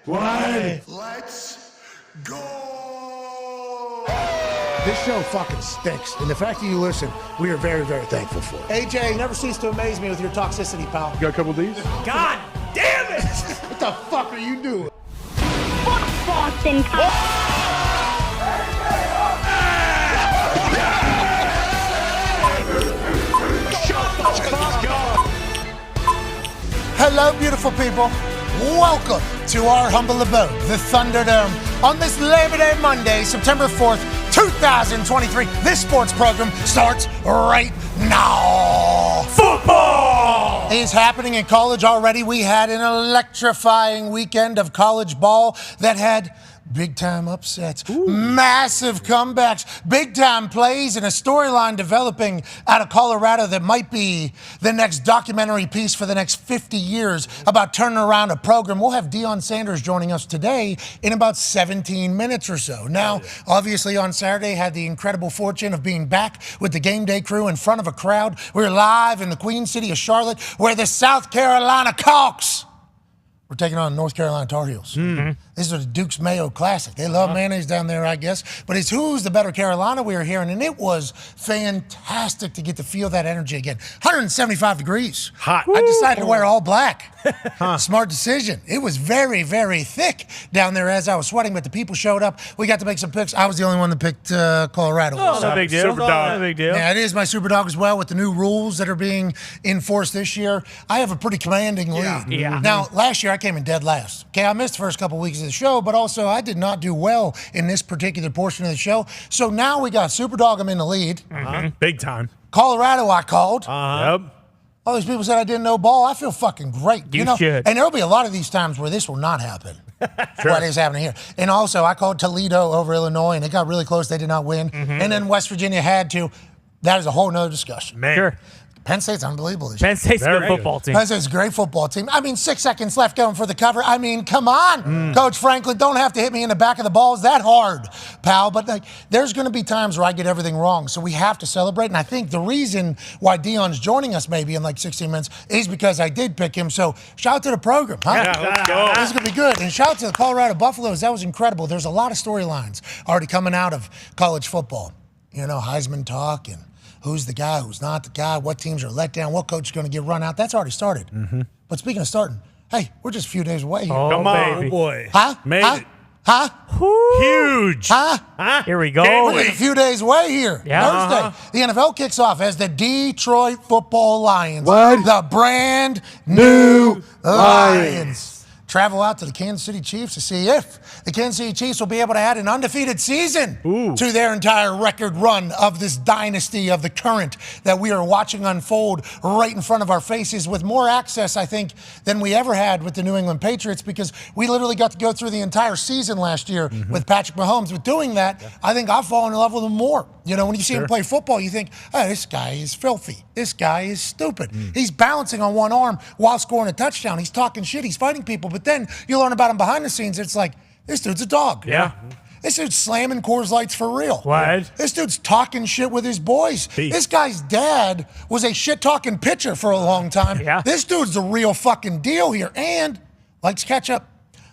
One. Let's go! This show fucking stinks, and the fact that you listen, we are very, very thankful for it. AJ, you never cease to amaze me with your toxicity, pal. You got a couple of these? God damn it! What the fuck are you doing? Fuck Boston. Hello, beautiful people. Welcome to our humble abode, the Thunderdome. On this Labor Day Monday, September 4th, 2023, this sports program starts right now. Football is happening in college already. We had an electrifying weekend of college ball that had big-time upsets, massive comebacks, big-time plays, and a storyline developing out of Colorado that might be the next documentary piece for the next 50 years about turning around a program. We'll have Deion Sanders joining us today in about 17 minutes or so. Now, obviously on Saturday, had the incredible fortune of being back with the game day crew in front of a crowd. We're live in the Queen City of Charlotte, where the South Carolina Hawks we're taking on North Carolina Tar Heels. Mm-hmm. This is the Duke's Mayo Classic. They love mayonnaise down there, I guess. But it's who's the better Carolina we were hearing, and it was fantastic to get to feel that energy again. 175 degrees. Hot. I decided to wear all black. Smart decision. It was very, very thick down there as I was sweating, but the people showed up. We got to make some picks. I was the only one that picked Colorado. Oh, no big deal. No big deal. Yeah, it is my super dog as well with the new rules that are being enforced this year. I have a pretty commanding lead. Yeah. Now, last year I came in dead last. Okay, I missed the first couple weeks of the show, but also I did not do well in this particular portion of the show. So now we got super dog. I'm in the lead. Big time. Colorado I called. Yep. All these people said I didn't know ball. I feel fucking great. You should. And there'll be a lot of these times where this will not happen. What is happening here. And also, I called Toledo over Illinois, and it got really close. They did not win. And then West Virginia had to. That is a whole nother discussion. Man. Sure. Penn State's unbelievable this year. Penn State's a good football team. Penn State's a great football team. I mean, 6 seconds left going for the cover. I mean, come on, Coach Franklin. Don't have to hit me in the back of the balls that hard, pal. But there's going to be times where I get everything wrong, so we have to celebrate. And I think the reason why Deion's joining us maybe in like 16 minutes is because I did pick him. So shout out to the program, huh? Yeah, let's go. This is going to be good. And shout out to the Colorado Buffaloes. That was incredible. There's a lot of storylines already coming out of college football. You know, Heisman talk and who's the guy, who's not the guy, what teams are let down, what coach is going to get run out. That's already started. But speaking of starting, hey, we're just a few days away here. Oh, Come on, baby. boy. Huh? Made huh? it. Huh? Huge. Huh? Here we go. Can't We're just a few days away here. Yeah. Thursday. The NFL kicks off as the Detroit Football Lions. What? The brand new Lions. Travel out to the Kansas City Chiefs to see if the Kansas City Chiefs will be able to add an undefeated season to their entire record run of this dynasty of the current that we are watching unfold right in front of our faces with more access, I think, than we ever had with the New England Patriots because we literally got to go through the entire season last year with Patrick Mahomes. With doing that, I think I've fallen in love with him more. You know, when you see him play football, you think, oh, this guy is filthy. This guy is stupid. He's balancing on one arm while scoring a touchdown. He's talking shit. He's fighting people. But then you learn about him behind the scenes. It's like, this dude's a dog. Yeah. This dude's slamming Coors Lights for real. What? This dude's talking shit with his boys. This guy's dad was a shit-talking pitcher for a long time. Yeah. This dude's the real fucking deal here and likes ketchup.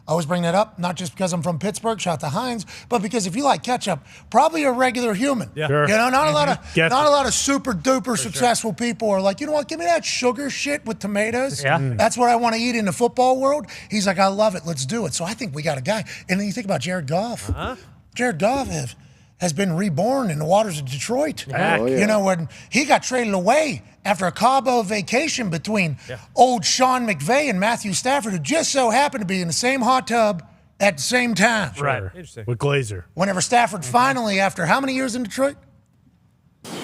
I always bring that up, not just because I'm from Pittsburgh, shout out to Heinz, but because if you like ketchup, probably a regular human. Yeah. Sure. You know, not a lot of super duper successful people are like, you know what, give me that sugar shit with tomatoes. Yeah. That's what I want to eat in the football world. He's like, I love it, let's do it. So I think we got a guy. And then you think about Jared Goff. Jared Goff has been reborn in the waters of Detroit. Oh, yeah. You know, when he got traded away after a Cabo vacation between old Sean McVay and Matthew Stafford, who just so happened to be in the same hot tub at the same time. Right. Interesting. With Glazer. Whenever Stafford finally, after how many years in Detroit?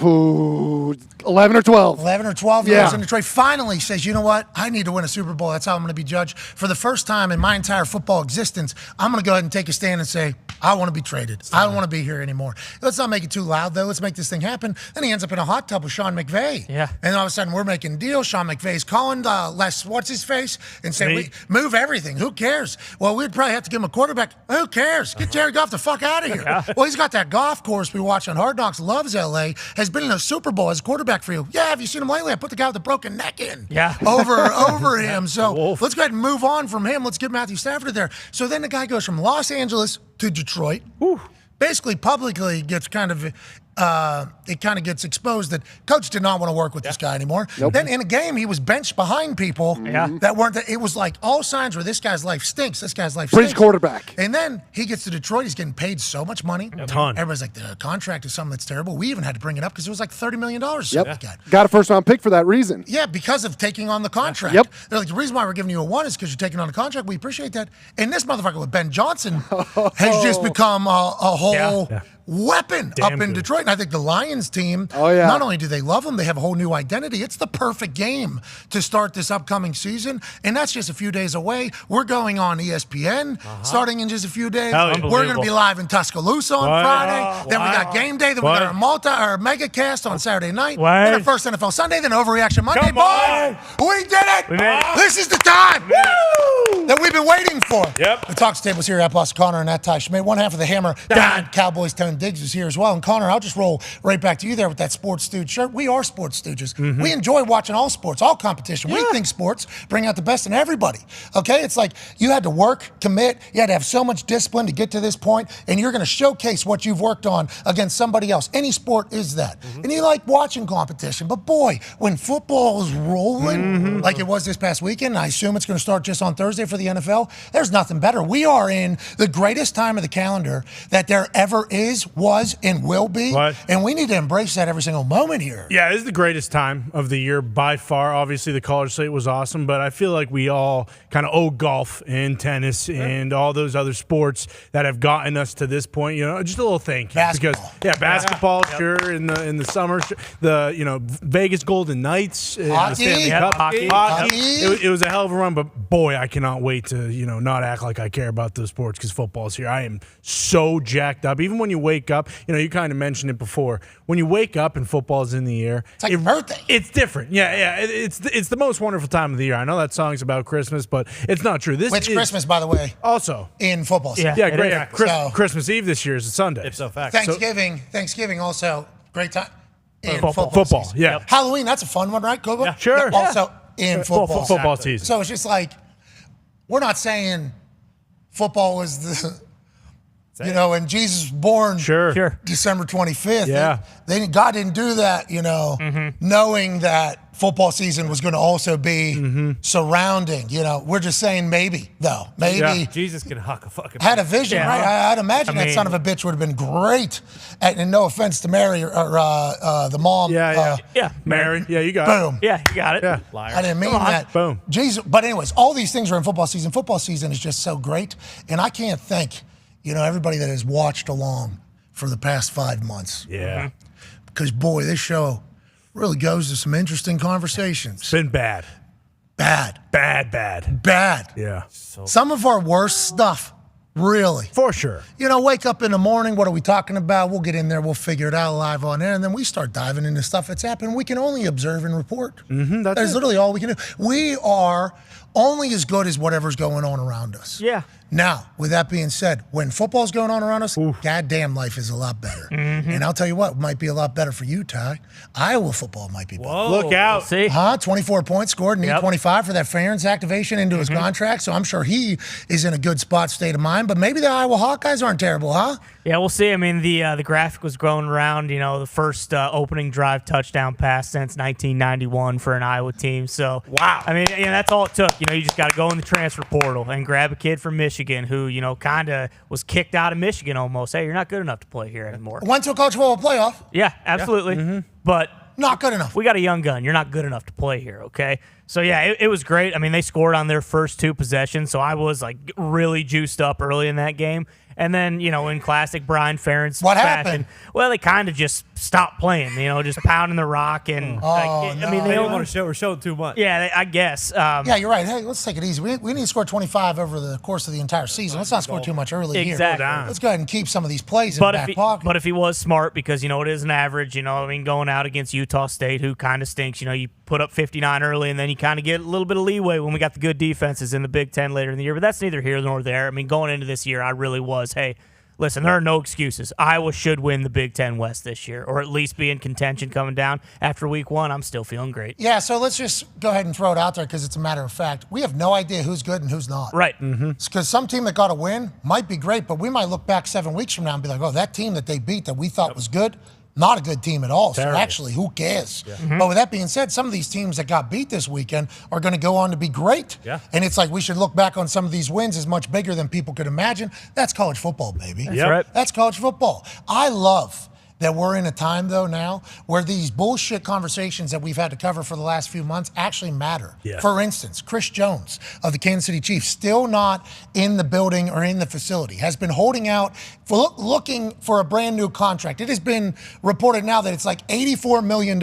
Ooh, 11 or 12. 11 or 12 years in Detroit, finally says, you know what? I need to win a Super Bowl. That's how I'm going to be judged. For the first time in my entire football existence, I'm going to go ahead and take a stand and say, I want to be traded. I don't want to be here anymore. Let's not make it too loud, though. Let's make this thing happen. Then he ends up in a hot tub with Sean McVay. Yeah. And all of a sudden, we're making deals. Sean McVay's calling Les, what's his face? And saying, we move everything. Who cares? Well, we'd probably have to give him a quarterback. Who cares? Get Jared Goff the fuck out of here. Well, he's got that golf course we watch on Hard Knocks, loves L.A., has been in a Super Bowl as a quarterback for you. Yeah, have you seen him lately? I put the guy with the broken neck in over him. So let's go ahead and move on from him. Let's get Matthew Stafford there. So then the guy goes from Los Angeles to Detroit. Basically, publicly gets kind of gets exposed that coach did not want to work with this guy anymore. Then in a game, he was benched behind people that weren't. It was like all signs were this guy's life stinks. This guy's life stinks. Fringe quarterback. And then he gets to Detroit. He's getting paid so much money. A ton. Everybody's like, the contract is something that's terrible. We even had to bring it up because it was like $30 million. Got a first-round pick for that reason. Yeah, because of taking on the contract. They're like, the reason why we're giving you a 1 is because you're taking on a contract. We appreciate that. And this motherfucker with Ben Johnson has just become a whole weapon up in Detroit. And I think the Lions team, not only do they love him, they have a whole new identity. It's the perfect game to start this upcoming season. And that's just a few days away. We're going on ESPN starting in just a few days. We're going to be live in Tuscaloosa on Friday. Then we got game day. Then we got our mega cast on Saturday night. Then our first NFL Sunday. Then Overreaction Monday. Boys, we did it. This is the time that we've been waiting for. The Talks Table's here at Boss Connor and at Ty Schmidt. One half of the Hammer, Dahn, Cowboys, Tone Diggs is here as well. And Connor, I'll just roll right back to you there with that Sports Stooge shirt. We are Sports Stooges. We enjoy watching all sports, all competition. We think sports bring out the best in everybody. Okay? It's like you had to work, commit, you had to have so much discipline to get to this point, and you're going to showcase what you've worked on against somebody else. Any sport is that. And you like watching competition. But boy, when football is rolling like it was this past weekend, I assume it's going to start just on Thursday for the NFL, there's nothing better. We are in the greatest time of the calendar that there ever is, was, and will be. And we need to embrace that every single moment here. Yeah, this is the greatest time of the year by far. Obviously, the college slate was awesome, but I feel like we all kind of owe golf and tennis and all those other sports that have gotten us to this point. You know, just a little thank you. Basketball. Because, basketball, sure, in the summer, the Vegas Golden Knights, the Stanley Cup, hockey. It was a hell of a run, but boy, I cannot wait to not act like I care about those sports because football's here. I am so jacked up. Even when you wake up, you kind of mentioned it before. When you wake up and football's in the air, it's like your birthday. It's different. It's the most wonderful time of the year. I know that song's about Christmas, but it's not true. Which Christmas, by the way? Also in football season. Yeah, great. Christmas Eve this year is a Sunday. Ipso fact. Thanksgiving also great time in football season. Yeah. Halloween, that's a fun one, right, Koba? Yeah, sure. Also in football. Football season. So it's just like we're not saying football was the. And Jesus was born December 25th. Yeah. God didn't do that, knowing that football season was going to also be surrounding. We're just saying maybe, though. Maybe. Yeah. Jesus can huck a fucking. Had a vision, right? I'd imagine that son of a bitch would have been great. And no offense to Mary or the mom. Mary. Yeah, you got boom. it. Yeah, you got it. Yeah. Liar. I didn't mean that. Boom. Jesus. But anyways, all these things are in football season. Football season is just so great. And I can't thank everybody that has watched along for the past 5 months. Yeah. Because, boy, this show really goes to some interesting conversations. It's been bad. Bad. Yeah. Some of our worst stuff, really. For sure. Wake up in the morning, what are we talking about? We'll get in there, we'll figure it out live on air, and then we start diving into stuff that's happening. We can only observe and report. That's literally all we can do. We are only as good as whatever's going on around us. Yeah. Now, with that being said, when football's going on around us, goddamn life is a lot better. And I'll tell you what, might be a lot better for you, Ty. Iowa football might be better. Whoa. Look out. See? 24 points scored, need 25 for that Ferentz activation into his contract, so I'm sure he is in a good spot, state of mind. But maybe the Iowa Hawkeyes aren't terrible, huh? Yeah, we'll see. I mean, the graphic was going around, the first opening drive touchdown pass since 1991 for an Iowa team. So, wow. I mean, that's all it took. You just got to go in the transfer portal and grab a kid from Michigan who, kind of was kicked out of Michigan almost. Hey, you're not good enough to play here anymore. Went to a college football playoff. Yeah, absolutely. But not good enough. We got a young gun. You're not good enough to play here, okay? So, yeah, it was great. I mean, they scored on their first 2 possessions, so I was, really juiced up early in that game. And then, in classic Brian Ferentz what fashion, happened? Well, they kind of just stopped playing, just pounding the rock. And, I mean, they don't want to show. We're showing too much. Yeah, I guess. Yeah, you're right. Hey, let's take it easy. We need to score 25 over the course of the entire season. Let's not score too much early here. Let's go ahead and keep some of these plays in the back pocket. But if he was smart, because, it is an average, going out against Utah State, who kind of stinks, you put up 59 early, and then you kind of get a little bit of leeway when we got the good defenses in the Big Ten later in the year. But that's neither here nor there. I mean, going into this year, I really was, hey, listen, there are no excuses. Iowa should win the Big Ten West this year, or at least be in contention coming down after week 1. I'm still feeling great. Yeah, so let's just go ahead and throw it out there because it's a matter of fact. We have no idea who's good and who's not. Right. Because some team that got a win might be great, but we might look back 7 weeks from now and be like, oh, that team that they beat that we thought was good, not a good team at all. So actually, who cares? But with that being said, some of these teams that got beat this weekend are going to go on to be great. Yeah. And it's like we should look back on some of these wins as much bigger than people could imagine. That's college football, baby. That's right. That's college football. I love that we're in a time, though, now where these bullshit conversations that we've had to cover for the last few months actually matter. Yeah. For instance, Chris Jones of the Kansas City Chiefs, still not in the building or in the facility, has been holding out, for looking for a brand new contract. It has been reported now that it's like $84 million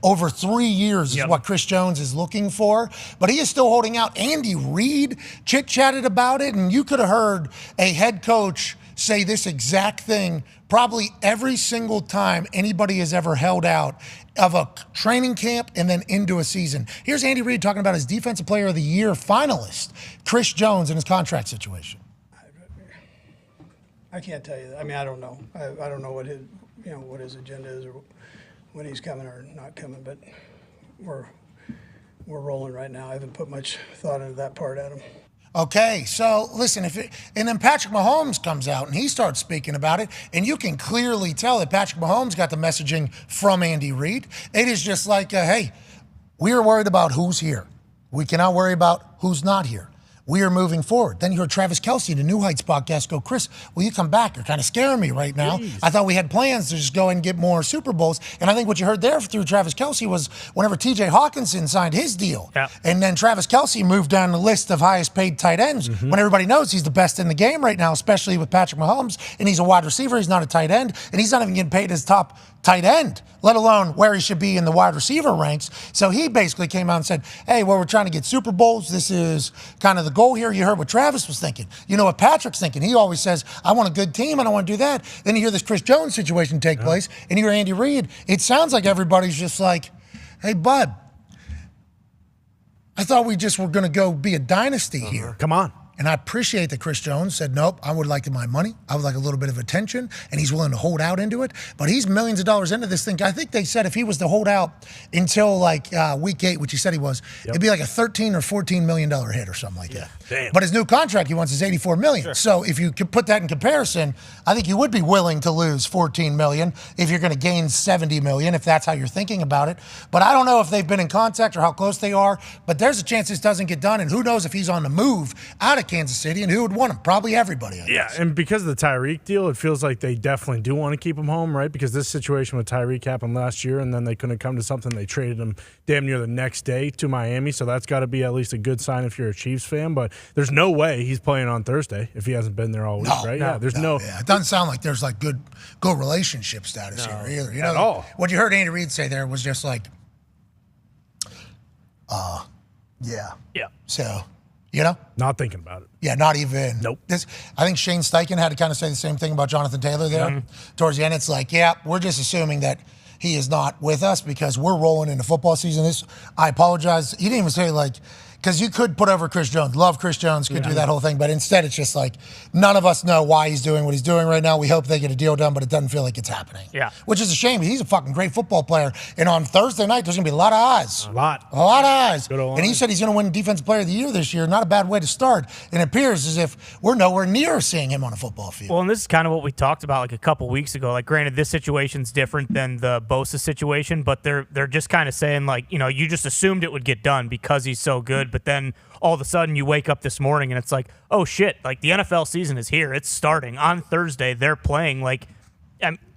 over 3 years is what Chris Jones is looking for. But he is still holding out. Andy Reid chit-chatted about it, and you could have heard a head coach say this exact thing probably every single time anybody has ever held out of a training camp and then into a season. Here's Andy Reid talking about his Defensive Player of the Year finalist, Chris Jones, and his contract situation. I can't tell you that. I mean, I don't know. I don't know what his agenda is or when he's coming or not coming, but we're rolling right now. I haven't put much thought into that part, Adam. Okay, so listen, and then Patrick Mahomes comes out and he starts speaking about it, and you can clearly tell that Patrick Mahomes got the messaging from Andy Reid. It is just like, hey, we are worried about who's here. We cannot worry about who's not here. We are moving forward. Then you heard Travis Kelce, the New Heights podcast, go, Chris, will you come back? You're kind of scaring me right now. Jeez. I thought we had plans to just go and get more Super Bowls. And I think what you heard there through Travis Kelce was whenever TJ Hawkinson signed his deal, and then Travis Kelce moved down the list of highest paid tight ends, when everybody knows he's the best in the game right now, especially with Patrick Mahomes, and he's a wide receiver, he's not a tight end, and he's not even getting paid as top tight end, let alone where he should be in the wide receiver ranks. So he basically came out and said, hey, well, we're trying to get Super Bowls. This is kind of the goal here. You heard what Travis was thinking. You know what Patrick's thinking. He always says, I want a good team. I don't want to do that. Then you hear this Chris Jones situation take place, and you hear Andy Reid. It sounds like everybody's just like, hey, bud, I thought we just were going to go be a dynasty here. Come on. And I appreciate that Chris Jones said, nope, I would like my money. I would like a little bit of attention, and he's willing to hold out into it. But he's millions of dollars into this thing. I think they said if he was to hold out until like week 8, which he said he was, it'd be like a $13 or $14 million hit or something like that. Damn. But his new contract he wants is $84 million. Sure. So if you could put that in comparison, I think you would be willing to lose $14 million if you're going to gain $70 million, if that's how you're thinking about it. But I don't know if they've been in contact or how close they are, but there's a chance this doesn't get done, and who knows if he's on the move out of Kansas City, and who would want him? Probably everybody, I guess. And because of the Tyreek deal, it feels like they definitely do want to keep him home, right? Because this situation with Tyreek happened last year, and then they couldn't come to something. They traded him damn near the next day to Miami, so that's got to be at least a good sign if you're a Chiefs fan. But there's no way he's playing on Thursday if he hasn't been there all week, right? There's no. Yeah, it doesn't sound like there's like good relationship status here either. You know, at all. What you heard Andy Reid say there was just like, Yeah. So, you know? Not thinking about it. Yeah, not even. Nope. I think Shane Steichen had to kind of say the same thing about Jonathan Taylor there. Towards the end, it's like, we're just assuming that he is not with us because we're rolling into football season. I apologize. He didn't even say like, because you could put over Chris Jones. Love Chris Jones, could do that whole thing. But instead, it's just like, none of us know why he's doing what he's doing right now. We hope they get a deal done, but it doesn't feel like it's happening. Yeah. Which is a shame. He's a fucking great football player. And on Thursday night, there's going to be a lot of eyes. A lot of eyes. Good old And he said he's going to win Defensive Player of the Year this year. Not a bad way to start. And it appears as if we're nowhere near seeing him on a football field. Well, and this is kind of what we talked about like a couple weeks ago. Like, granted, this situation's different than the Bosa situation, but they're just kind of saying, like, you know, you just assumed it would get done because he's so good, but then all of a sudden you wake up this morning and it's like, oh shit, like the NFL season is here. It's starting on Thursday. They're playing. Like,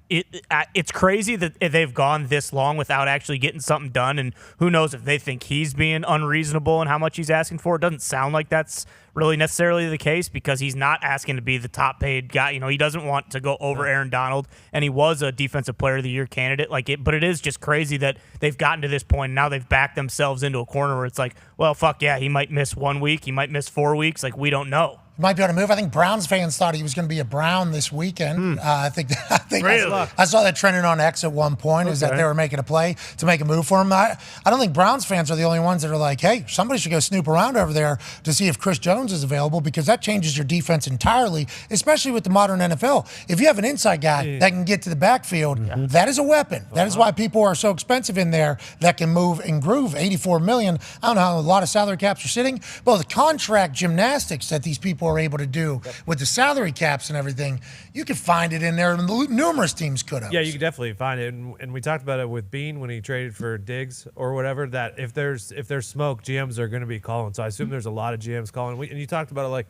it's crazy that they've gone this long without actually getting something done. And who knows if they think he's being unreasonable and how much he's asking for. It doesn't sound like that's really necessarily the case because he's not asking to be the top paid guy. You know, he doesn't want to go over Aaron Donald, and he was a Defensive Player of the Year candidate. But it is just crazy that they've gotten to this point and now they've backed themselves into a corner where it's like, well, fuck yeah, he might miss 1 week, he might miss 4 weeks. Like, we don't know. might be able to move. I think Browns fans thought he was going to be a Brown this weekend. I think Really? I saw that trending on X at one point, is that they were making a play to make a move for him. I don't think Browns fans are the only ones that are like, hey, somebody should go snoop around over there to see if Chris Jones is available, because that changes your defense entirely, especially with the modern NFL. If you have an inside guy that can get to the backfield, that is a weapon. That is why people are so expensive in there that can move and groove. $84 million. I don't know how a lot of salary caps are sitting. Well, the contract gymnastics that these people are able to do with the salary caps and everything, you can find it in there. Numerous teams could have. Yeah, you can definitely find it. And we talked about it with Bean when he traded for Diggs or whatever, that if there's smoke, GMs are going to be calling. So I assume there's a lot of GMs calling. And you talked about it like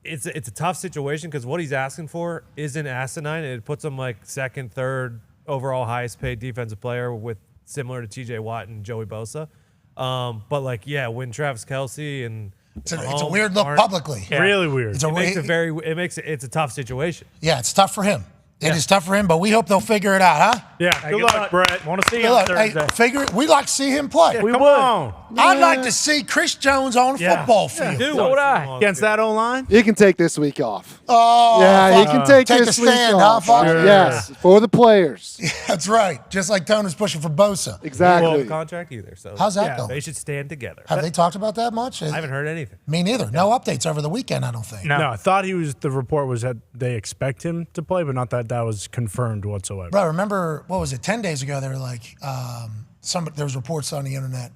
it's a tough situation because what he's asking for isn't asinine. It puts him like second, third overall highest paid defensive player with similar to TJ Watt and Joey Bosa. But like, yeah, when Travis Kelce and it's a weird look publicly. Yeah. Really weird. It's a tough situation. Yeah, it's tough for him. It is tough for him, but we hope they'll figure it out, huh? Yeah. Good luck, Brett. Want to see him Thursday. We'd like to see him play. Yeah, come on. I'd like to see Chris Jones on a football field. So would I. Against that O-line? He can take this week off. Oh, yeah, he can take a this week stand, off. huh, Fox? Sure. Yes, for the players. Yeah, that's right. Just like Tone was pushing for Bosa. Exactly. No contract either. So How's that going? They should stand together. Have they talked about that much? I haven't heard anything. Me neither. No updates over the weekend, I don't think. No, I thought the report was that they expect him to play, but not that was confirmed whatsoever. Bro, remember, what was it, 10 days ago, they were like, there was reports on the internet,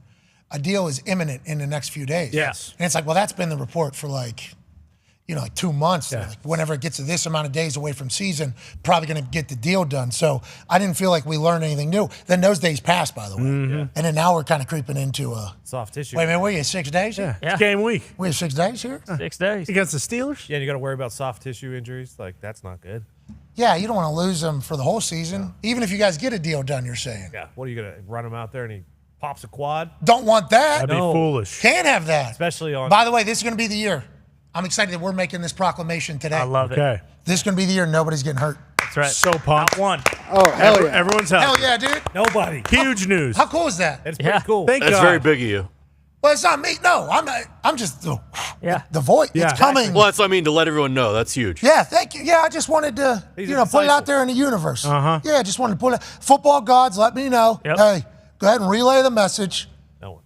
a deal is imminent in the next few days. Yes. And it's like, well, that's been the report for like 2 months. Yeah. Like, whenever it gets to this amount of days away from season, probably going to get the deal done. So I didn't feel like we learned anything new. Then those days passed, by the way. And then now we're kind of creeping into a soft tissue. Wait a minute, what are you, 6 days? Yeah. It's game week. We have 6 days here? 6 days. Against the Steelers? Yeah, and you got to worry about soft tissue injuries. Like, that's not good. Yeah, you don't want to lose them for the whole season. Even if you guys get a deal done, you're saying. Yeah. What are you going to run him out there and he pops a quad? Don't want that. That'd be foolish. Can't have that. Especially on. By the way, this is going to be the year. I'm excited that we're making this proclamation today. I love it. This is going to be the year nobody's getting hurt. That's right. So pumped. Not one. Oh, hell yeah. Everyone's healthy. Hell yeah, dude. Nobody. Huge news. How cool is that? It's pretty cool. Thank That's God. very big of you. Well, it's not me. No, I'm just the voice. Yeah. It's coming. Well, that's what I mean, to let everyone know. That's huge. Yeah, thank you. Yeah, I just wanted to, put it out there in the universe. Yeah, just wanted to put it. Football gods, let me know. Yep. Hey, go ahead and relay the message. No one.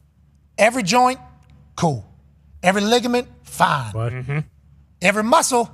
Every joint, cool. Every ligament, fine. What? Every muscle,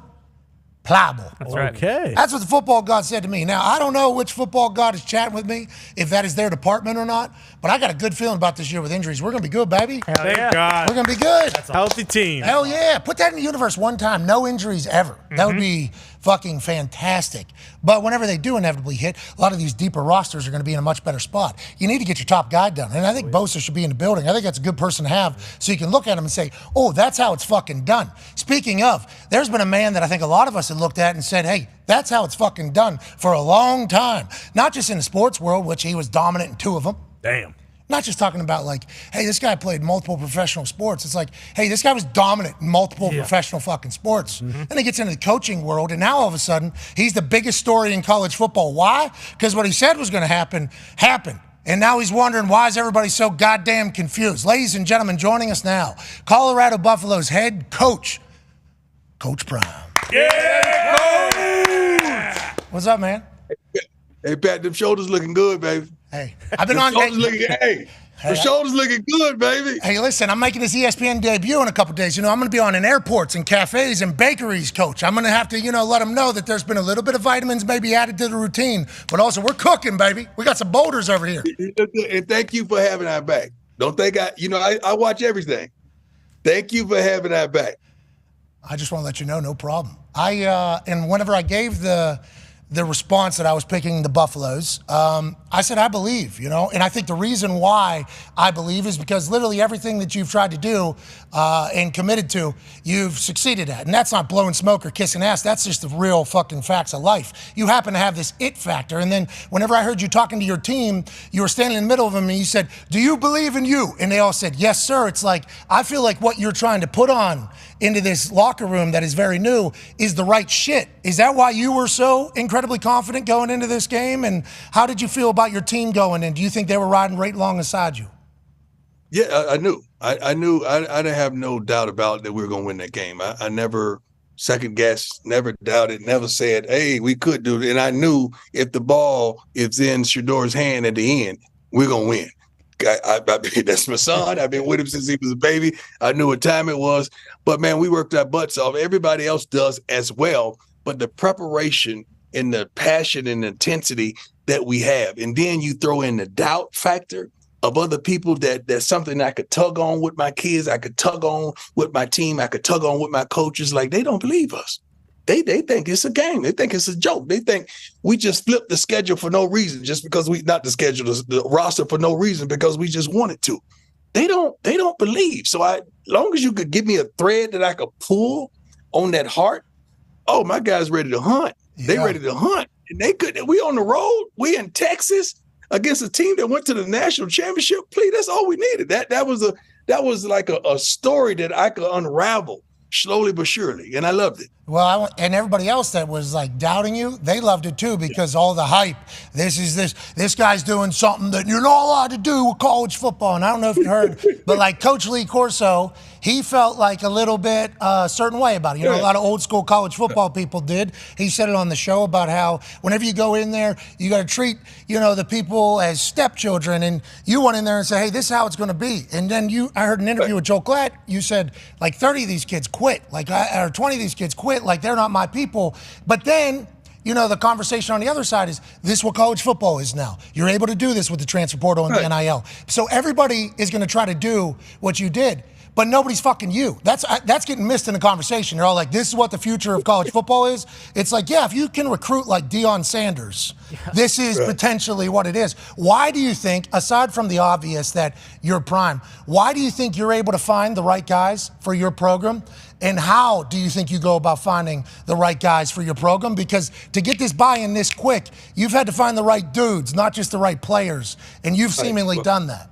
pliable. That's right. Okay. That's what the football god said to me. Now, I don't know which football god is chatting with me, if that is their department or not, but I got a good feeling about this year with injuries. We're going to be good, baby. Hell Thank yeah. God. We're going to be good. Healthy team. Hell yeah. Put that in the universe one time. No injuries ever. That would be fucking fantastic. But whenever they do inevitably hit, a lot of these deeper rosters are going to be in a much better spot. You need to get your top guy done. And I think Bosa should be in the building. I think that's a good person to have so you can look at him and say, oh, that's how it's fucking done. Speaking of, there's been a man that I think a lot of us have looked at and said, hey, that's how it's fucking done for a long time. Not just in the sports world, which he was dominant in 2 of them. Damn. Not just talking about like, hey, this guy played multiple professional sports. It's like, hey, this guy was dominant in multiple professional fucking sports. Then he gets into the coaching world, and now all of a sudden, he's the biggest story in college football. Why? Because what he said was going to happen, happened. And now he's wondering, why is everybody so goddamn confused? Ladies and gentlemen, joining us now, Colorado Buffalo's head coach, Coach Prime. Yeah, Coach! What's up, man? Hey, Pat, them shoulders looking good, baby. Hey, I've been on. The shoulders looking good, baby. Hey, listen, I'm making this ESPN debut in a couple days. I'm going to be on in airports and cafes and bakeries, Coach. I'm going to have to, let them know that there's been a little bit of vitamins maybe added to the routine, but also we're cooking, baby. We got some boulders over here. And thank you for having our back. Don't think I watch everything. Thank you for having our back. I just want to let you know, no problem. And whenever I gave the response that I was picking the Buffaloes, I said, I believe, and I think the reason why I believe is because literally everything that you've tried to do and committed to, you've succeeded at. And that's not blowing smoke or kissing ass. That's just the real fucking facts of life. You happen to have this it factor. And then whenever I heard you talking to your team, you were standing in the middle of them and you said, do you believe in you? And they all said, yes, sir. It's like, I feel like what you're trying to put on into this locker room that is very new is the right shit. Is that why you were so incredibly confident going into this game? And how did you feel about your team going in? Do you think they were riding right alongside you? Yeah, I knew. I knew. I didn't have no doubt about that we were going to win that game. I never second guessed, never doubted, never said, "Hey, we could do it." And I knew if the ball is in Shador's hand at the end, we're going to win. That's my son. I've been with him since he was a baby. I knew what time it was. But, man, we worked our butts off. Everybody else does as well. But the preparation and the passion and intensity that we have, and then you throw in the doubt factor of other people that's something I could tug on with my kids, I could tug on with my team, I could tug on with my coaches. Like, they don't believe us. They think it's a game. They think it's a joke. They think we just flipped the schedule for no reason, just because not the schedule, the roster for no reason, because we just wanted to. They don't believe. So as long as you could give me a thread that I could pull on that heart, oh, my guys ready to hunt. They ready to hunt. And we on the road. We in Texas against a team that went to the national championship. Please, that's all we needed. That was like a story that I could unravel slowly but surely, and I loved it. Well, and everybody else that was like doubting you, they loved it too, because all the hype. This guy's doing something that you're not allowed to do with college football. And I don't know if you heard, but like Coach Lee Corso, he felt like a little bit a certain way about it. You know, a lot of old school college football people did. He said it on the show about how whenever you go in there, you got to treat, the people as stepchildren. And you went in there and say, hey, this is how it's going to be. And then I heard an interview with Joe Klatt. You said like 30 of these kids quit, or 20 of these kids quit, like they're not my people. But then, the conversation on the other side is this is what college football is now. You're able to do this with the transfer portal and the NIL. So everybody is going to try to do what you did. But nobody's fucking you. That's getting missed in the conversation. You're all like, this is what the future of college football is. It's like, yeah, if you can recruit like Deion Sanders, this is potentially what it is. Why do you think, aside from the obvious that you're prime, why do you think you're able to find the right guys for your program? And how do you think you go about finding the right guys for your program? Because to get this buy-in this quick, you've had to find the right dudes, not just the right players. And you've seemingly done that.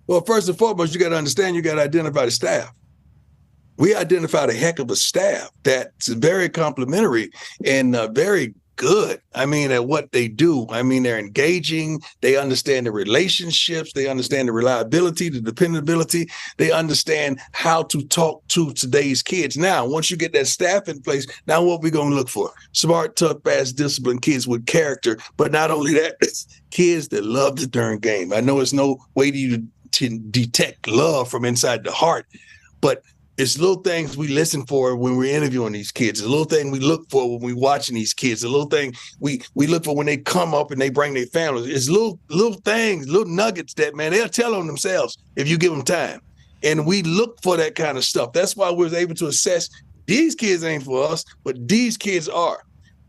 Well, first and foremost, you got to understand, you got to identify the staff. We identified a heck of a staff that's very complimentary and very good, at what they do. They're engaging. They understand the relationships. They understand the reliability, the dependability. They understand how to talk to today's kids. Now, once you get that staff in place, now what we going to look for? Smart, tough, fast, disciplined kids with character. But not only that, kids that love the darn game. I know it's no way to detect love from inside the heart, but it's little things we listen for when we're interviewing these kids. The little thing we look for when we're watching these kids. The little thing we look for when they come up and they bring their families. It's little things, little nuggets that, man, they'll tell on themselves if you give them time. And we look for that kind of stuff. That's why we're able to assess these kids ain't for us, but these kids are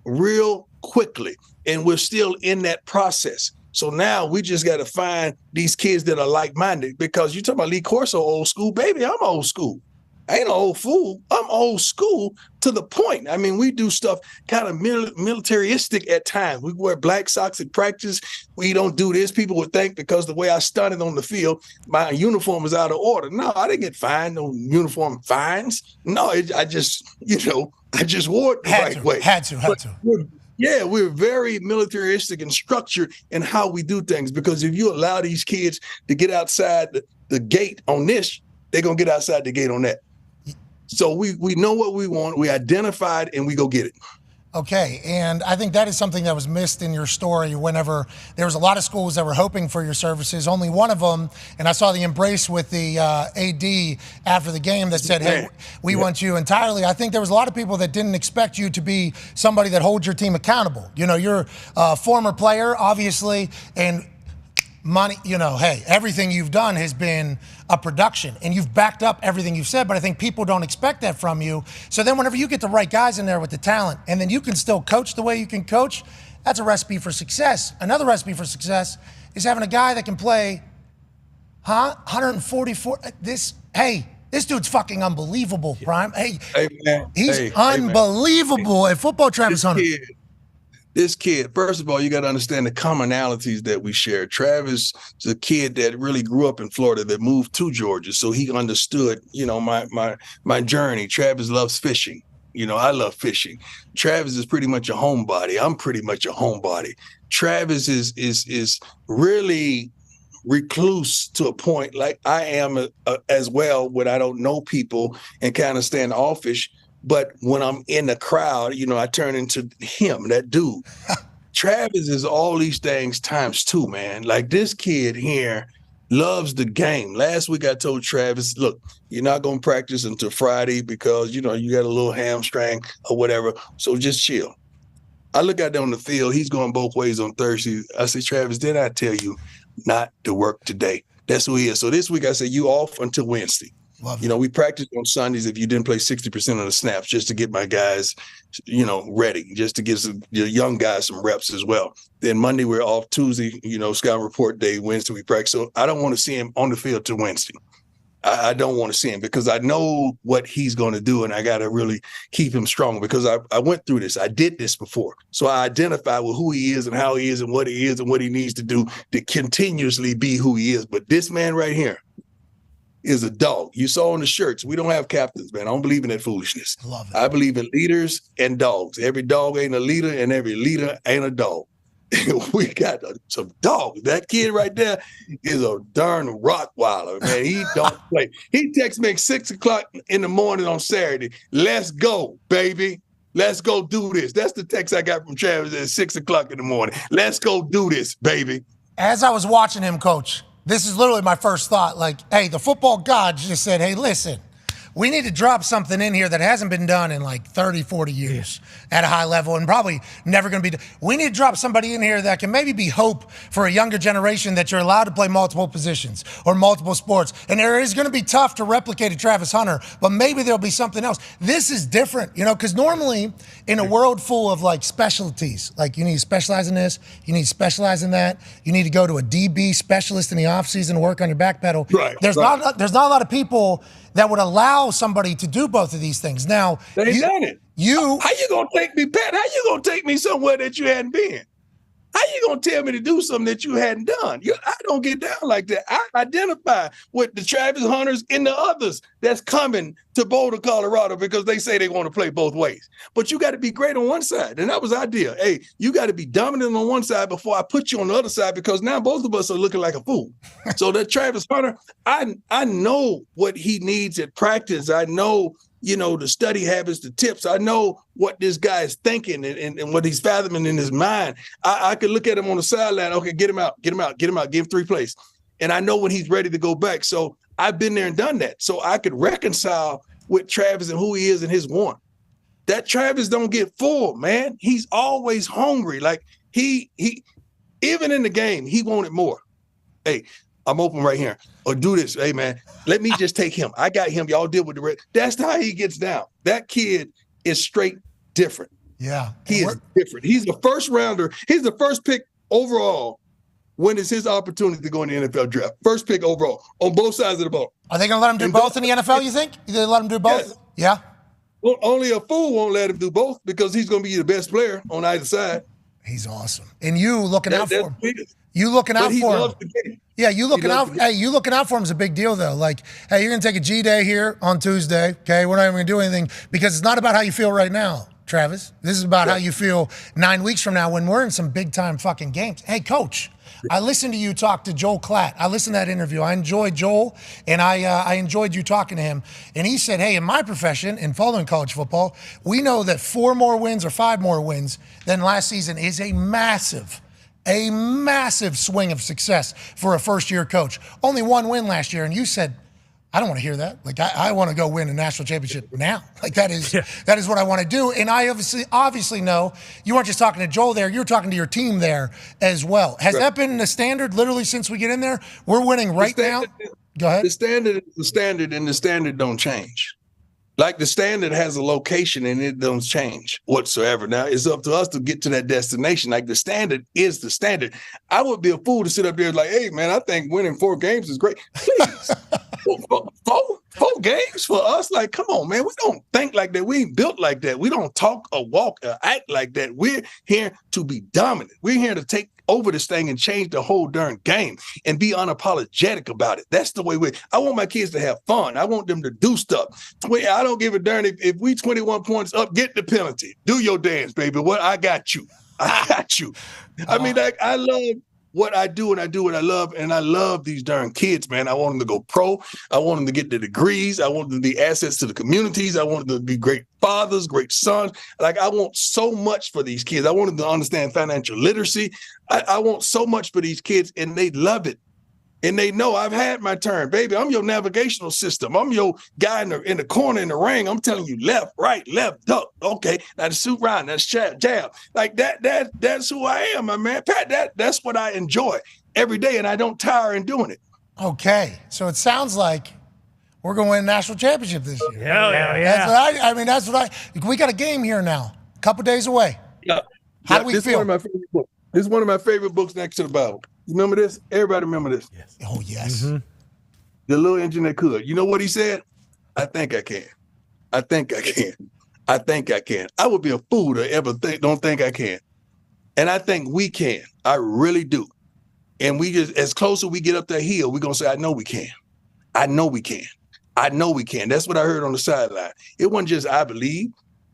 real quickly. And we're still in that process. So now we just got to find these kids that are like-minded, because you talk about Lee Corso, old school. Baby, I'm old school. I ain't an old fool. I'm old school to the point. We do stuff kind of militaristic at times. We wear black socks at practice. We don't do this. People would think because the way I stunted on the field, my uniform is out of order. No, I didn't get fined on uniform fines. No, I just wore it the right way. Had to. We're very militaristic and structured in how we do things, because if you allow these kids to get outside the gate on this, they're going to get outside the gate on that. So we know what we want. We identified and we go get it. Okay, and I think that is something that was missed in your story whenever there was a lot of schools that were hoping for your services. Only one of them, and I saw the embrace with the AD after the game that said, hey, we want you entirely. I think there was a lot of people that didn't expect you to be somebody that holds your team accountable. You're a former player, obviously, and money, hey, everything you've done has been a production, and you've backed up everything you've said, but I think people don't expect that from you. So then whenever you get the right guys in there with the talent, and then you can still coach the way you can coach, that's a recipe for success. Another recipe for success is having a guy that can play, 144, this dude's fucking unbelievable, Prime. Hey, man. He's unbelievable at football, Travis Hunter. This kid, first of all, you got to understand the commonalities that we share. Travis is a kid that really grew up in Florida that moved to Georgia. So he understood, my journey. Travis loves fishing. I love fishing. Travis is pretty much a homebody. I'm pretty much a homebody. Travis is really recluse to a point, like I am as well, when I don't know people and kind of stand offish. But when I'm in the crowd, I turn into him, that dude. Travis is all these things times two, man. Like, this kid here loves the game. Last week I told Travis, look, you're not going to practice until Friday because, you got a little hamstring or whatever. So just chill. I look out there on the field. He's going both ways on Thursday. I said, Travis, did I tell you not to work today? That's who he is. So this week I said, you off until Wednesday. We practiced on Sundays if you didn't play 60% of the snaps, just to get my guys, ready, just to give some young guys some reps as well. Then Monday we're off. Tuesday, scout report day. Wednesday we practice. So I don't want to see him on the field till Wednesday. I don't want to see him because I know what he's going to do, and I got to really keep him strong because I went through this. I did this before. So I identify with who he is and how he is and what he needs to do to continuously be who he is. But this man right here is a dog. You saw on the shirts, we don't have captains, man. I don't believe in that foolishness. Love it. I believe in leaders and dogs. Every dog ain't a leader, and every leader ain't a dog. We got some dogs. That kid right there is a darn Rottweiler, man. He don't play. He texts me at 6 o'clock in the morning on Saturday. Let's go, baby. Let's go do this. That's the text I got from Travis at 6 o'clock in the morning. Let's go do this, baby. As I was watching him, Coach, this is literally my first thought. Like, hey, the football gods just said, hey, listen, we need to drop something in here that hasn't been done in like 30, 40 years at a high level and probably never going to be done. We need to drop somebody in here that can maybe be hope for a younger generation that you're allowed to play multiple positions or multiple sports. And it is going to be tough to replicate a Travis Hunter, but maybe there'll be something else. This is different, because normally in a world full of like specialties, like you need to specialize in this, you need to specialize in that, you need to go to a DB specialist in the offseason to work on your back pedal. Right. There's not a lot of people that would allow somebody to do both of these things. Now, they done it. How you gonna take me, Pat? How you gonna take me somewhere that you hadn't been? How you gonna tell me to do something that you hadn't done? I don't get down like that. I identify with the Travis Hunters and the others that's coming to Boulder, Colorado, because they say they want to play both ways. But you got to be great on one side, and that was the idea. Hey, you got to be dominant on one side before I put you on the other side, because now both of us are looking like a fool. So that Travis Hunter, I know what he needs at practice. I know, the study habits, the tips. I know what this guy is thinking and what he's fathoming in his mind. I could look at him on the sideline. Okay, get him out, give him 3 plays. And I know when he's ready to go back. So I've been there and done that. So I could reconcile with Travis and who he is and his want. That Travis don't get full, man. He's always hungry. Like he even in the game, he wanted more. Hey, I'm open right here. Or do this. Hey, man, let me just take him. I got him. Y'all deal with the rest. That's how he gets down. That kid is straight different. Yeah. He is different. He's the first rounder. He's the first pick overall when it's his opportunity to go in the NFL draft. First pick overall on both sides of the ball. Are they going to let him do both in the NFL, you think? They let him do both? Yes. Yeah. Well, only a fool won't let him do both because he's going to be the best player on either side. He's awesome. And you looking out for him. Biggest. You looking out for him. Yeah, you looking out. Hey, you looking out for him is a big deal, though. Like, hey, you're gonna take a G day here on Tuesday. Okay, we're not even gonna do anything because it's not about how you feel right now, Travis. This is about how you feel 9 weeks from now when we're in some big time fucking games. Hey, Coach, I listened to you talk to Joel Klatt. I listened to that interview. I enjoyed Joel, and I enjoyed you talking to him. And he said, hey, in my profession, in following college football, we know that 4 more wins or 5 more wins than last season is a massive swing of success for a first-year coach. Only 1 win last year, and you said, I don't want to hear that. Like, I want to go win a national championship now. Like, that is what I want to do. And I obviously know you weren't just talking to Joel there. You're talking to your team there as well. Has that been the standard literally since we get in there? We're winning right now? Go ahead. The standard is the standard, and the standard don't change. Like the standard has a location and it don't change whatsoever. Now it's up to us to get to that destination. Like the standard is the standard. I would be a fool to sit up there like, hey man, I think winning 4 games is great. Please. 4 games for us? Like, come on, man. We don't think like that. We ain't built like that. We don't talk or walk or act like that. We're here to be dominant. We're here to take over this thing and change the whole darn game and be unapologetic about it. That's the way I want my kids to have fun. I want them to do stuff. I don't give a darn if we 21 points up, get the penalty. Do your dance, baby. I got you. I got you. I mean, like, I love what I do and I do what I love. And I love these darn kids, man. I want them to go pro. I want them to get the degrees. I want them to be assets to the communities. I want them to be great fathers, great sons. Like, I want so much for these kids. I want them to understand financial literacy. I want so much for these kids, and they love it. And they know I've had my turn, baby. I'm your navigational system. I'm your guy in the corner in the ring. I'm telling you left, right, left, duck. Okay, now the suit round, that's jab. Like that's who I am, my man. Pat, that's what I enjoy every day, and I don't tire in doing it. Okay, so it sounds like we're going to win a national championship this year. Hell yeah. That's what we got a game here now, a couple days away. Yeah. How do we this feel? Is one of my favorite books. This is one of my favorite books next to the Bible. You remember this? Everybody remember this? Yes. Oh, yes. The little engine that could. You know what he said? I think I can. I think I can. I think I can. I would be a fool to ever don't think I can. And I think we can. I really do. And we just, as closer we get up that hill, we're going to say, I know we can. I know we can. I know we can. That's what I heard on the sideline. It wasn't just I believe.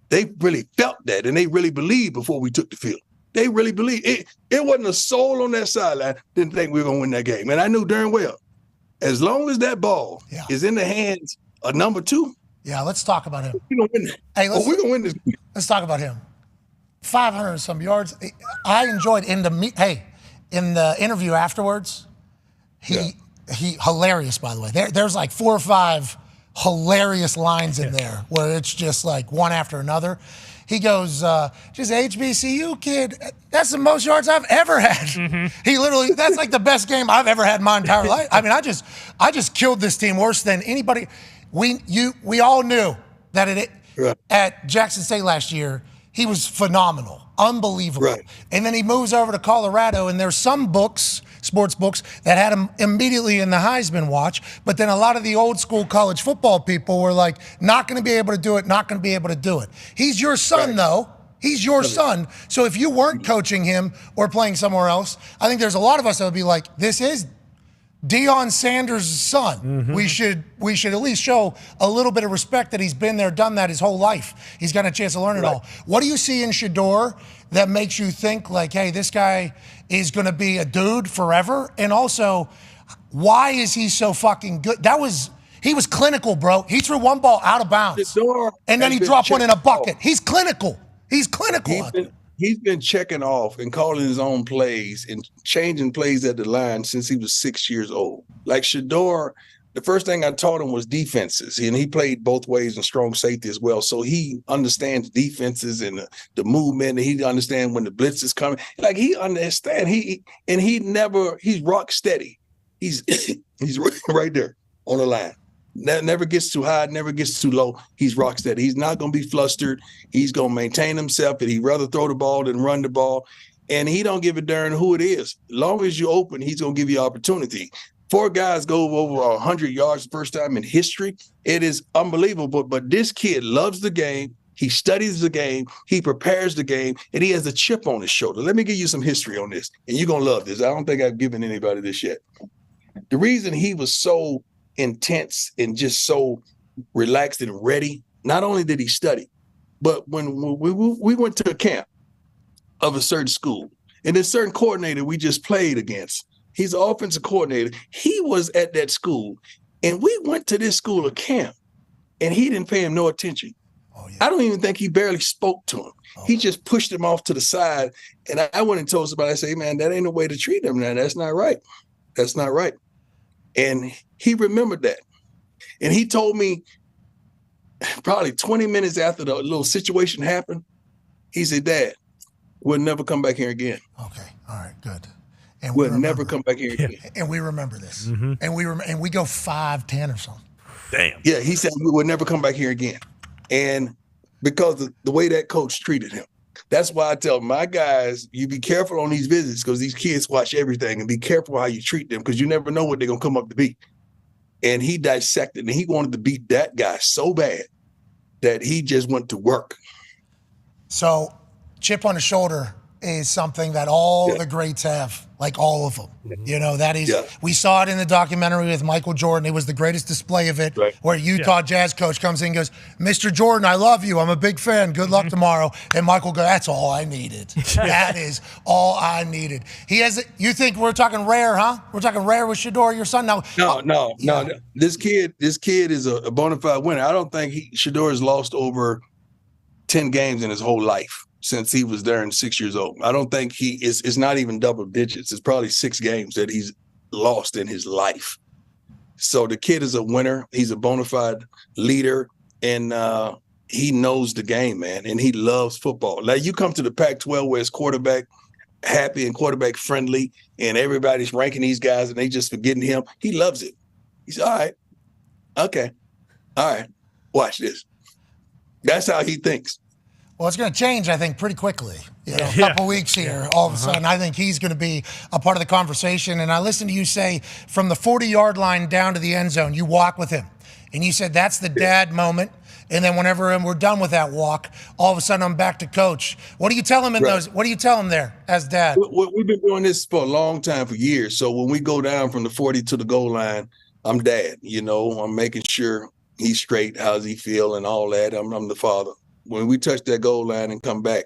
They really felt that, and they really believed before we took the field. They really believed. It wasn't a soul on that sideline didn't think we were going to win that game. And I knew darn well, as long as that ball is in the hands of number 2. Yeah, let's talk about him. We're going to win that. Hey, we're going to win this. Let's talk about him. 500 and some yards. I enjoyed in the interview afterwards, he hilarious, by the way. There's like 4 or 5 hilarious lines in there where it's just like one after another. He goes, just HBCU kid, that's the most yards I've ever had. He literally, that's like the best game I've ever had in my entire life. I mean, I just killed this team worse than anybody. We all knew that at Jackson State last year, he was phenomenal, unbelievable. Right. And then he moves over to Colorado, and there's some sports books, that had him immediately in the Heisman watch. But then a lot of the old school college football people were like, not going to be able to do it, not going to be able to do it. He's your son, though. He's your son. So if you weren't coaching him or playing somewhere else, I think there's a lot of us that would be like, this is Deion Sanders' son. We should at least show a little bit of respect that he's been there, done that his whole life. He's got a chance to learn it all. What do you see in Shedeur that makes you think like, hey, this guy is going to be a dude forever? And also, why is he so fucking good? He was clinical, bro. He threw one ball out of bounds, and then he dropped one in a bucket. He's clinical. He's clinical. He's been checking off and calling his own plays and changing plays at the line since he was 6 years old. Like Shedeur, the first thing I taught him was defenses, and he played both ways and strong safety as well. So he understands defenses and the movement, and he understands when the blitz is coming. Like, he understands. He's rock steady. He's right there on the line. Never gets too high, never gets too low. He's rock steady. He's not going to be flustered. He's going to maintain himself, and he'd rather throw the ball than run the ball. And he don't give a darn who it is. As long as you open, he's going to give you opportunity. 4 guys go over 100 yards the first time in history. It is unbelievable. But this kid loves the game. He studies the game. He prepares the game, and he has a chip on his shoulder. Let me give you some history on this, and you're going to love this. I don't think I've given anybody this yet. The reason he was so intense and just so relaxed and ready, not only did he study, but when we went to a camp of a certain school, and this certain coordinator we just played against, he's an offensive coordinator. He was at that school, and we went to this school of camp, and he didn't pay him no attention. I don't even think he barely spoke to him. He just pushed him off to the side, and I went and told somebody, I say, hey, man, that ain't the way to treat him. Now, that's not right. That's not right. And he remembered that. And he told me probably 20 minutes after the little situation happened, he said, Dad, we'll never come back here again. Okay. All right. Good. And we'll never come back here again. And we remember this. And we go 5-10 or something. Damn. Yeah. He said, we will never come back here again. And because of the way that coach treated him. That's why I tell my guys, you be careful on these visits because these kids watch everything, and be careful how you treat them because you never know what they're going to come up to be. And he dissected, and he wanted to beat that guy so bad that he just went to work. So, chip on the shoulder is something that all the greats have, like all of them. You know, that is, Yeah. we saw it in the documentary with Michael Jordan. It was the greatest display of it, where Utah Jazz coach comes in and goes, Mr. Jordan, I love you. I'm a big fan. Good luck tomorrow. And Michael goes, that's all I needed. That is all I needed. He has, you think we're talking rare, huh? We're talking rare with Shador, your son? Now, No. This kid is a bona fide winner. I don't think Shador has lost over 10 games in his whole life since he was there and 6 years old. I don't think it's not even double digits. It's probably 6 games that he's lost in his life. So the kid is a winner. He's a bona fide leader, and he knows the game, man, and he loves football. Like, you come to the Pac-12 where it's quarterback happy and quarterback friendly, and everybody's ranking these guys and they just forgetting him. He loves it. He's all right. Okay. All right. Watch this. That's how he thinks. Well, it's going to change, I think, pretty quickly. You know, a couple weeks here, all of a sudden, I think he's going to be a part of the conversation. And I listened to you say from the 40-yard line down to the end zone, you walk with him. And you said that's the dad moment. And then whenever we're done with that walk, all of a sudden I'm back to coach. What do you tell him in those? What do you tell him there as dad? We've been doing this for a long time, for years. So when we go down from the 40 to the goal line, I'm dad. You know, I'm making sure he's straight. How's he feel and all that. I'm the father. When we touch that goal line and come back,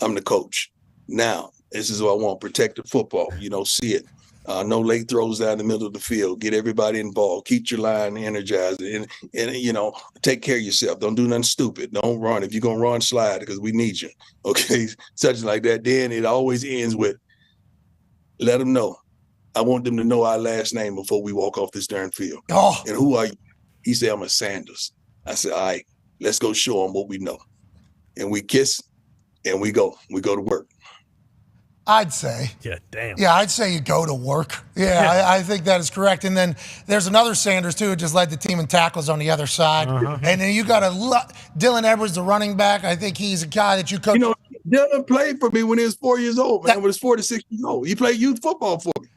I'm the coach. Now, this is what I want: protect the football. You know, see it. No late throws down the middle of the field. Get everybody involved. Keep your line energized, and you know, take care of yourself. Don't do nothing stupid. Don't run. If you're gonna run, slide, because we need you. Okay, such like that. Then it always ends with, let them know. I want them to know our last name before we walk off this darn field. Oh. And who are you? He said, I'm a Sanders. I said, all right, let's go show them what we know. And we kiss, and we go. We go to work. I'd say. Yeah, damn. Yeah, I'd say you go to work. Yeah, I think that is correct. And then there's another Sanders, too, who just led the team in tackles on the other side. And then you got Dylan Edwards, the running back. I think he's a guy that you coach. You know, Dylan played for me when he was 4 years old, man. When he was 4 to 6 years old. He played youth football for me.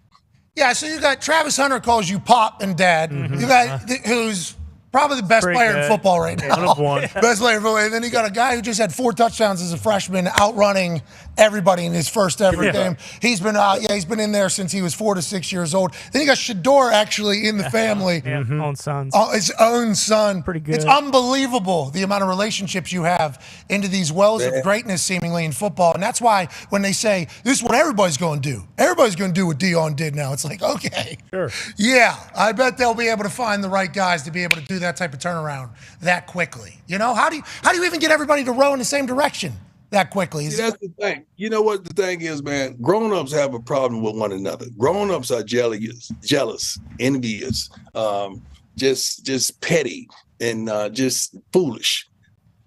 Yeah, so you got Travis Hunter calls you Pop and Dad. You got who's probably the best player in football right now. One of one. Best player in football. And then you got a guy who just had 4 touchdowns as a freshman, outrunning everybody in his first ever game. He's been he's been in there since he was 4 to 6 years old. Then you got Shador actually in the family. Own sons. His own son. Pretty good. It's unbelievable the amount of relationships you have into these wells of greatness seemingly in football. And that's why when they say, this is what everybody's going to do. Everybody's going to do what Deion did now. It's like, okay. Sure. Yeah, I bet they'll be able to find the right guys to be able to do that type of turnaround that quickly. You know, how do you even get everybody to row in the same direction that quickly? See, that's the thing. You know what the thing is, man? Grown-ups have a problem with one another. Grown-ups are jealous, envious, just petty, and just foolish.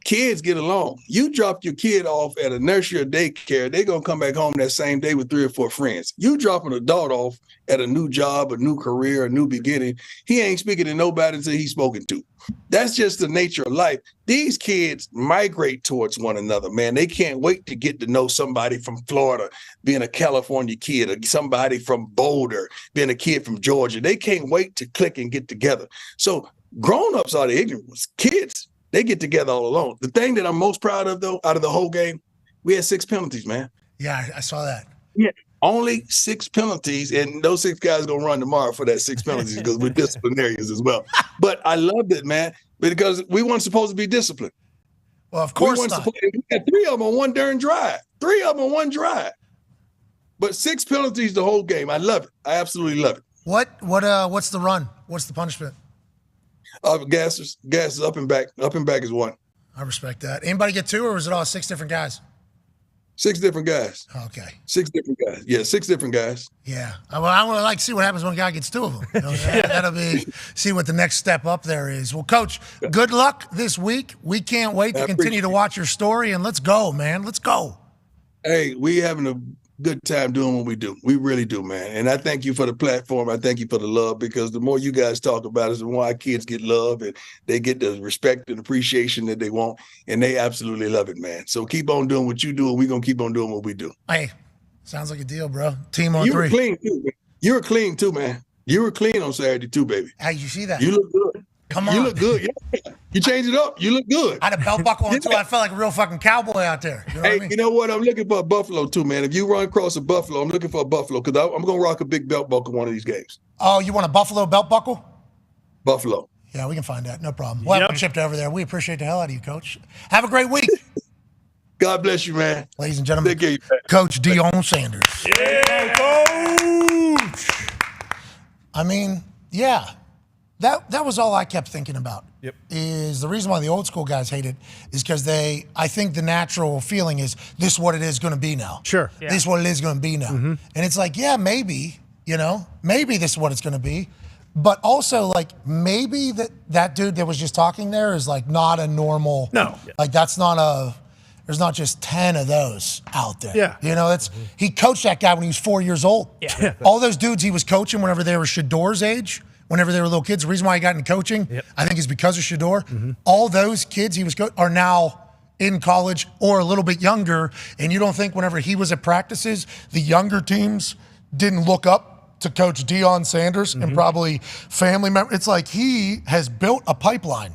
Kids get along. You drop your kid off at a nursery or daycare, they're going to come back home that same day with 3 or 4 friends. You drop an adult off at a new job, a new career, a new beginning, he ain't speaking to nobody until he's spoken to. That's just the nature of life. These kids migrate towards one another, man. They can't wait to get to know somebody from Florida, being a California kid, or somebody from Boulder, being a kid from Georgia. They can't wait to click and get together. So grown-ups are the ignorant ones. Kids, they get together all alone. The thing that I'm most proud of, though, out of the whole game, we had 6 penalties, man. Yeah, I saw that. Yeah. Only 6 penalties, and those 6 guys going to run tomorrow for that 6 penalties because we're disciplinarians as well. But I loved it, man, because we weren't supposed to be disciplined. Well, of course not. We had 3 of them on one darn drive. 3 of them on one drive. But 6 penalties the whole game. I love it. I absolutely love it. What's the run? What's the punishment? Gases up and back. Up and back is 1. I respect that. Anybody get 2, or was it all 6 different guys? 6 different guys. Okay. 6 different guys. Yeah, 6 different guys. Yeah. Well, I would like to see what happens when a guy gets 2 of them. You know, that'll be see what the next step up there is. Well, Coach, good luck this week. We can't wait to continue to watch your story, and let's go, man. Let's go. Hey, we having a good time doing what we do. We really do, man. And I thank you for the platform. I thank you for the love, because the more you guys talk about it, the more our kids get love, and they get the respect and appreciation that they want, and they absolutely love it, man. So keep on doing what you do, and we're going to keep on doing what we do. Hey, sounds like a deal, bro. Team on 3. You were clean, too, man. You were clean, too, man. You were clean on Saturday, too, baby. Hey, you see that? You look good. Come on. You look good. Yeah. You change it up. You look good. I had a belt buckle on, too. I felt like a real fucking cowboy out there. You know what I mean? You know what? I'm looking for a buffalo, too, man. If you run across a buffalo, I'm looking for a buffalo because I'm going to rock a big belt buckle one of these games. Oh, you want a buffalo belt buckle? Buffalo. Yeah, we can find that. No problem. We'll have them shipped over there. We appreciate the hell out of you, Coach. Have a great week. God bless you, man. Ladies and gentlemen, you, Coach Dahn Sanders. Yeah, Coach! I mean, yeah. That was all I kept thinking about. Yep. Is the reason why the old school guys hate it is because I think the natural feeling is this is what it is going to be now. Sure. Yeah. This is what it is going to be now. Mm-hmm. And it's like, yeah, maybe, maybe this is what it's going to be. But also, like, maybe that dude that was just talking there is, like, not a normal. No. Like, there's not just 10 of those out there. Yeah. He coached that guy when he was 4 years old. Yeah. All those dudes he was coaching whenever they were Shador's age, whenever they were little kids, the reason why he got into coaching, I think is because of Shador. Mm-hmm. All those kids he was are now in college or a little bit younger, and you don't think whenever he was at practices, the younger teams didn't look up to Coach Dahn Sanders and probably family members. It's like he has built a pipeline.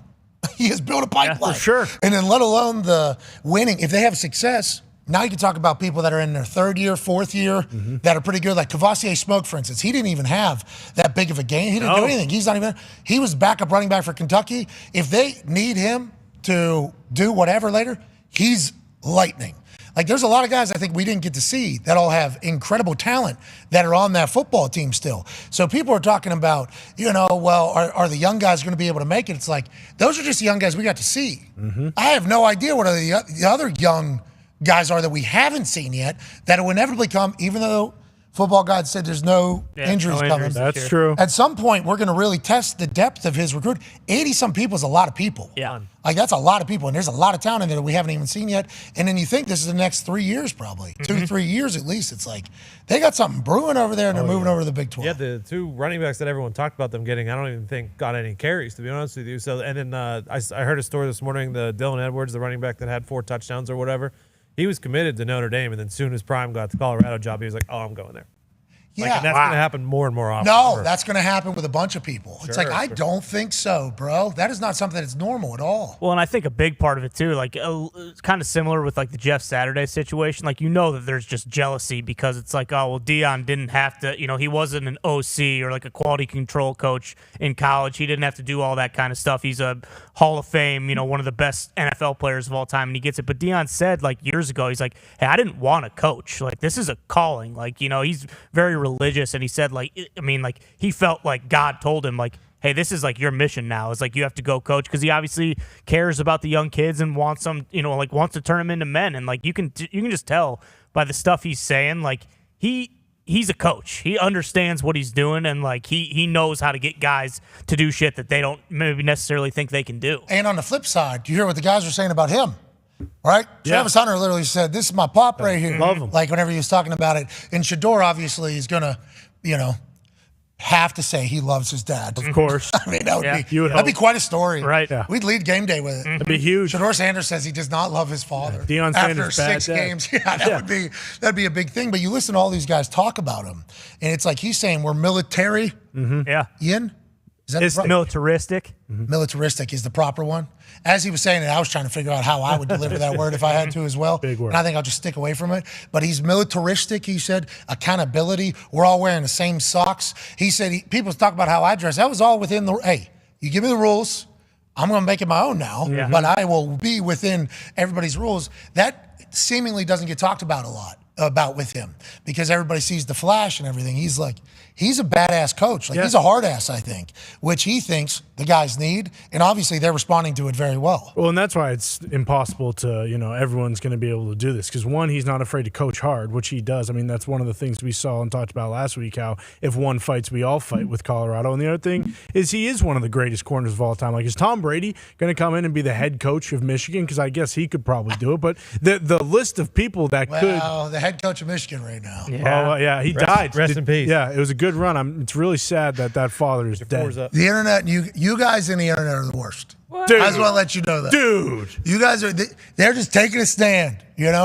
He has built a pipeline. Yeah, for sure. And then let alone the winning. If they have success, now you can talk about people that are in their third year, fourth year that are pretty good. Like Kavosier Smoke, for instance. He didn't even have that big of a game. He didn't do anything. He was backup running back for Kentucky. If they need him to do whatever later, he's lightning. Like, there's a lot of guys I think we didn't get to see that all have incredible talent that are on that football team still. So people are talking about, are the young guys going to be able to make it? It's like, those are just the young guys we got to see. Mm-hmm. I have no idea what the other young guys are that we haven't seen yet that will inevitably come, even though football gods said there's no injuries coming. That's true. At some point, we're going to really test the depth of his recruit. 80-some people is a lot of people. Yeah. Like, that's a lot of people, and there's a lot of talent in there that we haven't even seen yet. And then you think this is the next 3 years probably. 2 to 3 years at least. It's like they got something brewing over there, and they're moving over to the Big 12. Yeah, the two running backs that everyone talked about them getting, I don't even think got any carries, to be honest with you. So, and then I heard a story this morning, the Dylan Edwards, the running back that had 4 touchdowns or whatever, he was committed to Notre Dame, and then soon as Prime got the Colorado job, he was like, oh, I'm going there. Yeah. And that's going to happen more and more often. No, that's going to happen with a bunch of people. It's like, I don't think so, bro. That is not something that's normal at all. Well, and I think a big part of it, too, like, it's kind of similar with, like, the Jeff Saturday situation. Like, that there's just jealousy because it's like, oh, well, Deion didn't have to, he wasn't an OC or, like, a quality control coach in college. He didn't have to do all that kind of stuff. He's a Hall of Fame, one of the best NFL players of all time, and he gets it. But Deion said, like, years ago, he's like, hey, I didn't want to coach. Like, this is a calling. Like, he's very religious, and he said, like, he felt like God told him, like, hey, this is like your mission now. It's like you have to go coach, because he obviously cares about the young kids and wants them, wants to turn them into men. And like you can just tell by the stuff he's saying, like he's a coach. He understands what he's doing, and like he knows how to get guys to do shit that they don't maybe necessarily think they can do. And on the flip side, you hear what the guys are saying about him. Right? Yeah. Travis Hunter literally said, this is my pop right here. Love him. Like whenever he was talking about it. And Shador obviously is going to, have to say he loves his dad. Of course. I mean, that'd be quite a story. Right. Yeah. We'd lead game day with it. That'd be huge. Shador Sanders says he does not love his father. Deion After Sanders' 6 bad games. That'd be a big thing. But you listen to all these guys talk about him, and it's like he's saying we're military. Mm-hmm. Yeah. Ian? Is that it's militaristic. Mm-hmm. Militaristic is the proper one. As he was saying it, I was trying to figure out how I would deliver that word if I had to as well. Big word. And I think I'll just stick away from it. But he's militaristic, he said. Accountability. We're all wearing the same socks. He said, people talk about how I dress. That was all within hey, you give me the rules. I'm going to make it my own now. Yeah. But I will be within everybody's rules. That seemingly doesn't get talked about a lot with him, because everybody sees the flash and everything. He's a badass coach. He's a hard ass, I think, which he thinks the guys need. And obviously they're responding to it very well. Well, and that's why it's impossible to, everyone's going to be able to do this. Because one, he's not afraid to coach hard, which he does. I mean, that's one of the things we saw and talked about last week, how if one fights, we all fight with Colorado. And the other thing is he is one of the greatest corners of all time. Like, is Tom Brady going to come in and be the head coach of Michigan? Because I guess he could probably do it. But the list of people that could. The head coach of Michigan right now. Yeah, yeah, he died. Rest in peace. Yeah, it was a good run. It's really sad that father is dead. The internet, you guys in the internet are the worst. Dude. I just want to let you know that. Dude. You guys they're just taking a stand,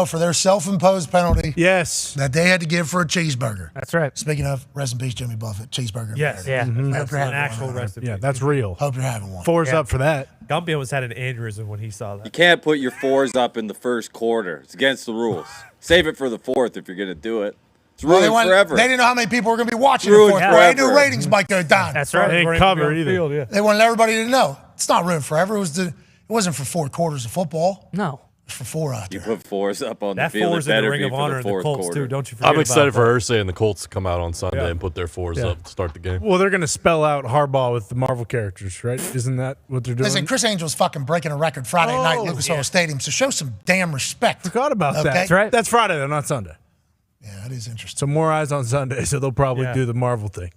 for their self-imposed penalty. Yes. That they had to give for a cheeseburger. That's right. Speaking of, rest in peace, Jimmy Buffett, cheeseburger. Yes. Yeah. Hope you're having actual one. rest in Yeah, peace. that's real. Hope you're having one. Four's up for that. Gumpy almost had an aneurysm when he saw that. You can't put your fours up in the first quarter. It's against the rules. Save it for the fourth if you're going to do it. It's ruined forever. They didn't know how many people were going to be watching the Ruined fourth quarter. They forever. knew ratings might go down. That's right. They didn't cover either. They wanted everybody to know. It's not ruined forever. It wasn't for 4 quarters of football. No. It was for 4 out You there. put fours up on That the field. four's It in the better Ring be of for Honor the and the fourth Colts, quarter. too. Don't you forget I'm excited about for her saying the Colts to come out on Sunday Yeah. and put their fours Yeah. up to start the game. Well, they're going to spell out Harbaugh with the Marvel characters, right? Isn't that what they're doing? Listen, Chris Angel's fucking breaking a record Friday night at Lucas Oil Stadium, so show some damn respect. Forgot about that. That's right. That's Friday, though, not Sunday. Yeah, that is interesting. So more eyes on Sunday, so they'll probably do the Marvel thing.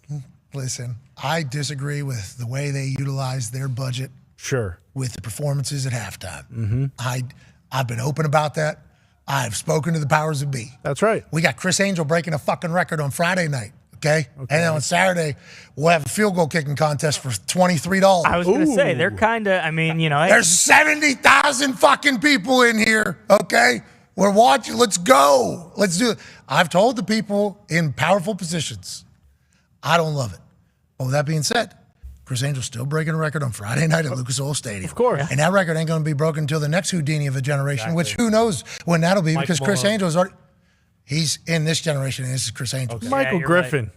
Listen, I disagree with the way they utilize their budget Sure. with the performances at halftime. Mm-hmm. I've been open about that. I've spoken to the powers that be. That's right. We got Chris Angel breaking a fucking record on Friday night, okay? And then on Saturday, we'll have a field goal kicking contest for $23. I was going to say, they're kind of, There's 70,000 fucking people in here, okay? We're watching. Let's go. Let's do it. I've told the people in powerful positions, I don't love it. But with that being said, Chris Angel's still breaking a record on Friday night at Lucas Oil Stadium. Of course. And that record ain't going to be broken until the next Houdini of a generation, which who knows when that'll be, because Chris Angel's already, he's in this generation, and this is Chris Angel. Okay. Michael you're Griffin.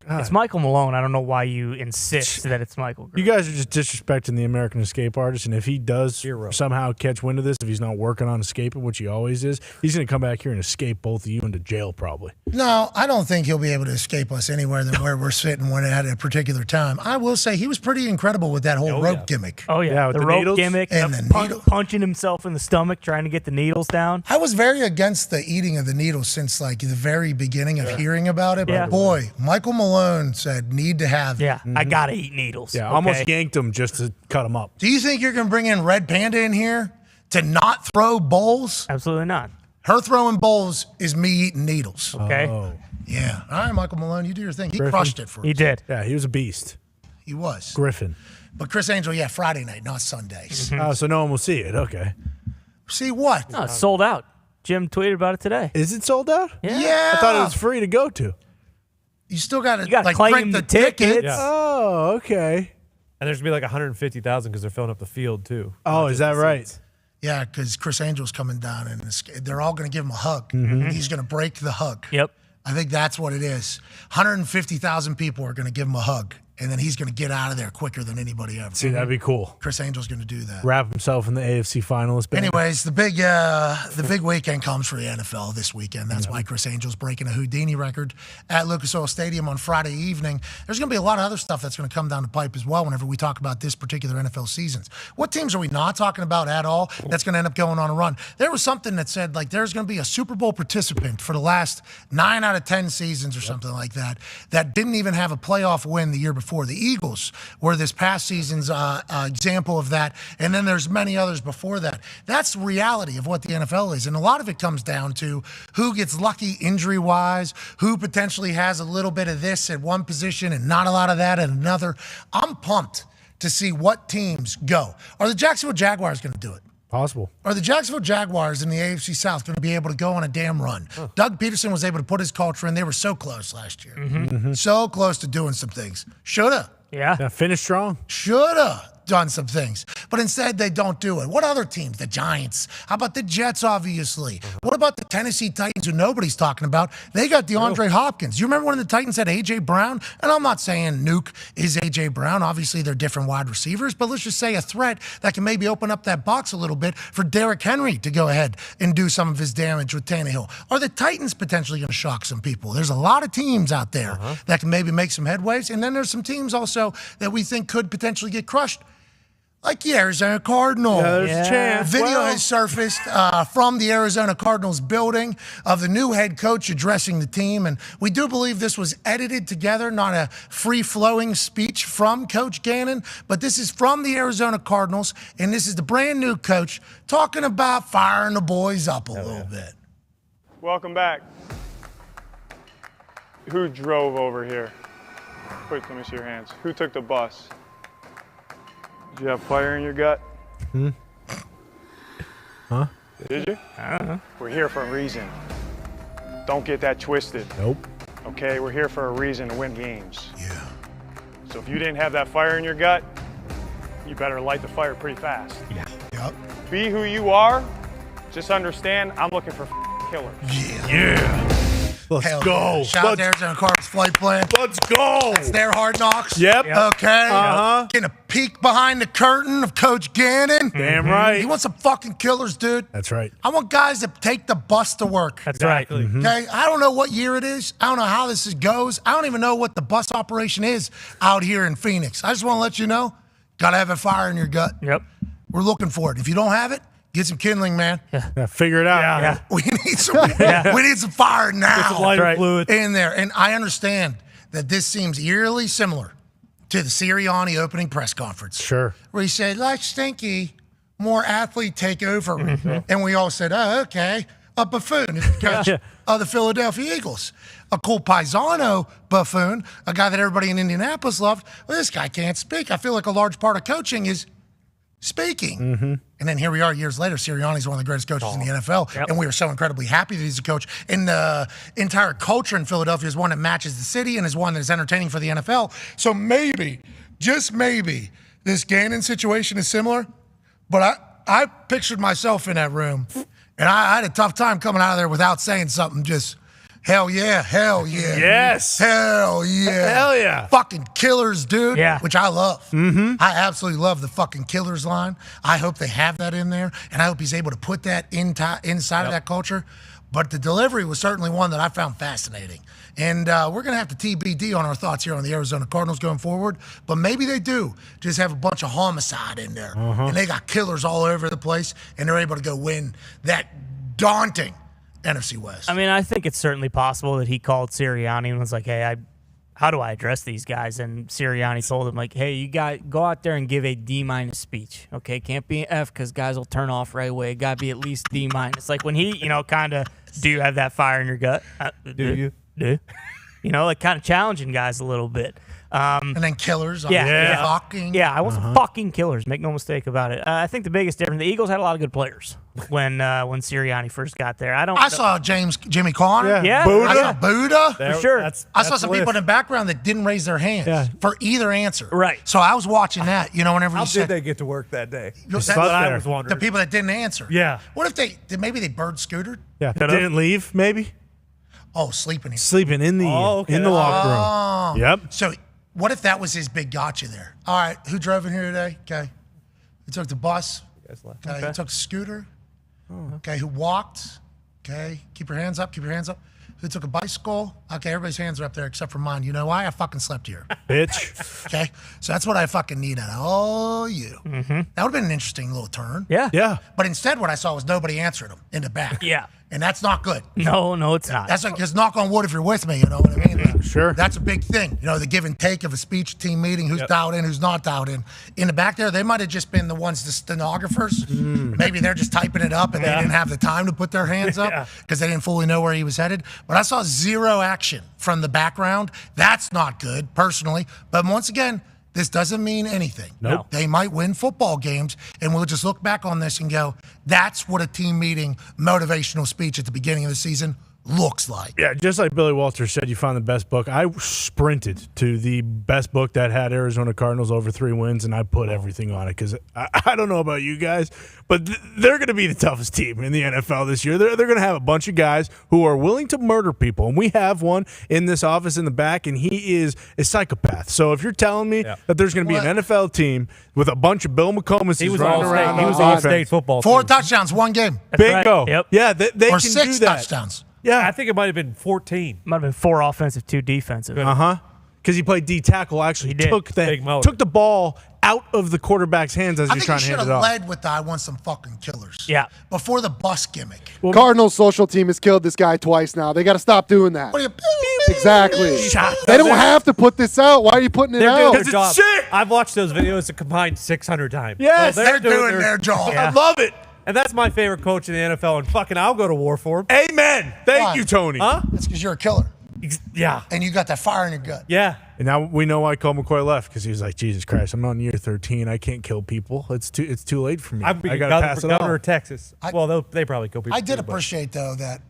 It's Michael Malone. I don't know why you insist that it's Michael Griffin. You guys are just disrespecting the American escape artist, and if he does somehow catch wind of this, if he's not working on escaping, which he always is, he's going to come back here and escape both of you into jail probably. No, I don't think he'll be able to escape us anywhere than where we're sitting when at a particular time. I will say he was pretty incredible with that whole rope gimmick. Oh, yeah. with The the rope needles? gimmick, And the the needle. punching himself in the stomach, trying to get the needles down. I was very against the eating of the needles since like the very beginning of hearing about it. Yeah. But boy, Michael Malone said need to have. Yeah, I got to eat needles. Yeah, okay? almost yanked him just to cut him up. Do you think you're going to bring in Red Panda in here to not throw bowls? Absolutely not. Her throwing bowls is me eating needles. Okay. Oh, Yeah. All right, Michael Malone, you do your thing. He Griffin. crushed it for He us. did. yeah, he was a beast. He was. Griffin. But Chris Angel, yeah, Friday night, not Sundays. Oh, so no one will see it. Okay. See what? No, it's sold out. Jim tweeted about it today. Is it sold out? Yeah. I thought it was free to go to. You still got to You gotta like claim print the the ticket. tickets. Yeah. Oh, okay. And there's going to be like 150,000 because they're filling up the field, too. Oh, is that right? Yeah, because Chris Angel's coming down and they're all going to give him a hug. Mm-hmm. He's going to break the hug. Yep. I think that's what it is. 150,000 people are going to give him a hug, and then he's going to get out of there quicker than anybody ever. See, that'd be cool. Chris Angel's going to do that. Wrap himself in the AFC finalist band. Anyways, the big weekend comes for the NFL this weekend. That's why Chris Angel's breaking a Houdini record at Lucas Oil Stadium on Friday evening. There's going to be a lot of other stuff that's going to come down the pipe as well whenever we talk about this particular NFL seasons. What teams are we not talking about at all that's going to end up going on a run? There was something that said like there's going to be a Super Bowl participant for the last 9 out of 10 seasons or something like that that didn't even have a playoff win the year before. The Eagles were this past season's example of that, and then there's many others before that. That's the reality of what the NFL is, and a lot of it comes down to who gets lucky injury-wise, who potentially has a little bit of this at one position and not a lot of that at another. I'm pumped to see what teams go. Are the Jacksonville Jaguars going to do it? Possible. Are the Jacksonville Jaguars in the AFC South going to be able to go on a damn run? Doug Peterson was able to put his culture in. They were so close last year. So close to doing some things. Shoulda. Yeah, finish strong. Shoulda done some things. But instead, they don't do it. What other teams? The Giants. How about the Jets, obviously? What about the Tennessee Titans, who nobody's talking about? They got DeAndre Hopkins. You remember when the Titans had A.J. Brown? And I'm not saying Nuke is A.J. Brown. Obviously, they're different wide receivers. But let's just say a threat that can maybe open up that box a little bit for Derrick Henry to go ahead and do some of his damage with Tannehill. Are the Titans potentially going to shock some people? There's a lot of teams out there that can maybe make some headways. And then there's some teams also that we think could potentially get crushed. Like the Arizona Cardinals. Yeah, there's a chance. Video has surfaced from the Arizona Cardinals building of the new head coach addressing the team. And we do believe this was edited together, not a free-flowing speech from Coach Gannon. But this is from the Arizona Cardinals, and this is the brand new coach talking about firing the boys up a little bit. Welcome back. Who drove over here? Quick, let me see your hands. Who took the bus? Did you have fire in your gut? Huh? Did you? I don't know. We're here for a reason. Don't get that twisted. Nope. Okay, we're here for a reason to win games. Yeah. So if you didn't have that fire in your gut, you better light the fire pretty fast. Yeah. Yep. Be who you are. Just understand, I'm looking for killers. Yeah. Let's go. Shout out to Arizona Cardinals flight plan. Let's go. That's their Hard Knocks. Yep. Okay. Uh-huh. Getting a peek behind the curtain of Coach Gannon. Damn right. He wants some fucking killers, dude. That's right. I want guys that take the bus to work. That's right. Okay. I don't know what year it is. I don't know how this goes. I don't even know what the bus operation is out here in Phoenix. I just want to let you know, got to have a fire in your gut. Yep. We're looking for it. If you don't have it, get some kindling, man. Yeah, figure it out. Yeah. We need some. We need some fire now. Get some lighter fluid in there. And I understand that this seems eerily similar to the Sirianni opening press conference. Sure. Where he said, like Stinky, more athlete take over. And we all said, oh, okay. A buffoon is the coach of the Philadelphia Eagles. A cool paisano buffoon, a guy that everybody in Indianapolis loved. Well, this guy can't speak. I feel like a large part of coaching is speaking. And then here we are years later. Sirianni's one of the greatest coaches in the NFL. And we are so incredibly happy that he's a coach. And the entire culture in Philadelphia is one that matches the city and is one that is entertaining for the NFL. So maybe, just maybe, this Gannon situation is similar. But I pictured myself in that room. And I had a tough time coming out of there without saying something just, hell yeah, hell yeah. Yes. Hell yeah. Hell yeah. Fucking killers, dude. Yeah. Which I love. I absolutely love the fucking killers line. I hope they have that in there. And I hope he's able to put that inside of that culture. But the delivery was certainly one that I found fascinating. And we're going to have to TBD on our thoughts here on the Arizona Cardinals going forward. But maybe they do just have a bunch of homicide in there. And they got killers all over the place. And they're able to go win that daunting NFC West. I mean, I think it's certainly possible that he called Sirianni and was like, hey, how do I address these guys? And Sirianni told him, like, hey, you got go out there and give a D- speech. Okay, can't be an F because guys will turn off right away. Got to be at least D-. Like when he, kind of, do you have that fire in your gut? Do you? Like kind of challenging guys a little bit. And then killers. Fucking. Yeah, I want some fucking killers. Make no mistake about it. I think the biggest difference, the Eagles had a lot of good players when Sirianni first got there. I saw Jimmy Connor. Yeah. I saw Buddha. For sure. I saw some people in the background that didn't raise their hands for either answer. Right. So I was watching that. Whenever How you said did they get to work that day? That's what I was wondering. The people that didn't answer. Yeah. What if maybe they bird scootered? Yeah. Didn't leave, maybe? Oh, sleeping here. Sleeping in the locker room. Yep. So what if that was his big gotcha there? All right, who drove in here today? Okay. Who took the bus? Okay. Who took the scooter? Okay. Who walked? Okay. Keep your hands up. Keep your hands up. Who took a bicycle? Okay, everybody's hands are up there except for mine. You know why? I fucking slept here. Bitch. Okay. So that's what I fucking need out of all you. That would have been an interesting little turn. Yeah. Yeah. But instead what I saw was nobody answered him in the back. Yeah. And that's not good. No, it's not. That's because knock on wood if you're with me, you know what I mean? Sure. That's a big thing. The give and take of a speech, team meeting, who's dialed in, who's not dialed in. In the back there, they might have just been the ones, the stenographers. Maybe they're just typing it up and they didn't have the time to put their hands up because they didn't fully know where he was headed. But I saw zero action from the background. That's not good, personally. But once again, this doesn't mean anything. Nope. They might win football games, and we'll just look back on this and go, that's what a team meeting motivational speech at the beginning of the season looks like. Yeah, just like Billy Walters said, you found the best book. I sprinted to the best book that had Arizona Cardinals over 3 wins, and I put everything on it because I don't know about you guys, but they're going to be the toughest team in the NFL this year. They're going to have a bunch of guys who are willing to murder people, and we have one in this office in the back, and he is a psychopath. So if you're telling me that there's going to be an NFL team with a bunch of Bill McComas running around, he was all state football. 4 touchdowns, 1 game. Bingo. Right. Yep. Yeah, they or can 6 do that. touchdowns. Yeah, I think it might have been 14. Might have been 4 offensive, 2 defensive. Because he played D tackle. Actually, took the ball out of the quarterback's hands as he's trying to hand it I think he should have off. led with the I want some fucking killers. Yeah. Before the bus gimmick. Well, Cardinals social team has killed this guy twice now. They got to stop doing that. What are you, Exactly. They don't have to put this out. Why are you putting it They're out? doing their job. I've watched those videos a combined 600 times. Yes, they're doing their job. I love it. And that's my favorite coach in the NFL, and fucking I'll go to war for him. Amen. Thank you, Tony. Huh? That's because you're a killer. Yeah. And you got that fire in your gut. Yeah. And now we know why Colt McCoy left, because he was like, Jesus Christ, I'm on year 13. I can't kill people. It's too late for me. I'd be I got to pass it governor on. of Texas. They probably kill people. I did too, but- appreciate, though, that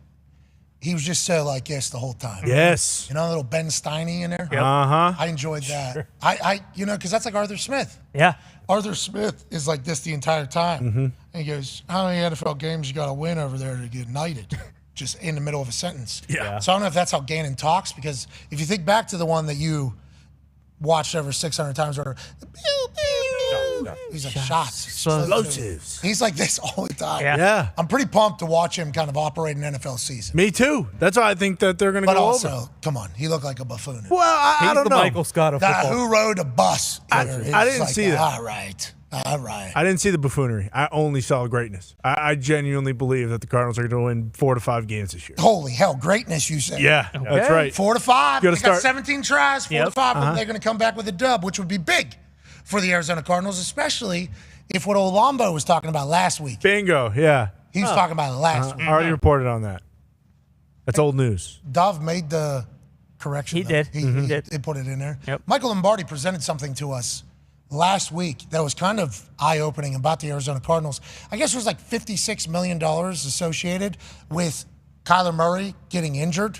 he was just so like yes the whole time. Yes. You know, little Ben Steiny in there? Yep. Uh-huh. I enjoyed that. Sure. I because that's like Arthur Smith. Yeah. Arthur Smith is like this the entire time. Mm-hmm. And he goes, how many NFL games you got to win over there to get knighted? Just in the middle of a sentence. Yeah. So I don't know if that's how Gannon talks, because if you think back to the one that you watched over 600 times, or he's like shots. Explosives. He's like this all the time. Yeah. I'm pretty pumped to watch him kind of operate an NFL season. Me too. That's why I think that they're going to But go also, over. come on, he looked like a buffoon. Well, I don't the know. Michael Scott of football. Who rode a bus? I It's didn't like, see that. All right. I didn't see the buffoonery. I only saw greatness. I genuinely believe that the Cardinals are going to win 4 to 5 games this year. Holy hell, greatness, you say. Yeah, that's right. 4 to 5. You They gotta got start- 17 tries, 4 to 5. Uh-huh. They're going to come back with a dub, which would be big for the Arizona Cardinals, especially if what Olombo was talking about last week. Bingo, yeah. He was talking about it last week. I already reported on that. That's old news. Dove made the correction. He did. He did. They put it in there. Yep. Michael Lombardi presented something to us last week that was kind of eye-opening about the Arizona Cardinals. I guess it was like $56 million associated with Kyler Murray getting injured.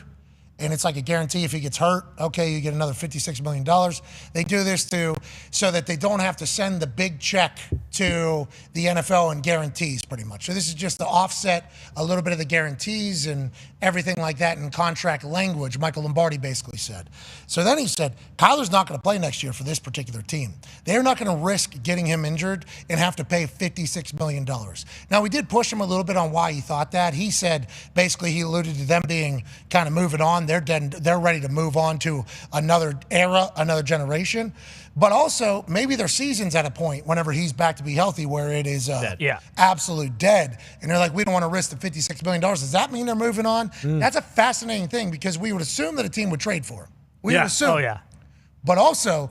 And it's like a guarantee if he gets hurt, okay, you get another $56 million. They do this so that they don't have to send the big check to the NFL and guarantees, pretty much. So this is just to offset a little bit of the guarantees and everything like that in contract language, Michael Lombardi basically said. So then he said, Kyler's not going to play next year for this particular team. They're not going to risk getting him injured and have to pay $56 million. Now, we did push him a little bit on why he thought that. He said, basically, he alluded to them being kind of moving on. They're ready to move on to another era, another generation. But also, maybe their season's at a point whenever he's back to be healthy where it is absolute dead. And they're like, we don't want to risk the $56 million. Does that mean they're moving on? That's a fascinating thing, because we would assume that a team would trade for him. We would assume. Oh, yeah. But also,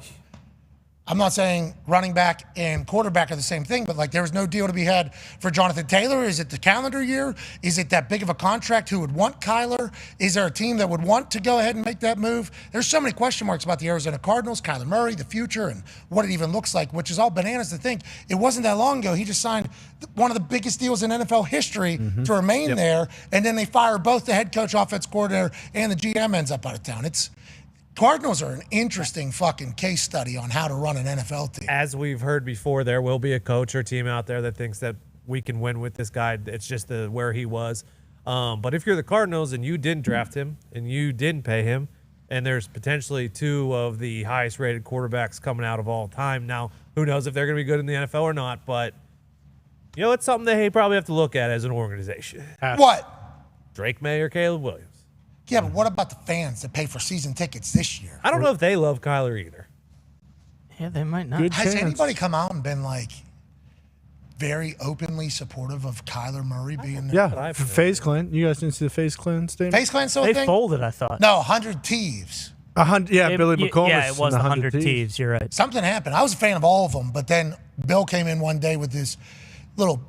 I'm not saying running back and quarterback are the same thing, but like there was no deal to be had for Jonathan Taylor. Is it the calendar year? Is it that big of a contract? Who would want Kyler? Is there a team that would want to go ahead and make that move? There's so many question marks about the Arizona Cardinals, Kyler Murray, the future, and what it even looks like, which is all bananas to think. It wasn't that long ago. He just signed one of the biggest deals in NFL history to remain there, and then they fire both the head coach, offense coordinator, and the GM ends up out of town. Cardinals are an interesting fucking case study on how to run an NFL team. As we've heard before, there will be a coach or team out there that thinks that we can win with this guy. It's just where he was. But if you're the Cardinals and you didn't draft him and you didn't pay him, and there's potentially 2 of the highest rated quarterbacks coming out of all time. Now, who knows if they're going to be good in the NFL or not, but it's something they probably have to look at as an organization. What? Drake May or Caleb Williams. Yeah, but what about the fans that pay for season tickets this year? I don't know if they love Kyler either. Yeah, they might not. Has anybody come out and been like very openly supportive of Kyler Murray being there? Yeah, FaZe Clan. You guys didn't see the FaZe Clan statement? FaZe Clan still a They thing? folded, I thought. No, 100 Thieves. 100. Yeah, Billy McComas. Yeah, it was and the 100 Thieves. You're right. Something happened. I was a fan of all of them, but then Bill came in one day with this little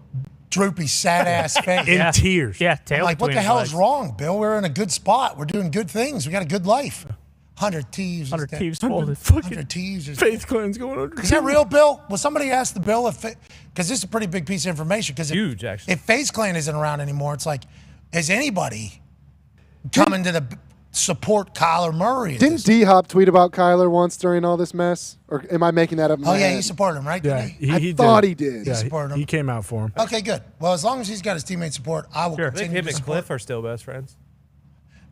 droopy, sad-ass face. In tears. Yeah, I'm tail like, what between the his hell legs. is wrong, Bill? We're in a good spot. We're doing good things. We got a good life. 100 Thieves. 100 is Thieves dead. folded. 100 Thieves. FaZe Clan's going under. Is that real, Bill? Will somebody ask the Bill if because this is a pretty big piece of information. Because Huge, actually. If FaZe Clan isn't around anymore, it's like, has anybody coming to the support Kyler Murray? at Didn't this- D-Hop tweet about Kyler once during all this mess? Or am I making that up? in Oh my yeah, head? he supported him, right? Yeah, Didn't he? he thought did. he did. Yeah, supported him. he came out for him. Okay, good. Well, as long as he's got his teammate support, I will I think continue him to and support. Cliff are still best friends.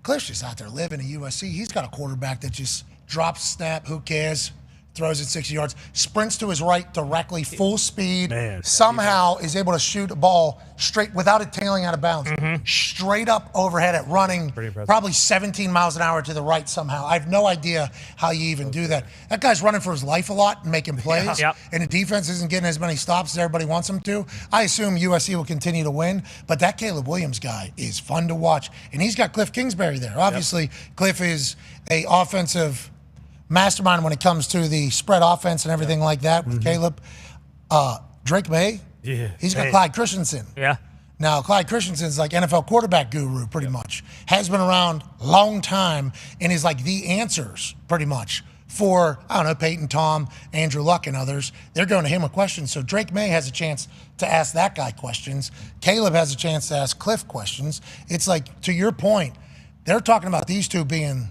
Cliff's just out there living at USC. He's got a quarterback that just drops snap, who cares, throws it 60 yards, sprints to his right directly, full speed, Man. somehow is able to shoot a ball straight without it tailing out of bounds, straight up overhead at running probably 17 miles an hour to the right somehow. I have no idea how you even do that. That guy's running for his life a lot and making plays, Yep. and the defense isn't getting as many stops as everybody wants them to. I assume USC will continue to win, but that Caleb Williams guy is fun to watch, and he's got Cliff Kingsbury there. Obviously, Cliff is a offensive mastermind when it comes to the spread offense and everything like that with Caleb. Drake May Yeah. He's got Clyde Christensen. Yeah. Now, Clyde Christensen's like NFL quarterback guru, pretty much. Has been around a long time and is like the answers, pretty much, for, I don't know, Peyton, Tom, Andrew Luck, and others. They're going to him with questions. So Drake May has a chance to ask that guy questions. Caleb has a chance to ask Cliff questions. It's like, to your point, they're talking about these two being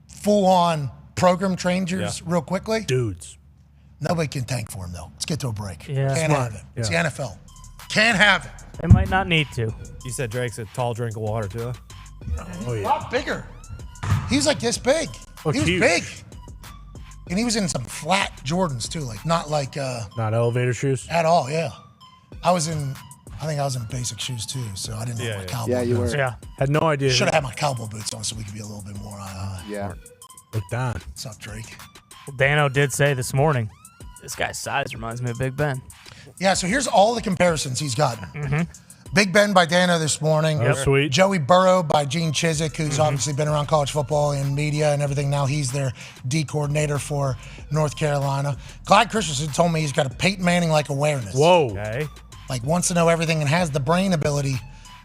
full-on program changers real quickly. Dudes. Nobody can tank for him, though. Let's get to a break. Yeah. Can't have it. It's the NFL. Can't have it. They might not need to. You said Drake's a tall drink of water, too. Oh, yeah. A lot bigger. He was like this big. He was big. And he was in some flat Jordans, too. Like, not like... Not elevator shoes? At all, yeah. I think I was in basic shoes, too, so I didn't have my cowboy boots. Yeah, you were. Yeah. Had no idea. Should have had my cowboy boots on so we could be a little bit more Yeah. Look down. What's up, Drake? Well, Dano did say this morning, this guy's size reminds me of Big Ben. Yeah, so here's all the comparisons he's gotten. Big Ben by Dano this morning. Oh, sweet. Joey Burrow by Gene Chizik, who's obviously been around college football and media and everything. Now he's their D coordinator for North Carolina. Clyde Christensen told me he's got a Peyton Manning-like awareness. Whoa. Okay. Like, wants to know everything and has the brain ability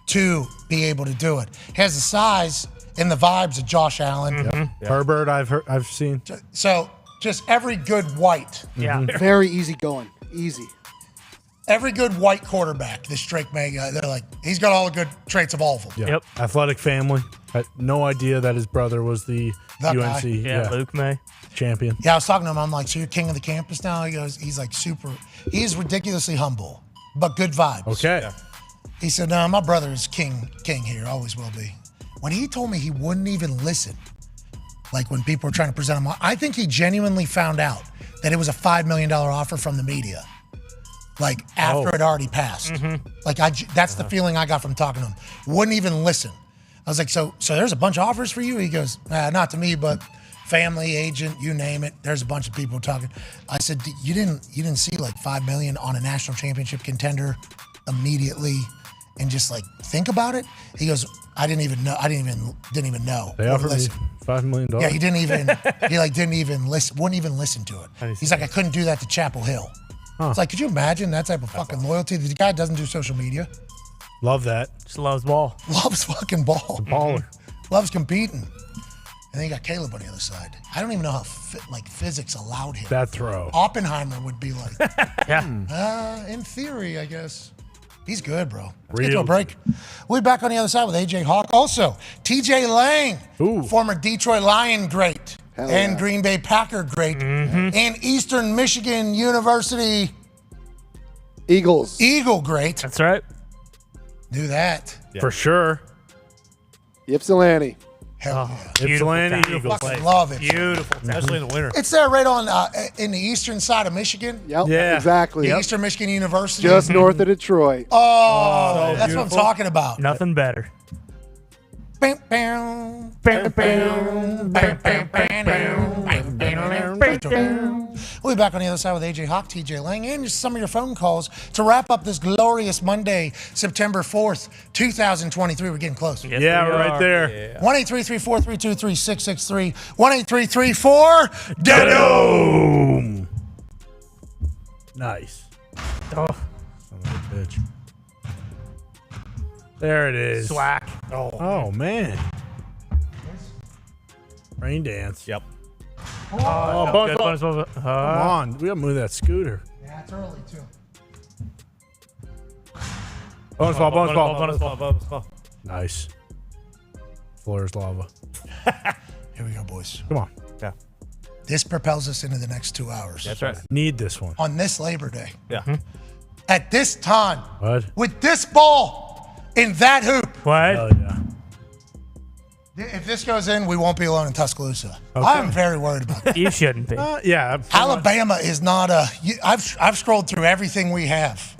to be able to do it. He has the size and the vibes of Josh Allen. Herbert, I've seen. So, just every good white. Yeah. Very easy going. Easy. Every good white quarterback, this Drake May guy, they're like, he's got all the good traits of all of them. Yeah. Yep. Athletic family. Had no idea that his brother was the That UNC guy. Yeah, Luke May. champion. Yeah, I was talking to him. I'm like, so you're king of the campus now? He goes, he's like he is ridiculously humble, but good vibes. Okay. He said, no, my brother is king here, always will be. When he told me he wouldn't even listen, like when people were trying to present him, I think he genuinely found out that it was a $5 million offer from the media. Like after it already passed. Like that's the feeling I got from talking to him. Wouldn't even listen. I was like, so there's a bunch of offers for you? He goes, not to me, but family, agent, you name it. There's a bunch of people talking. I said, you didn't see like $5 million on a national championship contender immediately and just like think about it? He goes, I didn't even know. They offered me $5 million. Yeah, he didn't even listen, wouldn't even listen to it. He's like, I couldn't do that to Chapel Hill. It's like, could you imagine that type of fucking loyalty? The guy doesn't do social media. Love that. Just loves ball. Loves fucking ball. Baller. Loves competing. And then you got Caleb on the other side. I don't even know how physics allowed him. That throw. Oppenheimer would be like, Yeah. in theory, I guess. He's good, bro. Let's Real get to a break. We'll be back on the other side with AJ Hawk. Also, TJ Lang, former Detroit Lion great and Green Bay Packer great, and Eastern Michigan University Eagle great. That's right. Knew that. For sure. Ypsilanti. Hell yeah. Ypsilanti Beautiful Eagles. Fucking love it. Beautiful. Especially in the winter. It's there right on in the eastern side of Michigan. Yep. Yeah. Exactly. The Eastern Michigan University. Just north of Detroit. Oh, that's what I'm talking about. Nothing better. Bam, bam. We'll be back on the other side with AJ Hawk, TJ Lang, and just some of your phone calls to wrap up this glorious Monday, September 4th, 2023. We're getting close. Yes, Yeah, we we're right are. there. 1-833-432-3663. 1-833-4-DEADOM. Nice. Oh, Son of a bitch. There it is. swack. Oh, man. Rain dance. Yep. Oh, bonus ball. Come on. We got to move that scooter. Yeah, it's early, too. Bonus ball. Bonus ball. Nice. Floor is lava. Here we go, boys. Come on. Yeah. This propels us into the next 2 hours. That's right. Need this one. On this Labor Day, Yeah. at this time, What? with this ball in that hoop, What? Hell yeah. if this goes in, we won't be alone in Tuscaloosa. Okay. I'm very worried about that. You shouldn't be. Yeah. Alabama is not a. I've scrolled through everything we have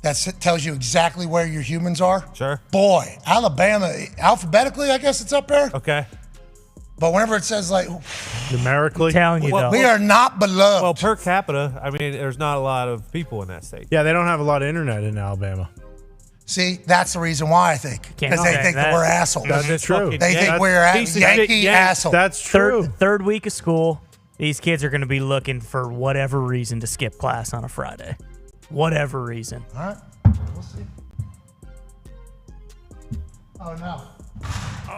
that tells you exactly where your humans are. Sure. Boy, Alabama, alphabetically, I guess it's up there. Okay. But whenever it says like, Numerically. I'm telling you, though. we are not beloved. Well, per capita, I mean, there's not a lot of people in that state. Yeah, they don't have a lot of internet in Alabama. See, that's the reason why I think. Because they think that we're assholes. That's true. They think we're Yankee assholes. That's true. Third week of school, these kids are going to be looking for whatever reason to skip class on a Friday. whatever reason. All right. We'll see. Oh, no.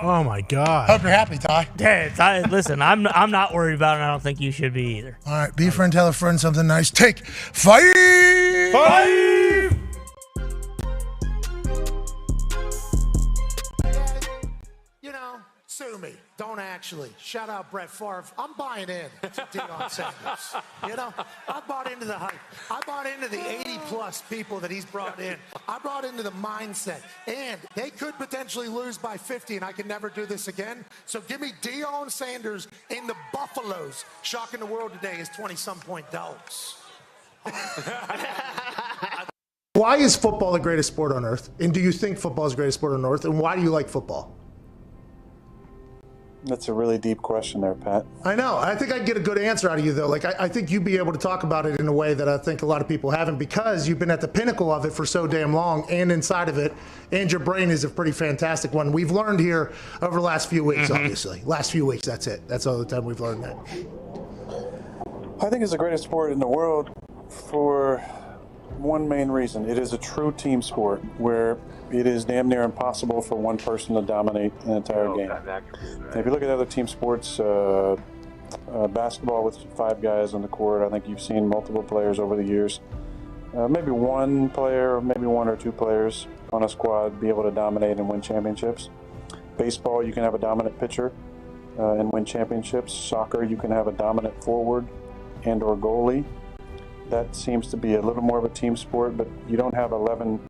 Oh, my God. Hope you're happy, Ty. Yeah, listen, I'm not worried about it. I don't think you should be either. All right. Be a friend, tell a friend something nice. Take 5. 5. You know, sue me. Don't actually. Shout out Brett Favre. I'm buying in to Deion Sanders. You know, I bought into the hype. I bought into the 80-plus people that he's brought in. I brought into the mindset. And they could potentially lose by 50, and I can never do this again. So give me Deion Sanders in the Buffaloes. Shocking the world today is 20-some point dogs. Why is football the greatest sport on earth? And do you think football is the greatest sport on earth? And why do you like football? That's a really deep question there, Pat. I know. I think I'd get a good answer out of you, though. Like, I think you'd be able to talk about it in a way that I think a lot of people haven't, because you've been at the pinnacle of it for so damn long and inside of it, and your brain is a pretty fantastic one. We've learned here over the last few weeks, obviously. Last few weeks, that's it. That's all the time we've learned that. I think it's the greatest sport in the world for one main reason. It is a true team sport where it is damn near impossible for one person to dominate an entire game. And if you look at other team sports, basketball with 5 guys on the court, I think you've seen multiple players over the years. Maybe one player, maybe 1 or 2 players on a squad be able to dominate and win championships. Baseball, you can have a dominant pitcher and win championships. Soccer, you can have a dominant forward and or goalie. That seems to be a little more of a team sport, but you don't have 11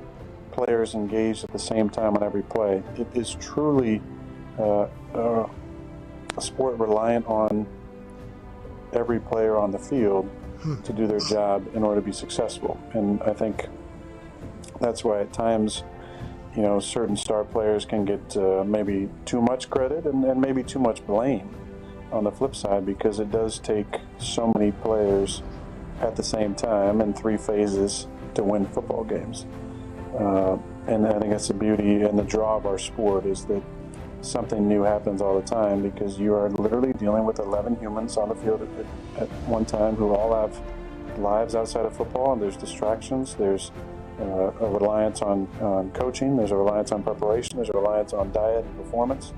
players engaged at the same time on every play. It is truly a sport reliant on every player on the field to do their job in order to be successful. And I think that's why at times, you know, certain star players can get maybe too much credit and maybe too much blame on the flip side, because it does take so many players at the same time in 3 phases to win football games. And I think that's the beauty and the draw of our sport, is that something new happens all the time, because you are literally dealing with 11 humans on the field at one time who all have lives outside of football, and there's distractions, there's a reliance on coaching, there's a reliance on preparation, there's a reliance on diet and performance.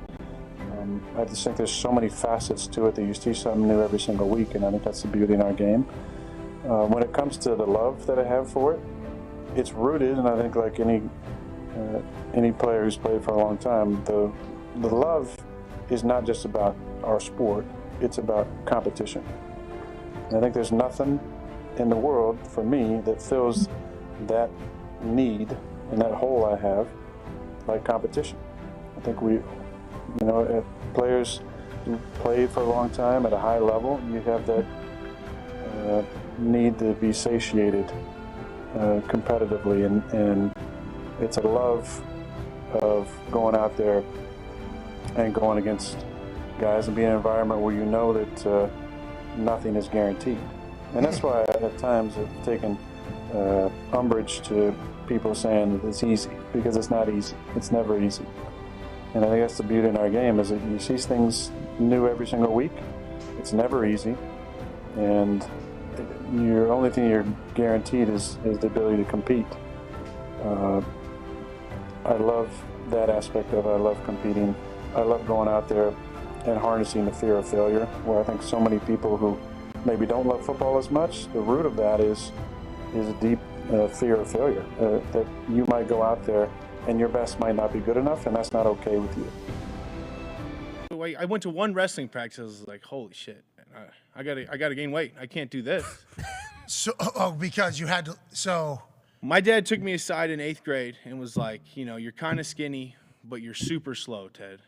I just think there's so many facets to it that you see something new every single week, and I think that's the beauty in our game. When it comes to the love that I have for it, it's rooted, and I think like any player who's played for a long time, the love is not just about our sport, it's about competition. And I think there's nothing in the world for me that fills that need and that hole I have like competition. I think players who played for a long time at a high level, you have that need to be satiated competitively, and it's a love of going out there and going against guys and being in an environment where you know that nothing is guaranteed. And that's why at times I've taken umbrage to people saying that it's easy, because it's not easy. It's never easy. And I think that's the beauty in our game, is that you see things new every single week. It's never easy. And your only thing you're guaranteed is the ability to compete. I love that aspect of it. I love competing. I love going out there and harnessing the fear of failure, where I think so many people who maybe don't love football as much, the root of that is a deep fear of failure, that you might go out there and your best might not be good enough, and that's not okay with you. I went to one wrestling practice. I was like, holy shit, I gotta gain weight. I can't do this. Because you had to. So my dad took me aside in 8th grade and was like, you know, you're kind of skinny, but you're super slow, Ted.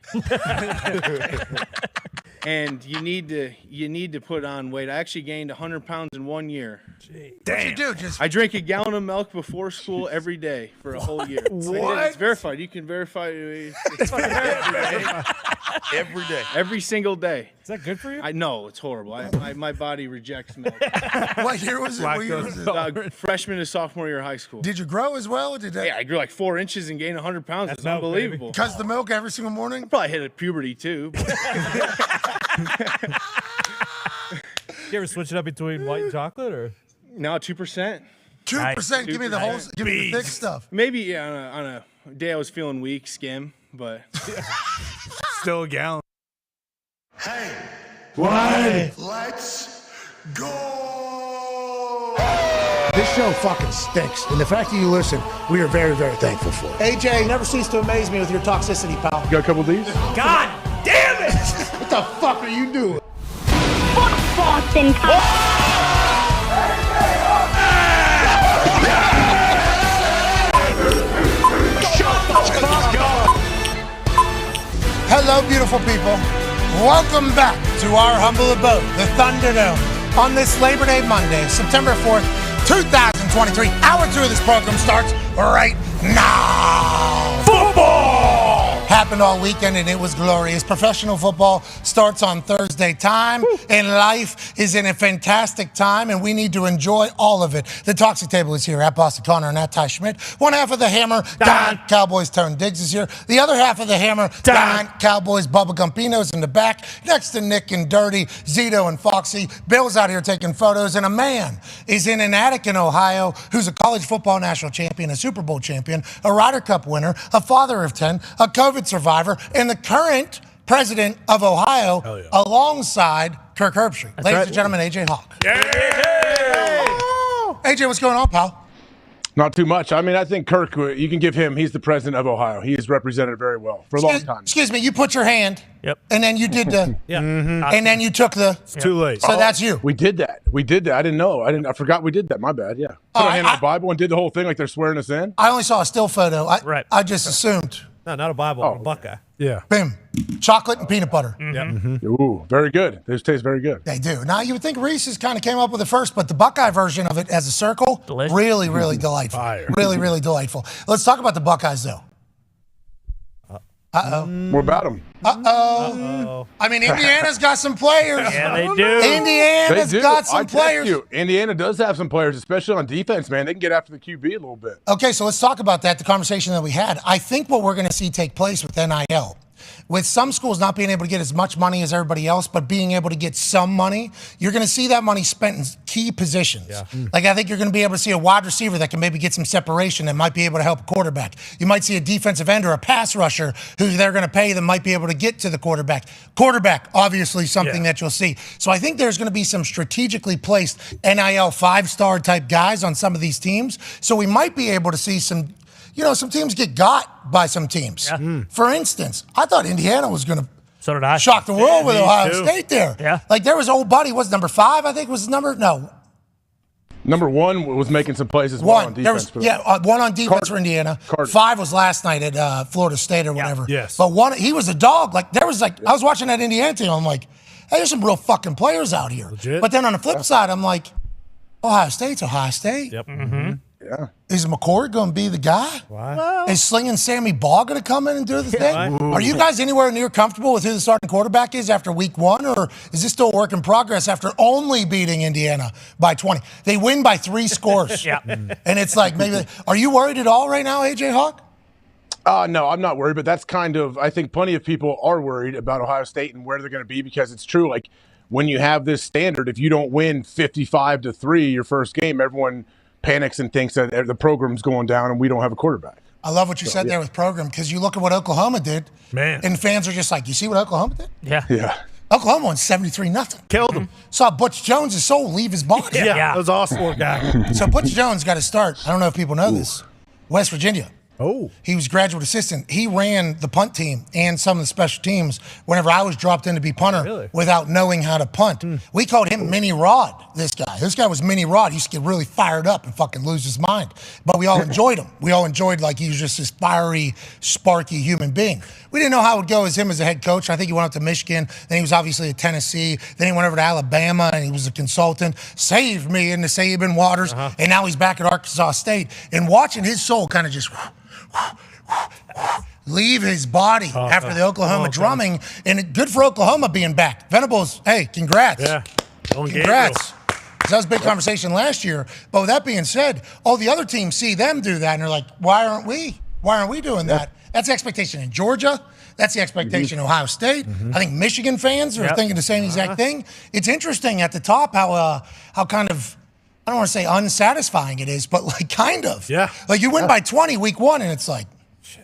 And you need to put on weight. I actually gained 100 pounds in 1 year. What'd you do? I drank a gallon of milk before school every day for a whole year. What? It's verified. You can verify it. It's every day. Every single day. Is that good for you? I know it's horrible. My body rejects milk. What year was it? What year was it? Freshman to sophomore year of high school. Did you grow as well? Yeah, I grew like 4 inches and gained 100 pounds. It's unbelievable. Because the milk every single morning? I probably hit a puberty too. You ever switch it up between white and chocolate, or? No, 2%. 2%. Give me the whole. Give me the thick stuff. Maybe yeah, on a day I was feeling weak, skim, but still a gallon. Hey, Why? let's go. This show fucking stinks, and the fact that you listen, we are very, very thankful for it. AJ, never cease to amaze me with your toxicity, pal. You got a couple of these? God damn it! What the fuck are you doing? Foot Boston. Hello, beautiful people. Welcome back to our humble abode, the Thunderdome, on this Labor Day Monday, September 4th, 2023. Hour 2 of this program starts right now. Football! Happened all weekend and it was glorious. Professional football starts on Thursday. Time in life is in a fantastic time and we need to enjoy all of it. The Toxic Table is here at Boston Connor and at Ty Schmidt. One half of the Hammer, Dahn Cowboys Turn Diggs is here. The other half of the Hammer, Dahn Cowboys Bubba Gumpino's in the back. Next to Nick and Dirty, Zito and Foxy. Bill's out here taking photos and a man is in an attic in Ohio who's a college football national champion, a Super Bowl champion, a Ryder Cup winner, a father of 10, a COVID survivor, and the current president of Ohio alongside Kirk Herbstreit. Ladies and gentlemen, AJ Hawk. AJ, what's going on, pal? Not too much. I mean, I think Kirk, you can give him, he's the president of Ohio. He has represented very well for a long time. Excuse me, you put your hand. Yep. And then you did the. And then you took the. It's too late. So that's you. We did that. I didn't know. I forgot we did that. My bad. Yeah. Put our hand on the Bible and did the whole thing like they're swearing us in. I only saw a still photo. I just assumed. No, not a Bible. A Buckeye. Yeah. Bim. Chocolate and peanut butter. Ooh, very good. Those taste very good. They do. Now, you would think Reese's kind of came up with it first, but the Buckeye version of it as a circle, really, really delightful. Really, really delightful. Let's talk about the Buckeyes, though. Uh-oh. What about them? Uh-oh. I mean, Indiana's got some players. Yeah, they do. Indiana's got some players. Indiana does have some players, especially on defense, man. They can get after the QB a little bit. Okay, so let's talk about that, the conversation that we had. I think what we're going to see take place with NIL, with some schools not being able to get as much money as everybody else, but being able to get some money, you're going to see that money spent in key positions. Yeah. Like, I think you're going to be able to see a wide receiver that can maybe get some separation and might be able to help a quarterback. You might see a defensive end or a pass rusher who they're going to pay that might be able to get to the quarterback. Quarterback, obviously something that you'll see. So I think there's going to be some strategically placed NIL five-star type guys on some of these teams. So we might be able to see some teams get got by some teams. Yeah. For instance, I thought Indiana was going to shock the world with Ohio State there. Yeah. Like, there was old buddy, was number 5, I think was number, no. Number 1 was making some plays as well on defense. One on defense for Indiana. 5 was last night at Florida State or whatever. Yes. But he was a dog. Like, I was watching that Indiana team, I'm like, hey, there's some real fucking players out here. Legit. But then on the flip side, I'm like, Ohio State's Ohio State. Yep. Yeah. Is McCord going to be the guy? Why? Is Slinging Sammy Ball going to come in and do the thing? Are you guys anywhere near comfortable with who the starting quarterback is after week 1, or is this still a work in progress after only beating Indiana by 20? They win by 3 scores. And it's like, maybe, are you worried at all right now, AJ Hawk? No, I'm not worried, but that's I think plenty of people are worried about Ohio State and where they're going to be, because it's true. Like, when you have this standard, if you don't win 55-3 your first game, everyone panics and thinks that the program's going down and we don't have a quarterback. I love what you said there with program, because you look at what Oklahoma did, man, and fans are just like, you see what Oklahoma did? Yeah. Oklahoma won 73-0. Killed him. Saw Butch Jones' soul leave his body. Yeah. That was awesome. Poor guy. So Butch Jones got to start. I don't know if people know this. West Virginia. Oh. He was graduate assistant. He ran the punt team and some of the special teams whenever I was dropped in to be punter without knowing how to punt. We called him Mini Rod, this guy. This guy was Mini Rod. He used to get really fired up and fucking lose his mind. But we all enjoyed him. We all enjoyed, like, he was just this fiery, sparky human being. We didn't know how it would go as him as a head coach. I think he went up to Michigan. Then he was obviously at Tennessee. Then he went over to Alabama, and he was a consultant. Saved me in the Saban waters. And now he's back at Arkansas State. And watching his soul kind of just leave his body after the Oklahoma drumming, and good for Oklahoma being back. Venables, hey, congrats. Yeah. Congrats. That was a big conversation last year. But with that being said, all the other teams see them do that, and they're like, why aren't we? Why aren't we doing that? That's the expectation in Georgia. That's the expectation in Ohio State. I think Michigan fans are thinking the same exact thing. It's interesting at the top how kind of I don't want to say unsatisfying it is, but like kind of. Yeah. Like you win by 20 week 1, and it's like.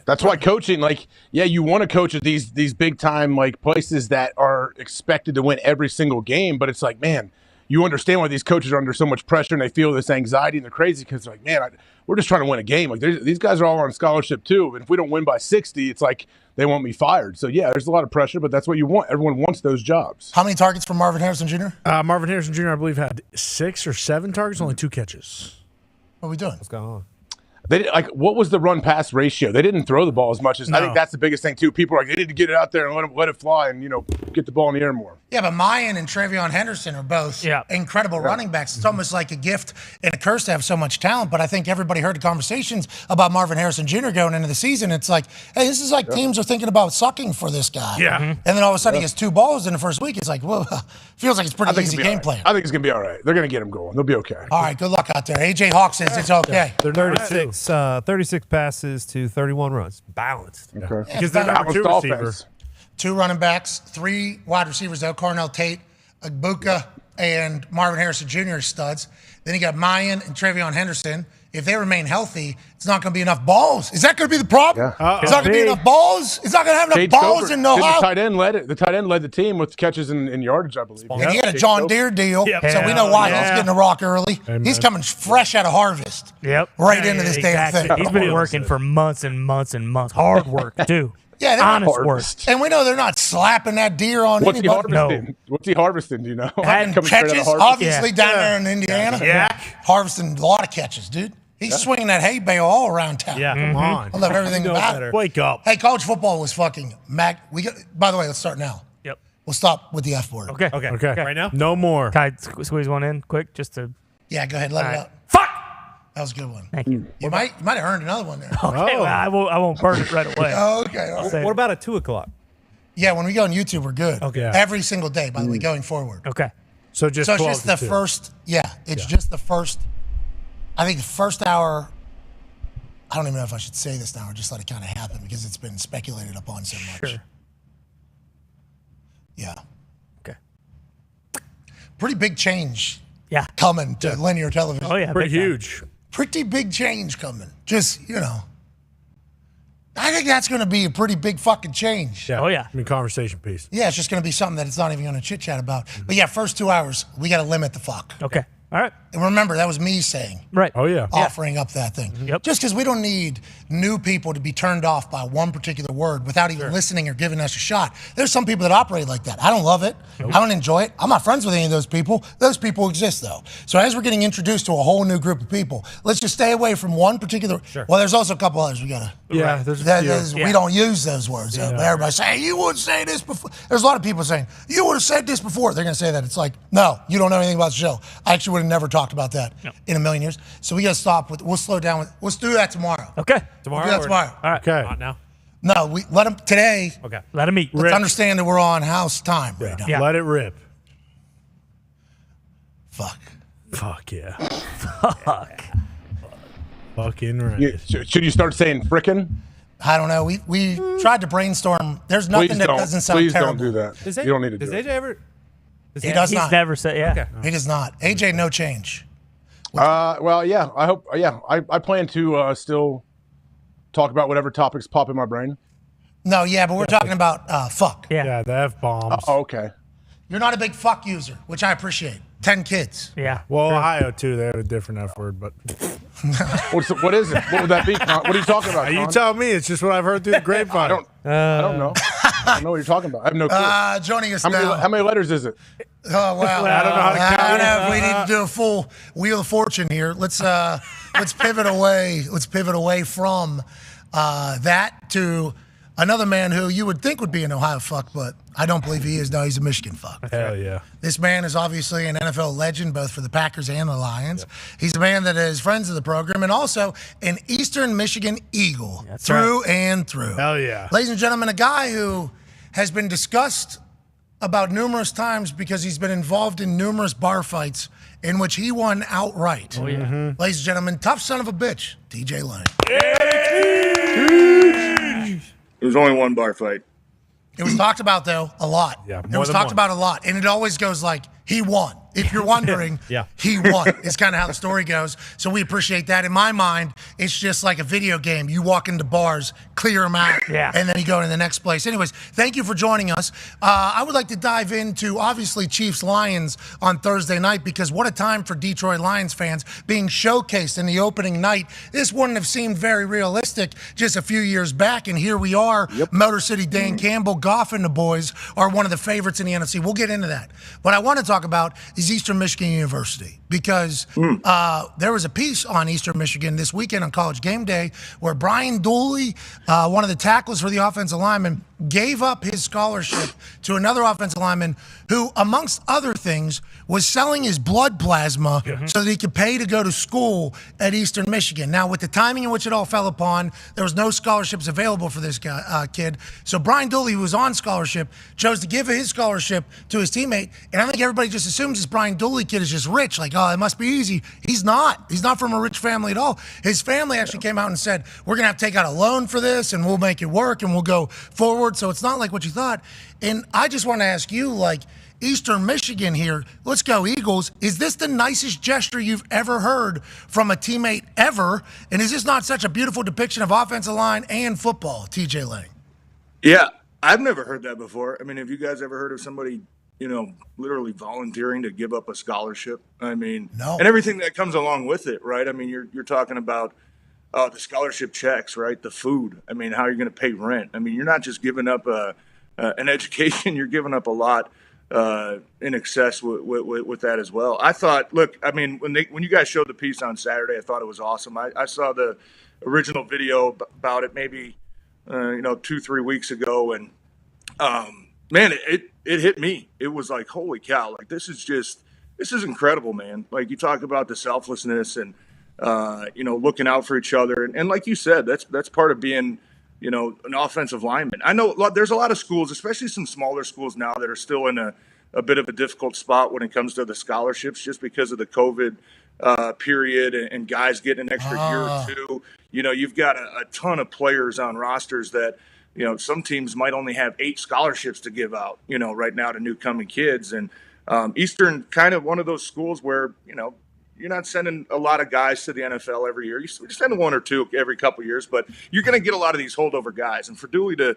That's why coaching, like, yeah, you want to coach at these big time like places that are expected to win every single game, but it's like, man, you understand why these coaches are under so much pressure and they feel this anxiety and they're crazy because they're like, man, we're just trying to win a game. Like these guys are all on scholarship too, and if we don't win by 60, it's like they want me fired. So yeah, there's a lot of pressure, but that's what you want. Everyone wants those jobs. How many targets for Marvin Harrison Jr.? Marvin Harrison Jr. I believe had 6 or 7 targets, only 2 catches. What are we doing? What's going on? They like, what was the run pass ratio? They didn't throw the ball as much as I think that's the biggest thing too. People are like, they need to get it out there and let it fly and get the ball in the air more. Yeah, but Mayan and Travion Henderson are both incredible running backs. It's almost like a gift and a curse to have so much talent. But I think everybody heard the conversations about Marvin Harrison Jr. going into the season. It's like, hey, this is like teams are thinking about sucking for this guy. Yeah. And then all of a sudden he gets 2 balls in the first week. It's like, well, feels like it's pretty easy game plan. I think it's going to be all right. They're going to get him going. They'll be okay. All right, good luck out there. AJ Hawk says it's okay. They're 36 passes to 31 runs. Balanced. Okay. Because they're number 2 receiver. 2 running backs, 3 wide receivers, though. Cornell Tate, Agbuka, and Marvin Harrison Jr. are studs. Then you got Mayan and Travion Henderson. If they remain healthy, it's not going to be enough balls. Is that going to be the problem? Yeah. It's not going to be enough balls? It's not going to have enough balls in Ohio? The tight end led it. The tight end led the team with catches and yardage, I believe. And he had a John Deere deal, so we know why he's getting a rock early. Amen. He's coming fresh out of harvest. Right into this damn thing. He's been working for months and months and months. Hard work, too. Yeah, they're honest work. And we know they're not slapping that deer on What's he anybody. harvesting? What's he harvesting? Do you know? Having Coming straight out of catches, harvest? obviously down there in Indiana. Yeah. Harvesting a lot of catches, dude. He's swinging that hay bale all around town. Yeah, come on. I love everything about it. Wake up. Hey, college football was fucking by the way, let's start now. Yep. We'll stop with the F word. Okay. Okay. Right now? No more. Can I squeeze one in quick just to. Yeah, go ahead. Let it out. Fuck! That was a good one. Thank you. You might have earned another one there. Okay, well, I won't burn it right away. Okay. I'll say What it. about at 2 o'clock? Yeah, when we go on YouTube, we're good. Okay. Yeah. Every single day, by the way, going forward. Okay. So just So it's 12 just to the 2. first. Yeah, it's just the first. I think the first hour. I don't even know if I should say this now or just let it kind of happen because it's been speculated upon so much. Sure. Yeah. Okay. Pretty big change. Yeah. Coming to linear television. Oh, yeah. Pretty big time. huge. Pretty big change coming. Just, I think that's going to be a pretty big fucking change. Yeah. Oh, yeah. I mean, conversation piece. Yeah, it's just going to be something that it's not even going to chit chat about. But yeah, first 2 hours, we got to limit the fuck. Okay. All right. And remember, that was me saying. Right. Oh, yeah. Offering up that thing. Yep. Just because we don't need new people to be turned off by one particular word without even listening or giving us a shot. There's some people that operate like that. I don't love it. I don't enjoy it. I'm not friends with any of those people. Those people exist, though. So as we're getting introduced to a whole new group of people, let's just stay away from one particular. Well, there's also a couple others we got to. Yeah, there's a few. We don't use those words. Though, but everybody's saying, you would say this before. There's a lot of people saying, you would have said this before. They're going to say that. It's like, no, you don't know anything about the show. I actually would have never talked about that in a million years. So we got to stop with, we'll slow down with, let's do that tomorrow. Okay. Tomorrow? We'll do that tomorrow. All right. Okay. Not now. No, we let them today. Okay. Let him eat. Let's understand that we're on house time right now. Yeah. Let it rip. Fuck. Fuck yeah. Fuck. Fucking right. Should you start saying frickin'? I don't know. We tried to brainstorm. There's nothing Please that don't. doesn't sound Please terrible. don't do that. Does You don't need to do Does it. AJ ever? He does He's not. never said, yeah. Okay. He does not. AJ, no change. Well, yeah. I hope. Yeah, I plan to still talk about whatever topics pop in my brain. No, yeah, but we're talking about fuck. Yeah. Yeah, the F-bombs. Oh, okay. You're not a big fuck user, which I appreciate. 10 kids. Yeah. Well, Ohio, too, they have a different F word, but. What is it? What would that be? Con? What are you talking about? You Con? tell me. It's just what I've heard through the grapevine. I don't know. I don't know what you're talking about. I have no clue. Joining us how now. many letters is it? Oh, well. I don't know how to count. I don't know if we need to do a full Wheel of Fortune here. Let's pivot away. Let's pivot away from that to another man who you would think would be an Ohio fuck, but I don't believe he is. No, he's a Michigan fuck. Hell yeah. This man is obviously an NFL legend, both for the Packers and the Lions. Yep. He's a man that is friends of the program and also an Eastern Michigan Eagle through and through. Hell yeah. Ladies and gentlemen, a guy who has been discussed about numerous times because he's been involved in numerous bar fights in which he won outright. Oh, yeah. Mm-hmm. Ladies and gentlemen, tough son of a bitch, TJ Lane. It was only one bar fight. It was talked about, though, a lot. Yeah, it was talked about a lot. And it always goes like, he won. if you're wondering, he won. It's kind of how the story goes. So we appreciate that. In my mind, it's just like a video game. You walk into bars, clear them out, and then you go to the next place. Anyways, thank you for joining us. I would like to dive into, obviously, Chiefs-Lions on Thursday night, because what a time for Detroit Lions fans being showcased in the opening night. This wouldn't have seemed very realistic just a few years back, and here we are. Motor City Dan Campbell, Goff, and the boys are one of the favorites in the NFC. We'll get into that. What I want to talk about is Eastern Michigan University, because there was a piece on Eastern Michigan this weekend on College Game Day where Brian Dooley, one of the tackles for the offensive lineman, gave up his scholarship to another offensive lineman who, amongst other things, was selling his blood plasma so that he could pay to go to school at Eastern Michigan. Now, with the timing in which it all fell upon, there was no scholarships available for this guy, kid. So Brian Dooley, who was on scholarship, chose to give his scholarship to his teammate. And I think everybody just assumes this Brian Dooley kid is just rich. Like, oh, it must be easy. He's not. He's not from a rich family at all. His family actually came out and said, we're going to have to take out a loan for this, and we'll make it work, and we'll go forward. So it's not like what you thought. And I just want to ask you, like, Eastern Michigan here, let's go Eagles. Is this the nicest gesture you've ever heard from a teammate ever? And is this not such a beautiful depiction of offensive line and football, TJ Lang? Yeah, I've never heard that before. I mean, have you guys ever heard of somebody, literally volunteering to give up a scholarship? I mean, no. And everything that comes along with it, right? I mean, you're talking about the scholarship checks, right? The food. I mean, how you're going to pay rent. I mean, you're not just giving up an education, you're giving up a lot in excess with that as well. I thought, look, I mean, when you guys showed the piece on Saturday, I thought it was awesome. I saw the original video about it maybe 2-3 weeks ago, and man, it hit me. It was like, holy cow, like this is incredible, man. Like, you talk about the selflessness and looking out for each other, and like you said, that's part of being an offensive lineman. I know there's a lot of schools, especially some smaller schools now, that are still in a bit of a difficult spot when it comes to the scholarships, just because of the COVID period and guys getting an extra year or two. You've got a ton of players on rosters that, some teams might only have 8 scholarships to give out, right now to new coming kids. And Eastern, kind of one of those schools where, you're not sending a lot of guys to the NFL every year. You're sending 1 or 2 every couple of years, but you're going to get a lot of these holdover guys. And for Dooley to,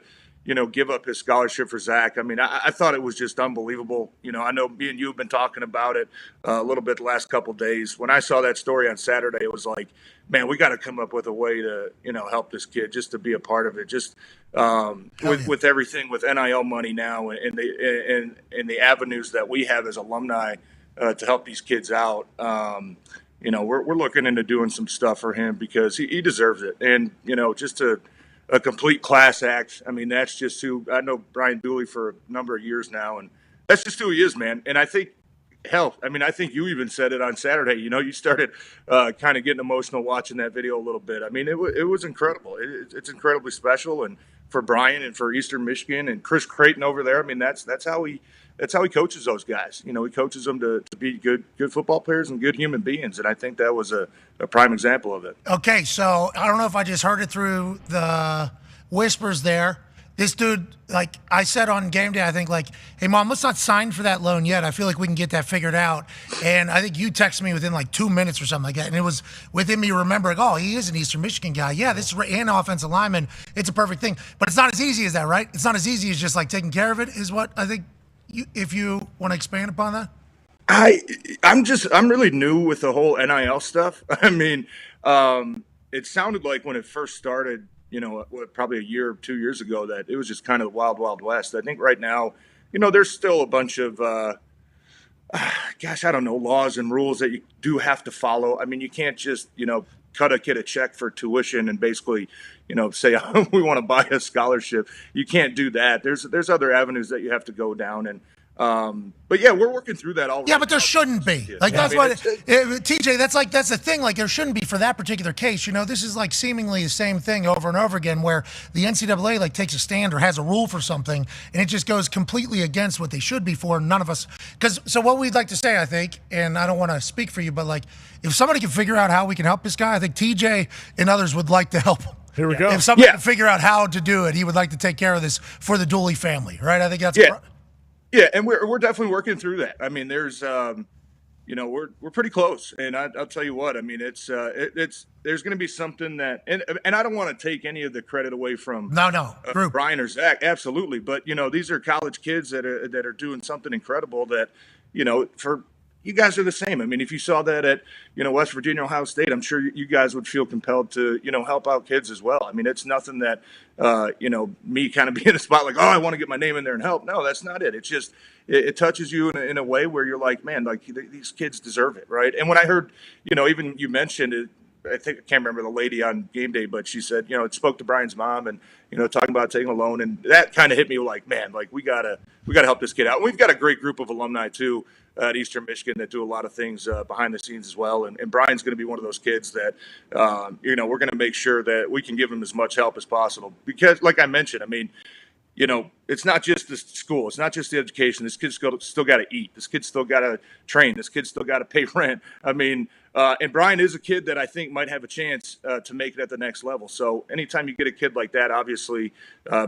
give up his scholarship for Zach, I mean, I thought it was just unbelievable. I know me and you have been talking about it a little bit the last couple of days. When I saw that story on Saturday, it was like, man, we got to come up with a way to, help this kid, just to be a part of it. Just with everything with NIL money now and the avenues that we have as alumni to help these kids out. We're looking into doing some stuff for him because he deserves it. And, just a complete class act. I mean, that's just who I know Brian Dooley for a number of years now. And that's just who he is, man. And I think, I think you even said it on Saturday. You started kind of getting emotional watching that video a little bit. I mean, it was incredible. It's incredibly special. And for Brian and for Eastern Michigan and Chris Creighton over there, I mean, that's how he coaches those guys. He coaches them to be good football players and good human beings. And I think that was a prime example of it. Okay, so I don't know if I just heard it through the whispers there. This dude, like I said on game day, I think like, hey, Mom, let's not sign for that loan yet. I feel like we can get that figured out. And I think you texted me within like 2 minutes or something like that. And it was within me remembering, oh, he is an Eastern Michigan guy. Yeah, this is an offensive lineman. It's a perfect thing. But it's not as easy as that, right? It's not as easy as just like taking care of it is what I think. If you want to expand upon that? I'm really new with the whole NIL stuff. I mean, it sounded like when it first started, probably a year or 2 years ago, that it was just kind of the wild, wild west. I think right now, there's still a bunch of, laws and rules that you do have to follow. I mean, you can't just, cut a kid a check for tuition and basically, say we want to buy a scholarship. You can't do that. There's other avenues that you have to go down. And but yeah, we're working through that all. Yeah, but there shouldn't be. Like that's what TJ. That's the thing. Like there shouldn't be for that particular case. This is like seemingly the same thing over and over again, where the NCAA like takes a stand or has a rule for something, and it just goes completely against what they should be for. None of us, so what we'd like to say, I think, and I don't want to speak for you, but like if somebody can figure out how we can help this guy, I think TJ and others would like to help him. Here we go. If somebody can figure out how to do it, he would like to take care of this for the Dooley family, right? I think that's Yeah, and we're definitely working through that. I mean, there's we're pretty close. And I'll tell you what, I mean, it's there's going to be something that, and I don't want to take any of the credit away from Brian or Zach, absolutely. But these are college kids that are doing something incredible that, for you guys are the same. I mean, if you saw that at, West Virginia, Ohio State, I'm sure you guys would feel compelled to, help out kids as well. I mean, it's nothing that, me kind of being in a spot like, oh, I want to get my name in there and help. No, that's not it. It's just, it touches you in a way where you're like, man, like these kids deserve it. Right. And when I heard, even you mentioned it, I can't remember the lady on game day, but she said, it spoke to Brian's mom and, talking about taking a loan. And that kind of hit me like, man, like we gotta help this kid out. And we've got a great group of alumni too at Eastern Michigan that do a lot of things behind the scenes as well. And Brian's going to be one of those kids that, we're going to make sure that we can give him as much help as possible. Because like I mentioned, I mean, it's not just the school. It's not just the education. This kid's still got to eat. This kid's still got to train. This kid's still got to pay rent. I mean, and Brian is a kid that I think might have a chance to make it at the next level. So anytime you get a kid like that, obviously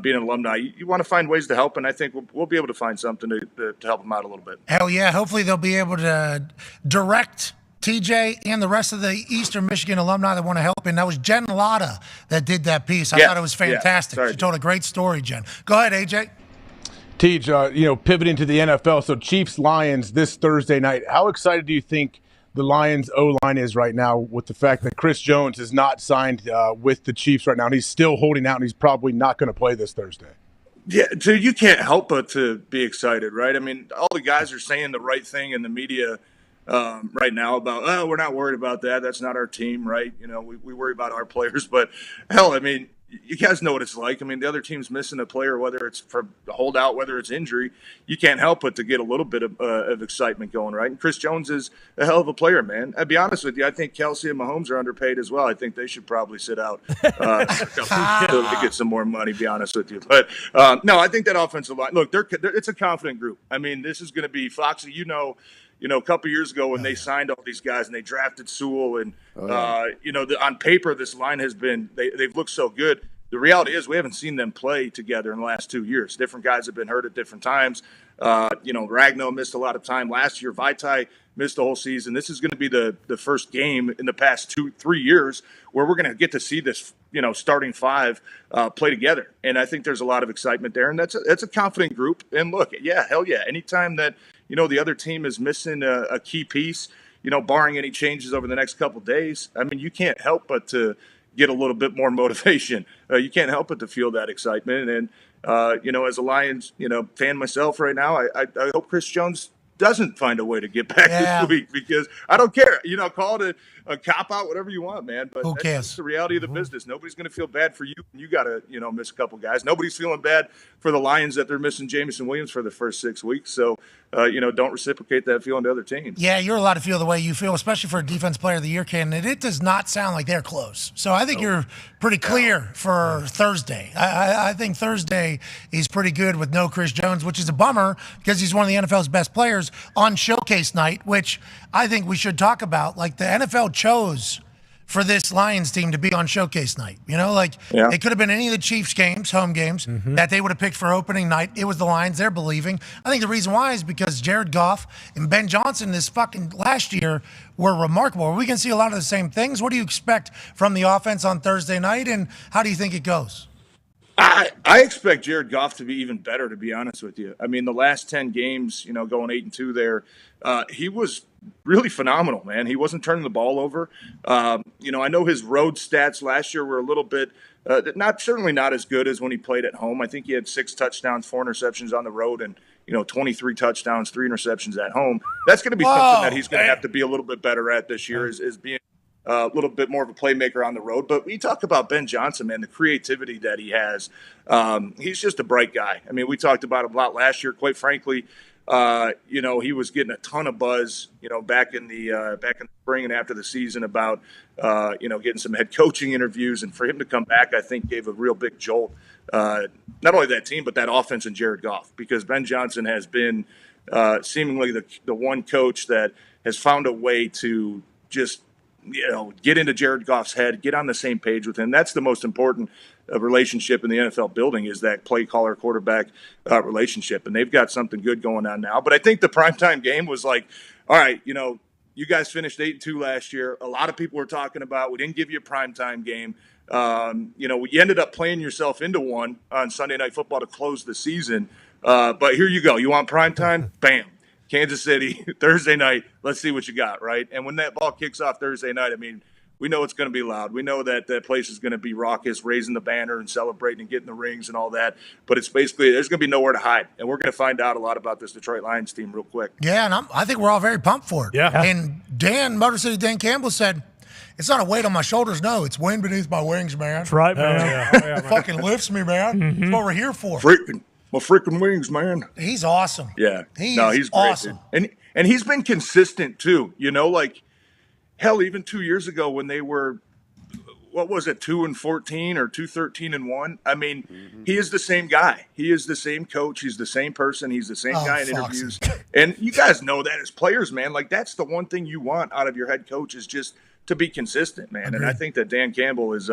being an alumni, you want to find ways to help. And I think we'll be able to find something to help him out a little bit. Hell yeah. Hopefully they'll be able to direct TJ and the rest of the Eastern Michigan alumni that want to help. And that was Jen Latta that did that piece. I thought it was fantastic. She told a great story, Jen. Go ahead, AJ. Teach, pivoting to the NFL. So Chiefs-Lions this Thursday night. How excited do you think the Lions O-line is right now with the fact that Chris Jones is not signed with the Chiefs right now, and he's still holding out, and he's probably not going to play this Thursday? Yeah, so you can't help but to be excited, right? I mean, all the guys are saying the right thing in the media right now about, oh, we're not worried about that. That's not our team, right? We worry about our players. But, hell, I mean, you guys know what it's like. I mean, the other team's missing a player, whether it's for holdout, whether it's injury. You can't help but to get a little bit of excitement going, right? And Chris Jones is a hell of a player, man. I'll be honest with you. I think Kelsey and Mahomes are underpaid as well. I think they should probably sit out to get some more money, be honest with you. But, no, I think that offensive line, look, it's a confident group. I mean, this is going to be Foxy, a couple years ago when they signed all these guys and they drafted Sewell and, on paper, this line has been, they've looked so good. The reality is we haven't seen them play together in the last 2 years. Different guys have been hurt at different times. Ragno missed a lot of time last year. Vaitai missed the whole season. This is going to be the first game in the past 2-3 years where we're going to get to see this, starting five play together. And I think there's a lot of excitement there. And that's a confident group. And look, yeah, hell yeah. Anytime that, the other team is missing a key piece, barring any changes over the next couple of days, I mean, you can't help but to get a little bit more motivation. You can't help but to feel that excitement. And, as a Lions, fan myself right now, I hope Chris Jones doesn't find a way to get back this week because I don't care. Call it a cop-out, whatever you want, man. But that's the reality of the business. Nobody's going to feel bad for you. You got to, miss a couple guys. Nobody's feeling bad for the Lions that they're missing Jamison Williams for the first 6 weeks. So, don't reciprocate that feeling to other teams. Yeah, you're allowed to feel the way you feel, especially for a Defense Player of the Year candidate. It does not sound like they're close. So I think you're pretty clear for Thursday. I think Thursday is pretty good with no Chris Jones, which is a bummer because he's one of the NFL's best players on Showcase Night, which I think we should talk about. Like the NFL chose for this Lions team to be on Showcase Night. It could have been any of the Chiefs games, home games, that they would have picked for opening night. It was the Lions. They're believing. I think the reason why is because Jared Goff and Ben Johnson this fucking last year were remarkable. We can see a lot of the same things. What do you expect from the offense on Thursday night, and how do you think it goes? I expect Jared Goff to be even better, to be honest with you. I mean, the last 10 games, going 8-2 there, he was really phenomenal, man. He wasn't turning the ball over. I know his road stats last year were a little bit certainly not as good as when he played at home. I think he had 6 touchdowns, 4 interceptions on the road, and 23 touchdowns, 3 interceptions at home. That's going to be something that he's going to have to be a little bit better at this year, is being a little bit more of a playmaker on the road. But we talk about Ben Johnson, man, the creativity that he has. He's just a bright guy. I mean, we talked about him a lot last year. Quite frankly, he was getting a ton of buzz, back in the spring and after the season about, getting some head coaching interviews. And for him to come back, I think gave a real big jolt, not only that team, but that offense and Jared Goff, because Ben Johnson has been seemingly the one coach that has found a way to just, get into Jared Goff's head, get on the same page with him. That's the most important relationship in the NFL building, is that play caller quarterback relationship. And they've got something good going on now. But I think the primetime game was like, all right, You guys finished 8-2 last year. A lot of people were talking about we didn't give you a primetime game. You ended up playing yourself into one on Sunday Night Football to close the season. But here you go. You want primetime? Bam. Kansas City, Thursday night. Let's see what you got, right? And when that ball kicks off Thursday night, I mean, we know it's going to be loud. We know that that place is going to be raucous, raising the banner and celebrating and getting the rings and all that. But it's basically, there's going to be nowhere to hide. And we're going to find out a lot about this Detroit Lions team real quick. Yeah, and I think we're all very pumped for it. Yeah. And Motor City Dan Campbell said, it's not a weight on my shoulders. No, it's wind beneath my wings, man. That's right, man. It fucking lifts me, man. That's what we're here for. My freaking wings, man. He's awesome. Yeah. He's great, awesome. dude. And he's been consistent too. Like hell, even 2 years ago when they were, what was it, 2-14 or 2-13-1? I mean, he is the same guy. He is the same coach. He's the same person. He's the same guy in interviews. And you guys know that as players, man. Like that's the one thing you want out of your head coach is just to be consistent, man. Agreed. And I think that Dan Campbell is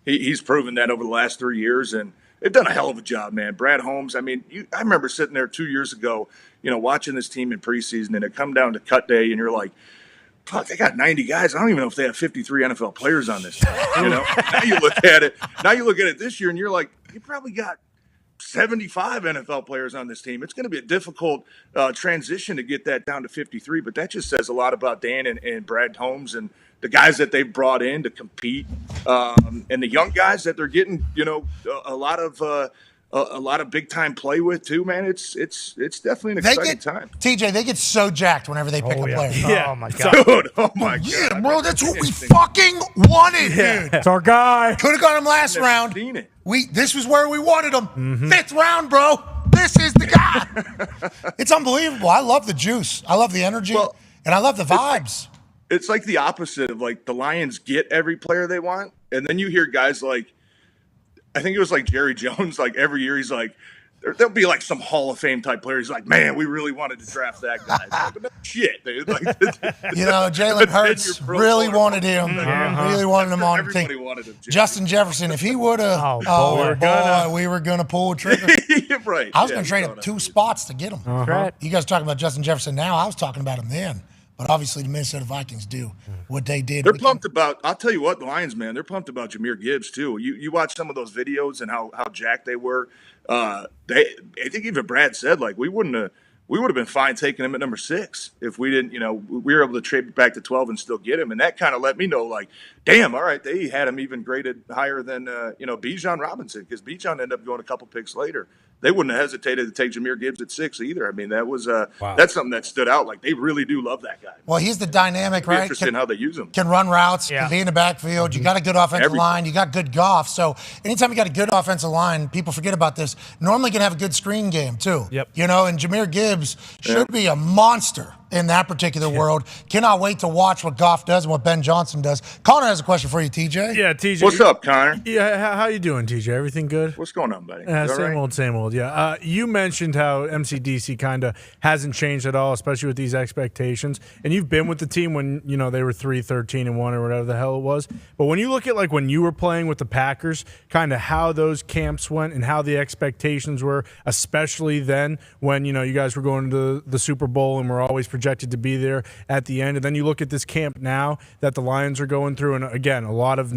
he's proven that over the last 3 years, and they've done a hell of a job, man. Brad Holmes, I mean, I remember sitting there 2 years ago, watching this team in preseason, and it come down to cut day, and you're like, fuck, they got 90 guys. I don't even know if they have 53 NFL players on this team, Now you look at it this year, and you're like, you probably got 75 NFL players on this team. It's going to be a difficult transition to get that down to 53, but that just says a lot about Dan and Brad Holmes and the guys that they've brought in to compete, and the young guys that they're getting, a lot of big time play with too, man. It's definitely an exciting time. TJ, they get so jacked whenever they pick a player. Yeah. Oh my god. Dude, oh my god. Yeah, bro, that's what we fucking wanted, dude. It's our guy. Could have got him last round. Seen it. This was where we wanted him. 5th round, bro. This is the guy. It's unbelievable. I love the juice. I love the energy, and I love the vibes. It's like the opposite of like the Lions get every player they want, and then you hear guys like, I think it was like Jerry Jones, like every year he's like, there'll be like some Hall of Fame type player. He's like, man, we really wanted to draft that guy. Like, no shit, dude. Like, Jalen Hurts really wanted him. Really wanted him on the Everybody team. wanted him. Justin Jefferson, if he would have, we were going to pull a trigger. Right. I was going to trade up 2 spots to get him. Right. You guys talking about Justin Jefferson now. I was talking about him then. But obviously the Minnesota Vikings do what they did. They're pumped about, I'll tell you what, the Lions, man, they're pumped about Jahmyr Gibbs too. You watch some of those videos and how jacked they were. I think even Brad said, like, we would have been fine taking him at number 6 if we didn't, we were able to trade back to 12 and still get him. And that kind of let me know, like, damn, all right, they had him even graded higher than, Bijan Robinson, because Bijan ended up going a couple picks later. They wouldn't have hesitated to take Jahmyr Gibbs at 6 either. I mean, that was that's something that stood out. Like, they really do love that guy. Well, he's the dynamic, right? Interesting how they use him. Can run routes, can be in the backfield. You got a good offensive line. You got good Goff. So anytime you got a good offensive line, people forget about this. Normally going to have a good screen game too. Yep. And Jahmyr Gibbs should be a monster in that particular world. Cannot wait to watch what Goff does and what Ben Johnson does. Connor has a question for you, TJ. Yeah, TJ. What's up, Connor? Yeah, how you doing, TJ? Everything good? What's going on, buddy? Same old. Yeah. You mentioned how MCDC kind of hasn't changed at all, especially with these expectations. And you've been with the team when they were 3-13-1 or whatever the hell it was. But when you look at like when you were playing with the Packers, kind of how those camps went and how the expectations were, especially then when you guys were going to the Super Bowl and were always projected to be there at the end. And then you look at this camp now that the Lions are going through, and again, a lot of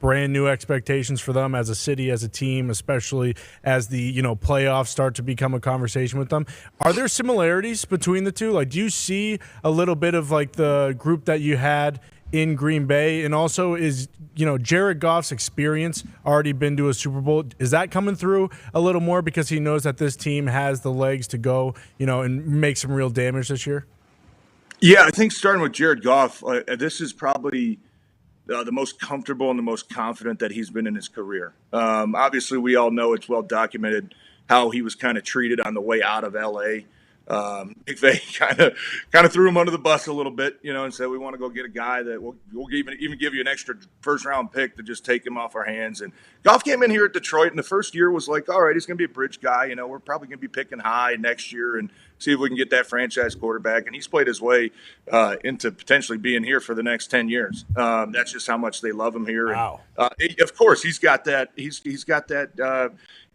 brand new expectations for them as a city, as a team, especially as the playoffs start to become a conversation with them. Are there similarities between the two? Like, do you see a little bit of like the group that you had in Green Bay, and also is Jared Goff's experience already been to a Super Bowl? Is that coming through a little more because he knows that this team has the legs to go, and make some real damage this year? Yeah, I think starting with Jared Goff, this is probably the most comfortable and the most confident that he's been in his career. Obviously, we all know it's well documented how he was kind of treated on the way out of L.A. McVay kind of threw him under the bus a little bit, and said we want to go get a guy that we'll even give you an extra first-round pick to just take him off our hands. And Goff came in here at Detroit, and the first year was like, all right, he's going to be a bridge guy. We're probably going to be picking high next year and see if we can get that franchise quarterback. And he's played his way into potentially being here for the next 10 years. That's just how much they love him here. Wow. And, of course, he's got that. He's got that.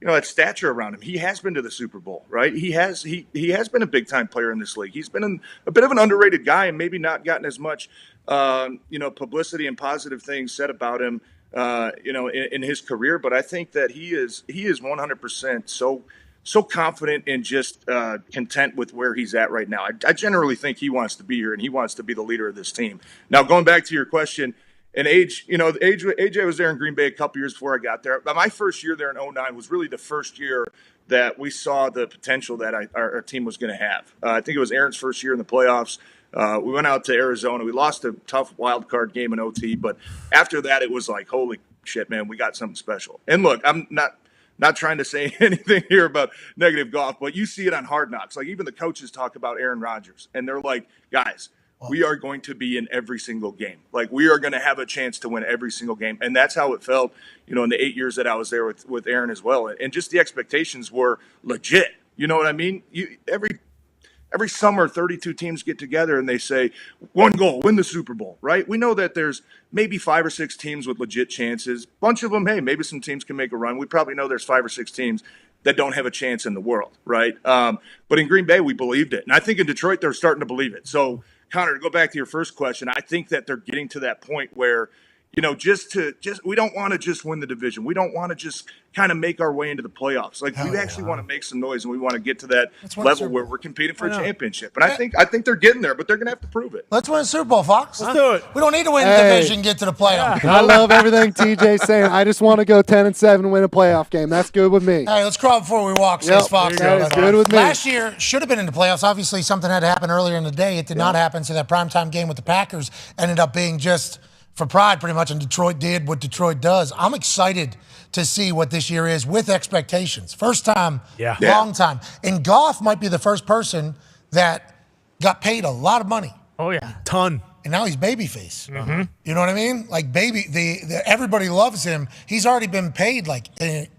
That stature around him. He has been to the Super Bowl, right? He has been a big time player in this league. He's been a bit of an underrated guy, and maybe not gotten as much publicity and positive things said about him, in his career. But I think that he is 100% so confident and just content with where he's at right now. I generally think he wants to be here and he wants to be the leader of this team. Now, going back to your question. And AJ was there in Green Bay a couple years before I got there. But my first year there in 2009 was really the first year that we saw the potential that our team was going to have. I think it was Aaron's first year in the playoffs. We went out to Arizona. We lost a tough wild card game in OT. But after that, it was like, holy shit, man, we got something special. And look, I'm not trying to say anything here about negative golf, but you see it on Hard Knocks. Like even the coaches talk about Aaron Rodgers. And they're like, guys, we are going to be in every single game. Like we are going to have a chance to win every single game. And that's how it felt, in the 8 years that I was there with Aaron as well. And just the expectations were legit. You know what I mean? Every summer, 32 teams get together and they say, one goal, win the Super Bowl, right? We know that there's maybe 5 or 6 teams with legit chances. Bunch of them, hey, maybe some teams can make a run. We probably know there's 5 or 6 teams that don't have a chance in the world, right? But in Green Bay, we believed it. And I think in Detroit, they're starting to believe it. So, Connor, to go back to your first question, I think that they're getting to that point where, we don't want to just win the division. We don't want to just kind of make our way into the playoffs. Like we actually want to make some noise and we want to get to that level where we're competing for a championship. And I think they're getting there, but they're going to have to prove it. Let's win a Super Bowl, Fox. Let's do it. We don't need to win the division, get to the playoffs. I love everything TJ's saying. I just want to go 10-7 and win a playoff game. That's good with me. Hey, let's crawl before we walk, says Fox. That is good with me. Last year should have been in the playoffs. Obviously, something had to happen earlier in the day. It did not happen, so that primetime game with the Packers ended up being just for pride pretty much, and Detroit did what Detroit does. I'm excited to see what this year is with expectations. First time, long time. And Goff might be the first person that got paid a lot of money. Oh, yeah. Ton. And now he's babyface. Mm-hmm. You know what I mean? Like everybody loves him. He's already been paid like an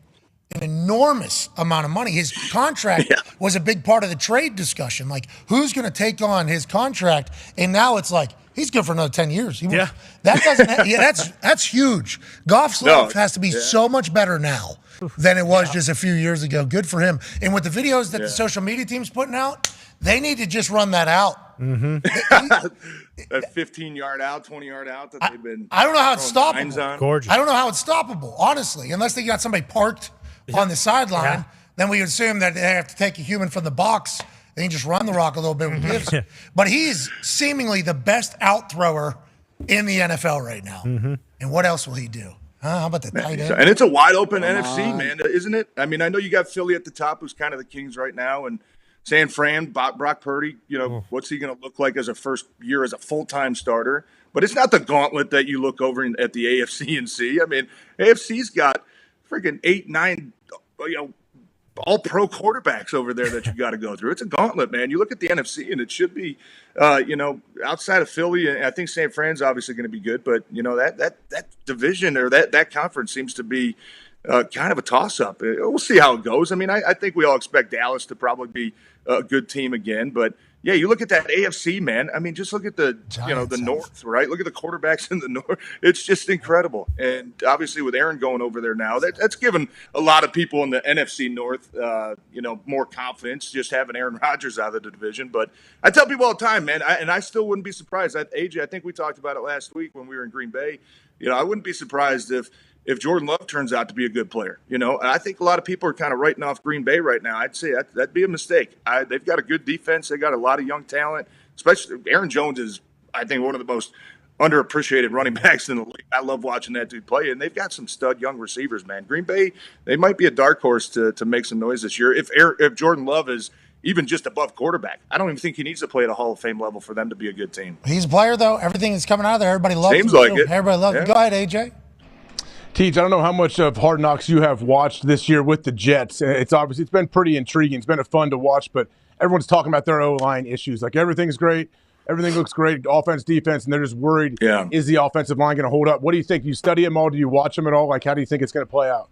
enormous amount of money. His contract was a big part of the trade discussion. Like, who's going to take on his contract? And now it's like, he's good for another 10 years. That's huge. Goff's life has to be so much better now than it was just a few years ago. Good for him. And with the videos that the social media team's putting out, they need to just run that out. Mm-hmm. That 15-yard out, 20-yard out that they've been. I don't know how it's stoppable. Gorgeous. I don't know how it's stoppable, honestly, unless they got somebody parked on the sideline. Then we assume that they have to take a human from the box. They can just run the rock a little bit with gifts. But he's seemingly the best out thrower in the NFL right now. Mm-hmm. And what else will he do? How about the tight end? And it's a wide open NFC, man, isn't it? I mean, I know you got Philly at the top, who's kind of the Kings right now, and San Fran, Brock Purdy, what's he going to look like as a first year as a full-time starter? But it's not the gauntlet that you look over at the AFC and see. I mean, AFC's got freaking 8, 9, all-pro quarterbacks over there that you got to go through. It's a gauntlet, man. You look at the NFC, and it should be, outside of Philly, and I think San Fran's obviously going to be good, but, that division or that conference seems to be kind of a toss-up. We'll see how it goes. I mean, I think we all expect Dallas to probably be a good team again, but yeah, you look at that AFC, man. I mean, just look at the the North, right? Look at the quarterbacks in the North. It's just incredible. And obviously with Aaron going over there now, that's given a lot of people in the NFC North, more confidence just having Aaron Rodgers out of the division. But I tell people all the time, man, I still wouldn't be surprised. AJ, I think we talked about it last week when we were in Green Bay. I wouldn't be surprised if Jordan Love turns out to be a good player. I think a lot of people are kind of writing off Green Bay right now. I'd say that'd be a mistake. They've got a good defense. They got a lot of young talent, especially Aaron Jones is, I think, one of the most underappreciated running backs in the league. I love watching that dude play, and they've got some stud young receivers, man. Green Bay, they might be a dark horse to make some noise this year. If Jordan Love is even just above quarterback, I don't even think he needs to play at a Hall of Fame level for them to be a good team. He's a player, though. Everything that's coming out of there, everybody loves him. Seems like it. Everybody loves him. Go ahead, AJ. Teach, I don't know how much of Hard Knocks you have watched this year with the Jets. It's been pretty intriguing. It's been fun to watch, but everyone's talking about their O-line issues. Like, everything's great. Everything looks great, offense, defense, and they're just worried, is the offensive line going to hold up? What do you think? Do you study them all? Do you watch them at all? Like, how do you think it's going to play out?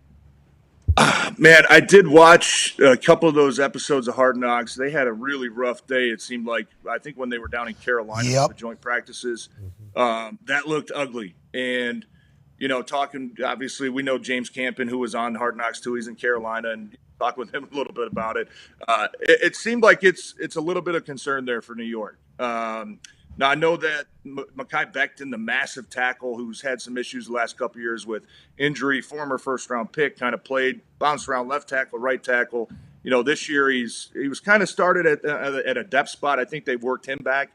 Man, I did watch a couple of those episodes of Hard Knocks. They had a really rough day. It seemed like, I think when they were down in Carolina for the joint practices, that looked ugly. And, talking, obviously, we know James Campen, who was on Hard Knocks too. He's in Carolina, and talk with him a little bit about it. It seemed like it's a little bit of concern there for New York. Now, I know that Mekhi Becton, the massive tackle who's had some issues the last couple of years with injury, former first-round pick, kind of bounced around left tackle, right tackle. This year he was kind of started at a depth spot. I think they've worked him back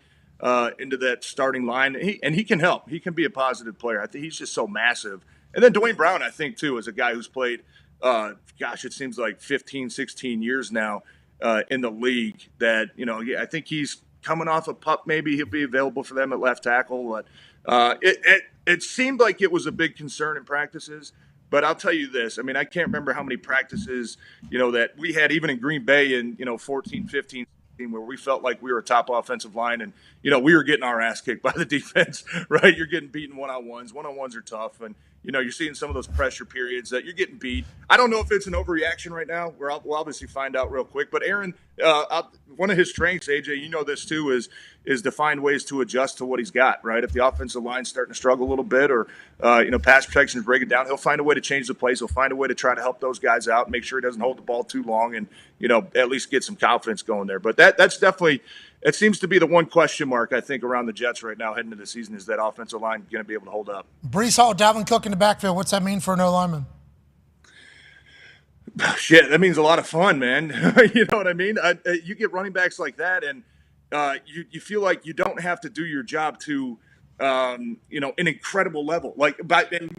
into that starting line. And he can help. He can be a positive player. I think he's just so massive. And then Dwayne Brown, I think, too, is a guy who's played, it seems like 15, 16 years now in the league that, I think he's coming off a pup. Maybe he'll be available for them at left tackle. But it seemed like it was a big concern in practices. But I'll tell you this. I mean, I can't remember how many practices, that we had even in Green Bay in, 14, 15, where we felt like we were a top offensive line and, we were getting our ass kicked by the defense, right? You're getting beaten one-on-ones. One-on-ones are tough. And, you're seeing some of those pressure periods that you're getting beat. I don't know if it's an overreaction right now. We'll obviously find out real quick. But Aaron, one of his strengths, AJ, you know this too, is to find ways to adjust to what he's got, right? If the offensive line's starting to struggle a little bit or, pass protection is breaking down, he'll find a way to change the plays. He'll find a way to try to help those guys out and make sure he doesn't hold the ball too long and, at least get some confidence going there. But that's definitely – it seems to be the one question mark, I think, around the Jets right now heading into the season is that offensive line going to be able to hold up. Brees Hall, Dalvin Cook in the backfield. What's that mean for an O-lineman? Shit, that means a lot of fun, man. You know what I mean? You get running backs like that, and you feel like you don't have to do your job to an incredible level.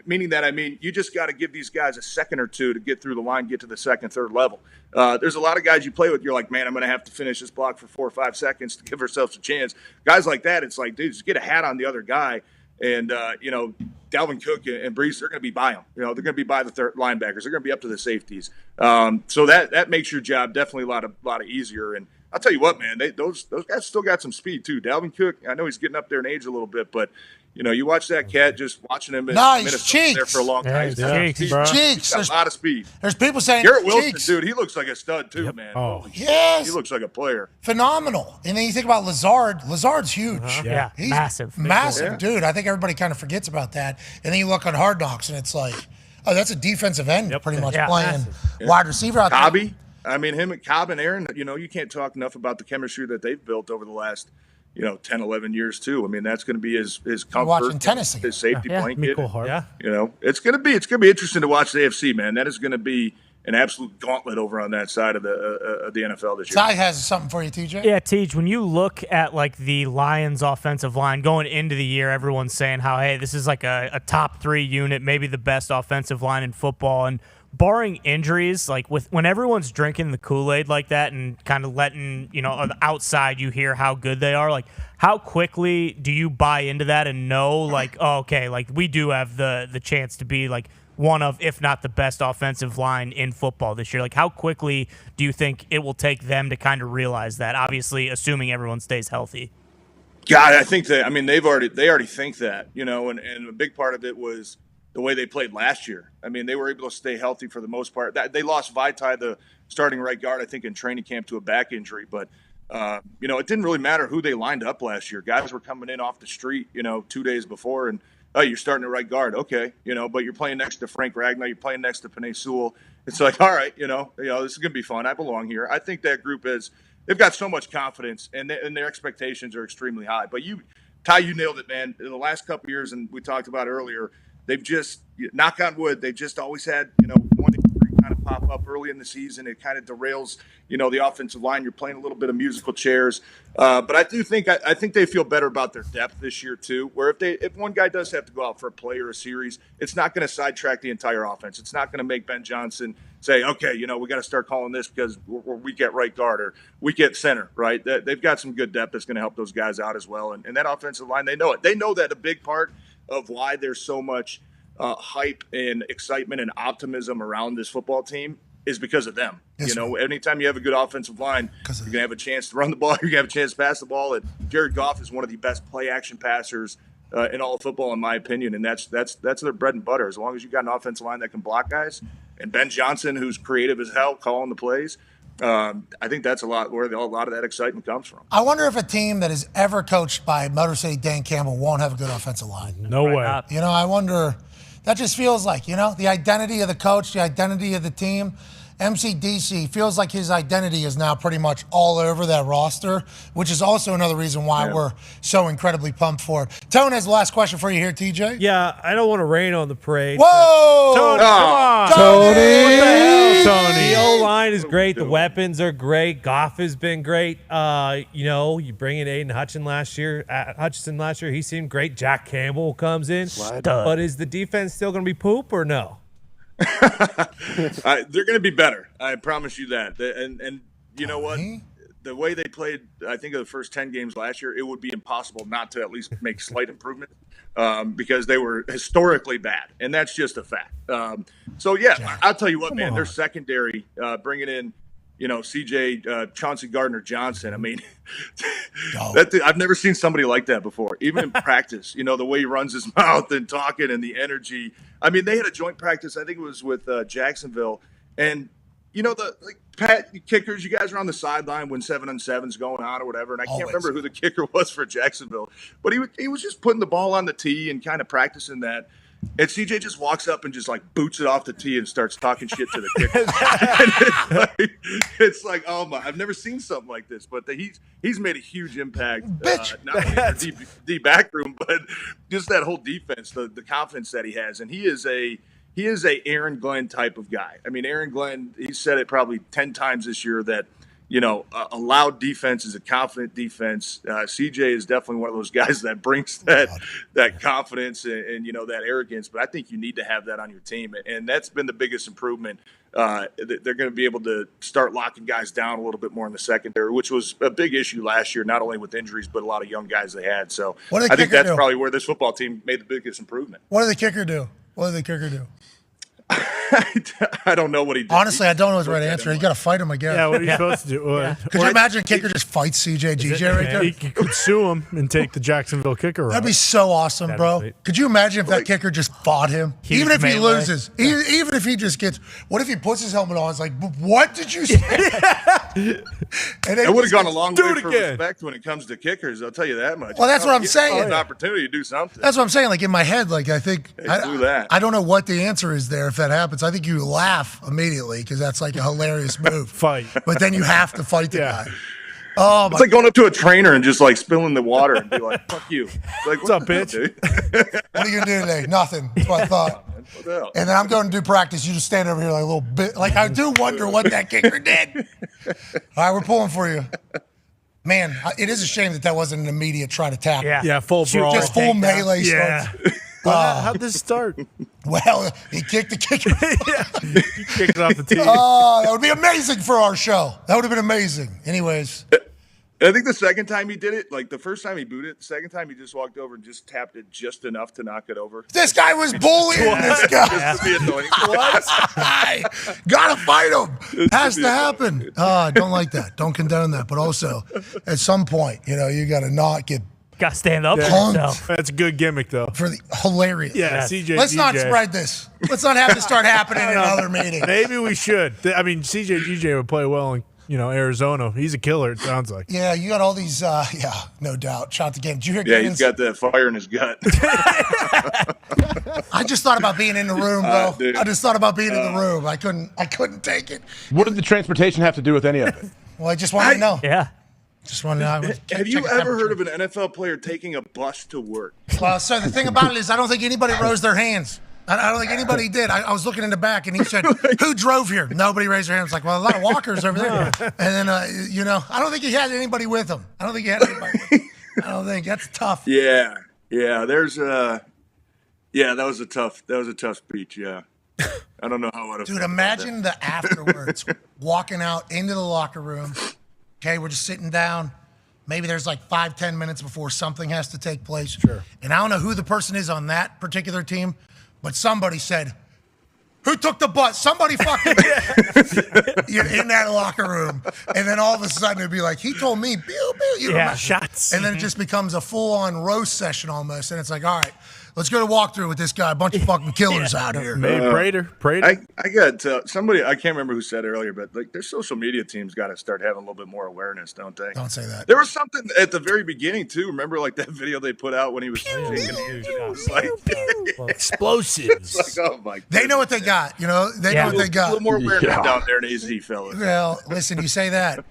Meaning that, I mean, you just got to give these guys a second or two to get through the line, get to the second, third level. There's a lot of guys you play with, you're like, man, I'm going to have to finish this block for 4 or 5 seconds to give ourselves a chance. Guys like that, it's like, dude, just get a hat on the other guy. And, Dalvin Cook and Brees, they're going to be by them. They're going to be by the third linebackers. They're going to be up to the safeties. So that makes your job definitely a lot easier. And I'll tell you what, man, those guys still got some speed too. Dalvin Cook, I know he's getting up there in age a little bit, but you watch that cat, just watching him in Minnesota there for a long time. He's got a lot of speed. There's people saying Garrett Wilson, dude, he looks like a stud too, man. Oh, yes. He looks like a player. Phenomenal. And then you think about Lazard. Lazard's huge. Yeah, He's massive. Massive, dude. I think everybody kind of forgets about that. And then you look on Hard Knocks, and it's like, oh, that's a defensive end pretty much playing wide receiver out there. Cobby. I mean, him and Cobb and Aaron, you can't talk enough about the chemistry that they've built over the last, 10, 11 years too. I mean, that's going to be his comfort, watching tennis again. his safety blanket. Yeah. It's going to be interesting to watch the AFC, man. That is going to be an absolute gauntlet over on that side of the NFL this year. Ty has something for you, TJ. Yeah, Tej, when you look at the Lions offensive line going into the year, everyone's saying how, hey, this is like a top 3 unit, maybe the best offensive line in football. And barring injuries, when everyone's drinking the Kool-Aid like that and kind of letting, on the outside you hear how good they are, how quickly do you buy into that and know, we do have the chance to be, one of, if not the best offensive line in football this year? How quickly do you think it will take them to kind of realize that, obviously assuming everyone stays healthy? God, I think they already think that, and a big part of it was the way they played last year. I mean, they were able to stay healthy for the most part. They lost Vaitai, the starting right guard, I think, in training camp to a back injury. But, it didn't really matter who they lined up last year. Guys were coming in off the street, 2 days before, and, oh, you're starting at right guard. Okay, but you're playing next to Frank Ragnar. You're playing next to Penei Sewell. It's like, all right, this is going to be fun. I belong here. I think that group they've got so much confidence, and their expectations are extremely high. But Ty, you nailed it, man. In the last couple of years, and we talked about earlier, they've just, knock on wood, they've just always had, one injury kind of pop up early in the season. It kind of derails, the offensive line. You're playing a little bit of musical chairs. But I do think, I think they feel better about their depth this year too, where if one guy does have to go out for a play or a series, it's not going to sidetrack the entire offense. It's not going to make Ben Johnson say, okay, we got to start calling this because we're weak at right guard or weak at center, right? They've got some good depth that's going to help those guys out as well. And that offensive line, they know it. They know that a big part of why there's so much hype and excitement and optimism around this football team is because of them. Yes, anytime you have a good offensive line, you're going to have a chance to run the ball, you're going to have a chance to pass the ball. And Jared Goff is one of the best play-action passers in all of football, in my opinion, and that's their bread and butter. As long as you got an offensive line that can block guys and Ben Johnson, who's creative as hell, calling the plays. I think that's a lot of that excitement comes from. I wonder if a team that is ever coached by Motor City Dan Campbell won't have a good offensive line. No way. You know, I wonder. That just feels like, you know, the identity of the coach, the identity of the team. MCDC feels like his identity is now pretty much all over that roster, which is also another reason why we're so incredibly pumped for it. Tone has the last question for you here, TJ. Yeah, I don't want to rain on the parade. Whoa! Tony, come on. Tony! What the hell, Tony? The O-line is great. The weapons are great. Goff has been great. You know, you bring in Aiden Hutchinson last year. He seemed great. Jack Campbell comes in. But is the defense still going to be poop or no? They're going to be better. I promise you that. And you know what? The way they played, I think, of the first 10 games last year, it would be impossible not to at least make slight improvement because they were historically bad. And that's just a fact. So, yeah, I'll tell you what, man, their secondary, bringing in, you know, CJ, Chauncey Gardner-Johnson. I mean, I've never seen somebody like that before, even in practice. You know, the way he runs his mouth and talking and the energy. I mean, they had a joint practice, I think it was with Jacksonville. And, you know, Pat, kickers, you guys are on the sideline when 7-on-7's going on or whatever. And I can't remember who the kicker was for Jacksonville. But he was just putting the ball on the tee and kind of practicing that. And CJ just walks up and just like boots it off the tee and starts talking shit to the kicker. it's like, oh my! I've never seen something like this. But he's made a huge impact, not only in the D back room, but just that whole defense, the confidence that he has, and he is a Aaron Glenn type of guy. I mean, Aaron Glenn, he said it probably 10 times this year that, you know, a loud defense is a confident defense. CJ is definitely one of those guys that brings that confidence and, you know, that arrogance. But I think you need to have that on your team. And that's been the biggest improvement. They're going to be able to start locking guys down a little bit more in the secondary, which was a big issue last year, not only with injuries, but a lot of young guys they had. So I think that's probably where this football team made the biggest improvement. What did the kicker do? I don't know what he did. Honestly, I don't know his right answer. You got to fight him, I guess. Yeah, what are you supposed to do? Could you imagine a kicker just fights CJ GJ right there? He could sue him and take the Jacksonville kicker. That'd be so awesome, bro. Sweet. Could you imagine if that kicker just fought him? Even if he loses. Even if he just gets. What if he puts his helmet on? It's like, what did you say? It would have gone a long way for respect when it comes to kickers. I'll tell you that much. Well, that's what I'm saying. An opportunity to do something. That's what I'm saying. Like in my head, like I think do that. I don't know what the answer is there if that happens. I think you laugh immediately because that's like a hilarious move. Fight, but then you have to fight the guy. Oh, it's like going up to a trainer and just like spilling the water and be like, "Fuck you!" Like, what's up, bitch? What are you gonna do today? Nothing. That's what I thought. And then I'm going to do practice. You just stand over here like a little bit. Like I do wonder what that kicker did. All right, we're pulling for you. Man, it is a shame that wasn't an immediate try to tackle. Yeah, full brawl. Just full melee starts. How'd this start? Well, he kicked the kicker. He kicked it off the tee. That would be amazing for our show. That would have been amazing. Anyways. I think the second time he did it, like the first time he booted it, the second time he just walked over and just tapped it just enough to knock it over. This guy was bullying this guy. Just to be annoying. What? Gotta fight him. Has to happen. I don't like that. Don't condone that. But also, at some point, you know, you gotta not get Got to stand up for punked. yourself. That's a good gimmick, though. For the hilarious. Yeah, CJ. Let's not spread this. Let's not have this start happening in other meetings. Maybe we should. I mean, CJ GJ would play well in, you know, Arizona. He's a killer, it sounds like. Yeah, you got all these, no doubt. Shot the game. Did you hear Yeah, he's got that fire in his gut. I just thought about being in the room, bro. Dude. I just thought about being in the room. I couldn't take it. What did the transportation have to do with any of it? Well, I just wanted to know. Yeah. Just wanted to know. Have you ever heard of an NFL player taking a bus to work? Well, so the thing about it is I don't think anybody rose their hands. I don't think anybody did. I was looking in the back, and he said, who drove here? Nobody raised their hands. Like, well, a lot of walkers over there. And then, you know, I don't think he had anybody with him. I don't think that's tough. Yeah. There's that was a tough speech. Yeah. I don't know how I would have. Dude, imagine the afterwards, walking out into the locker room. Okay, we're just sitting down. Maybe there's like 5-10 minutes before something has to take place. Sure. And I don't know who the person is on that particular team, but somebody said, who took the bus? Somebody fucking you're in that locker room. And then all of a sudden it'd be like, he told me, pew, pew. Shots. And then it just becomes a full-on roast session almost. And it's like, all right, let's go to walkthrough with this guy. A bunch of fucking killers out here. Prater. I got somebody, I can't remember who said it earlier, but like their social media team's got to start having a little bit more awareness, don't they? Don't say that. There was something at the very beginning too. Remember, like that video they put out when he was shaking hands? It was like explosives. It's like, oh my God. They know what they got. You know, they know what they got. A little more awareness down there in AZ, fellas. Well, listen, you say that,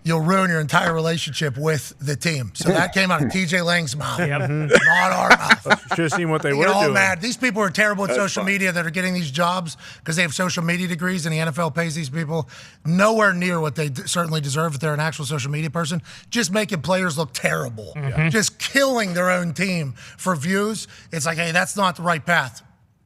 you'll ruin your entire relationship with the team. So that came out of TJ Lang's mouth, not our mouth. Should have seen what they You were get all doing. mad. These people are terrible at That's social fine. media that are getting these jobs because they have social media degrees and the NFL pays these people nowhere near what they certainly deserve if they're an actual social media person. Just making players look terrible. Just killing their own team for views. It's like, hey, that's not the right path.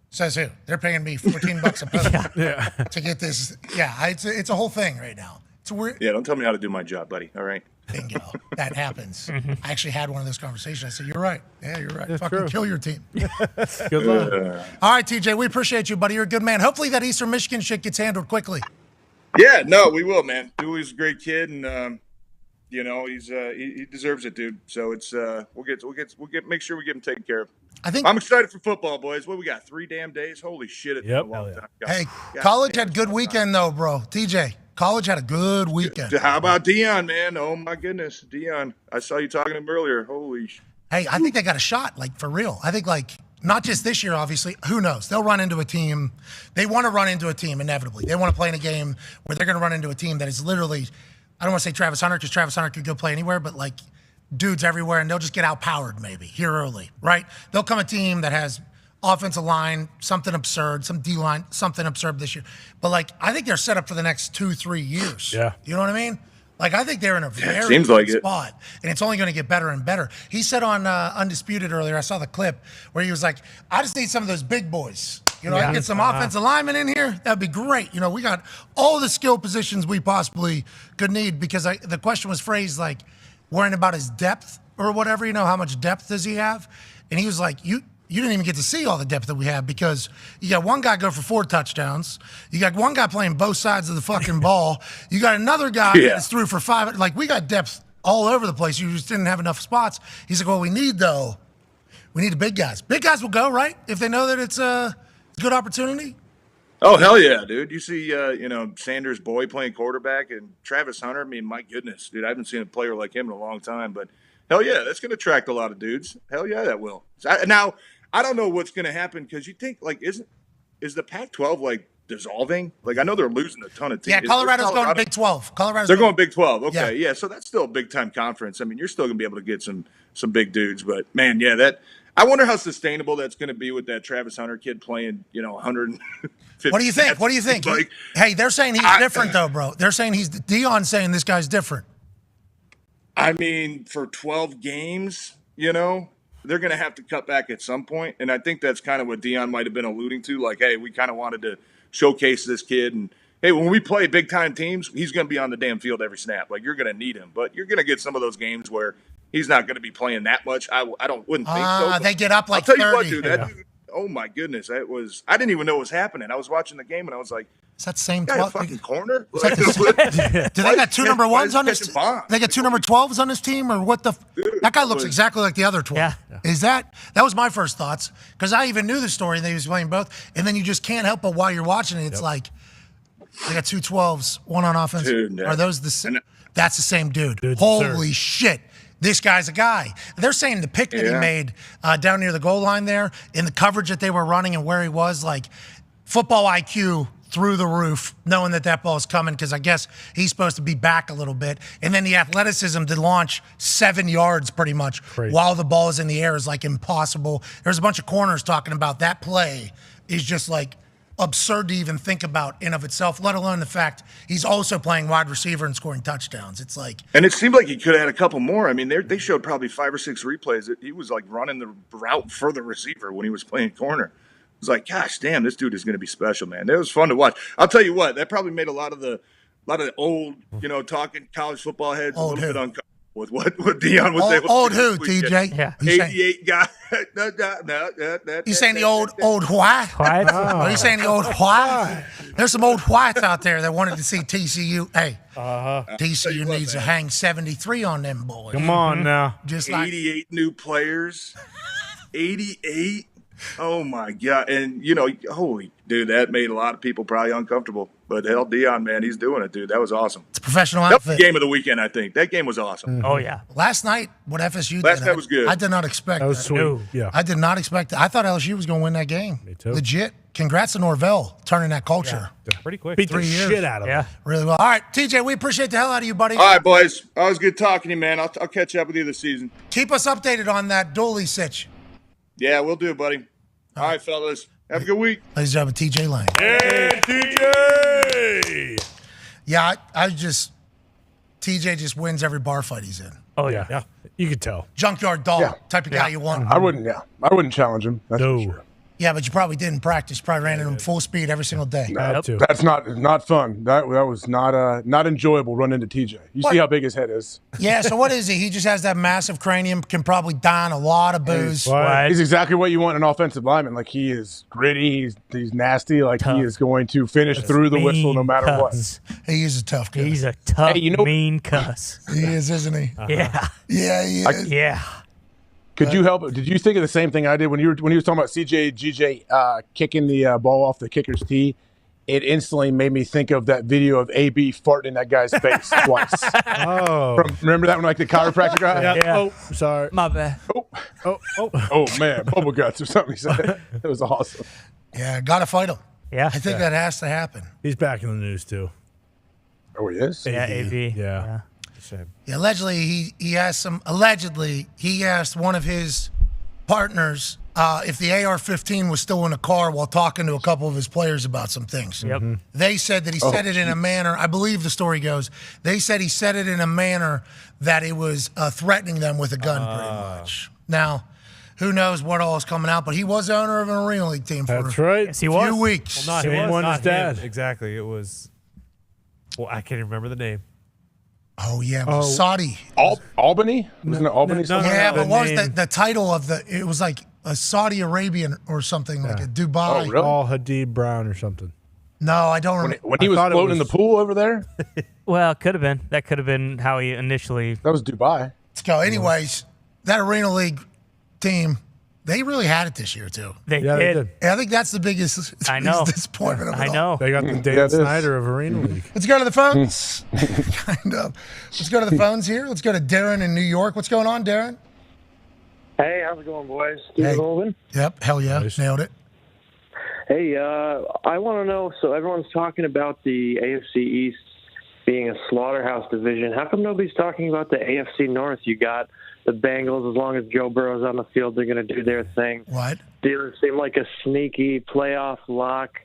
Says who? They're paying me $14 a post to get this. Yeah, it's a whole thing right now. It's weird. Yeah, don't tell me how to do my job, buddy. All right. Bingo. That happens. I actually had one of those conversations. I said, you're right. Yeah, you're right. Fucking true. kill your team. Good luck. All right, TJ, we appreciate you, buddy. You're a good man. Hopefully that Eastern Michigan shit gets handled quickly. Yeah, no, we will, man. Dooley's a great kid, and you know he deserves it, dude. So it's we'll get make sure we get him taken care of. I'm excited for football, boys. What we got? 3 damn days? Holy shit! It's been a long time. Hey, God college damn. had good weekend though, bro. TJ, college had a good weekend. How about Deion, man? Oh my goodness, Deion. I saw you talking to him earlier. Holy shit. Hey, I think they got a shot, like for real. I think like not just this year, obviously. Who knows? They'll run into a team. They want to run into a team inevitably. They want to play in a game where they're going to run into a team that is literally, I don't want to say Travis Hunter because Travis Hunter could go play anywhere, but like dudes everywhere, and they'll just get outpowered maybe here early, right? They'll come a team that has offensive line, something absurd, some D-line, something absurd this year. But like, I think they're set up for the next 2-3 years. Yeah. You know what I mean? Like, I think they're in a very seems like good it. spot, and it's only going to get better and better. He said on Undisputed earlier, I saw the clip where he was like, I just need some of those big boys. You know, I can get some offensive linemen in here. That'd be great. You know, we got all the skill positions we possibly could need because the question was phrased like, worrying about his depth or whatever, you know, how much depth does he have? And he was like, you didn't even get to see all the depth that we have because you got one guy go for 4 touchdowns. You got one guy playing both sides of the fucking ball. You got another guy that's through for 5. Like, we got depth all over the place. You just didn't have enough spots. He's like, well, we need the big guys. Big guys will go, right? If they know that it's a good opportunity. Oh, hell yeah, dude. You see, Sanders' boy playing quarterback and Travis Hunter. I mean, my goodness, dude, I haven't seen a player like him in a long time. But hell yeah, that's going to attract a lot of dudes. Hell yeah, that will. Now, I don't know what's going to happen because you think, like, is the Pac-12, like, dissolving? Like, I know they're losing a ton of teams. Yeah, Colorado's going Big 12. They're going Big 12. Okay, yeah, so that's still a big-time conference. I mean, you're still going to be able to get some big dudes. But, man, yeah, I wonder how sustainable that's going to be with that Travis Hunter kid playing, 150. What do you think? What do you think? Like, hey, they're saying he's different, though, bro. They're saying Deion's saying this guy's different. I mean, for 12 games, they're going to have to cut back at some point. And I think that's kind of what Deion might have been alluding to. Like, hey, we kind of wanted to showcase this kid. And, hey, when we play big-time teams, he's going to be on the damn field every snap. Like, you're going to need him. But you're going to get some of those games where he's not going to be playing that much. I wouldn't think so. They get up like I'll tell 30. you what, dude. That dude, oh, my goodness. I didn't even know what was happening. I was watching the game, and I was like, is that the same 12? Fucking corner? Do they got 2 number 1s on this? They got 2 number 12s on this team, or what the? That guy looks exactly like the other 12. Yeah. Is that was my first thoughts because I even knew the story and they was playing both, and then you just can't help but while you're watching it, it's like they got 2 12s, one on offense. Dude, Are those the same? That's the same dude. Dude, Holy shit. This guy's a guy. They're saying the pick that he made down near the goal line there, in the coverage that they were running and where he was, like football IQ through the roof, knowing that ball is coming because I guess he's supposed to be back a little bit. And then the athleticism to launch 7 yards pretty much while the ball is in the air is like impossible. There's a bunch of corners talking about that play is just like absurd to even think about in of itself, let alone the fact he's also playing wide receiver and scoring touchdowns. It's like, and it seemed like he could have had a couple more. I mean, they showed probably 5 or 6 replays. He was like running the route for the receiver when he was playing corner. It was like, gosh, damn, this dude is going to be special, man. It was fun to watch. I'll tell you what, that probably made a lot of the old, talking college football heads a little bit uncomfortable with what Deion was able to do. Old who, TJ? Yeah. 88 guy. You saying the old white? White? Are you saying the old white? There's some old whites out there that wanted to see TCU. Hey, TCU needs to hang 73 on them boys. Come on now. Just like 88 new players. 88. Oh my God! And holy dude, that made a lot of people probably uncomfortable. But hell, Dahn, man, he's doing it, dude. That was awesome. It's a professional That was outfit. the game of the weekend, I think. That game was awesome. Oh yeah. Last night, what FSU Last did, night was good. I did not expect That was sweet. No. Yeah. I did not expect that. I thought LSU was going to win that game. Me too. Legit. Congrats to Norvell turning that culture. Pretty quick. Beat the 3 years. shit out of Yeah. him. Really well. All right, TJ, we appreciate the hell out of you, buddy. All right, boys. Always good talking to you, man. I'll catch up with you this season. Keep us updated on that Dooley sitch. Yeah, we'll do, buddy. All right, fellas. Have a good week. Ladies and gentlemen, TJ Lang. Hey, TJ! Yeah, I just TJ just wins every bar fight he's in. Oh yeah. Yeah, you could tell. Junkyard dog type of guy you want. I wouldn't challenge him. That's for sure. Yeah, but you probably didn't practice. Probably ran him full speed every single day. That's not fun. That was not enjoyable running into TJ. You see how big his head is. Yeah, so what is he? He just has that massive cranium, can probably don a lot of booze. He's exactly what you want in an offensive lineman. Like, he is gritty, he's nasty, like he is going to finish through the whistle no matter what. He is a tough guy. He's a tough, mean cuss. He is, isn't he? Yeah. Yeah, he is. Yeah. Could you help? Did you think of the same thing I did when he was talking about GJ kicking the ball off the kicker's tee? It instantly made me think of that video of AB farting in that guy's face twice. Oh, remember that one, like the chiropractor guy? Yeah. Oh, sorry. My bad. Oh man, bubble guts or something he said. It was awesome. Yeah, got to fight him. Yeah. I think that has to happen. He's back in the news too. Oh, he is? Yeah, AB. Yeah. Yeah, allegedly he asked one of his partners if the AR-15 was still in the car while talking to a couple of his players about some things. Yep. They said that he said it in a manner, I believe the story goes, they said he said it in a manner that it was threatening them with a gun pretty much. Now, who knows what all is coming out, but he was the owner of an Arena League team for That's right. Yes, he a was. few weeks. Well, Same one as him. Dad. Exactly. It was. Well, I can't even remember the name. Oh, yeah, it was Saudi. Albany? Wasn't it Albany? Yeah, but what was the title of it was like a Saudi Arabian or something, like a Dubai. Oh, really? All Hadid Brown or something. No, I don't remember. When he was floating in the pool over there? Well, it could have been. That could have been how he initially. That was Dubai. Let's go. Anyways, that Arena League team, they really had it this year, too. They Yeah, they did. I think that's the biggest I know. disappointment of it I all. know. They got the Yeah, Dan it is. Snyder of Arena League. Let's go to the phones. Kind of. Let's go to the phones here. Let's go to Darren in New York. What's going on, Darren? Hey, how's it going, boys? Steve Golden? Yep, hell yeah. Nailed it. Hey, I want to know, so everyone's talking about the AFC East being a slaughterhouse division. How come nobody's talking about the AFC North? You got the Bengals. As long as Joe Burrow's on the field, they're going to do their thing. What? Steelers seem like a sneaky playoff lock.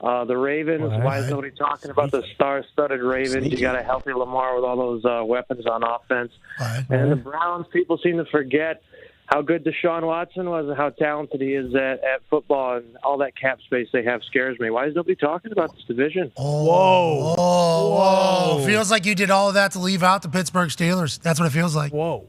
The Ravens, why is nobody talking about the star-studded Ravens? You got a healthy Lamar with all those weapons on offense. And the Browns, people seem to forget how good Deshaun Watson was and how talented he is at football, and all that cap space they have scares me. Why is nobody talking about this division? Whoa. Feels like you did all of that to leave out the Pittsburgh Steelers. That's what it feels like. Whoa.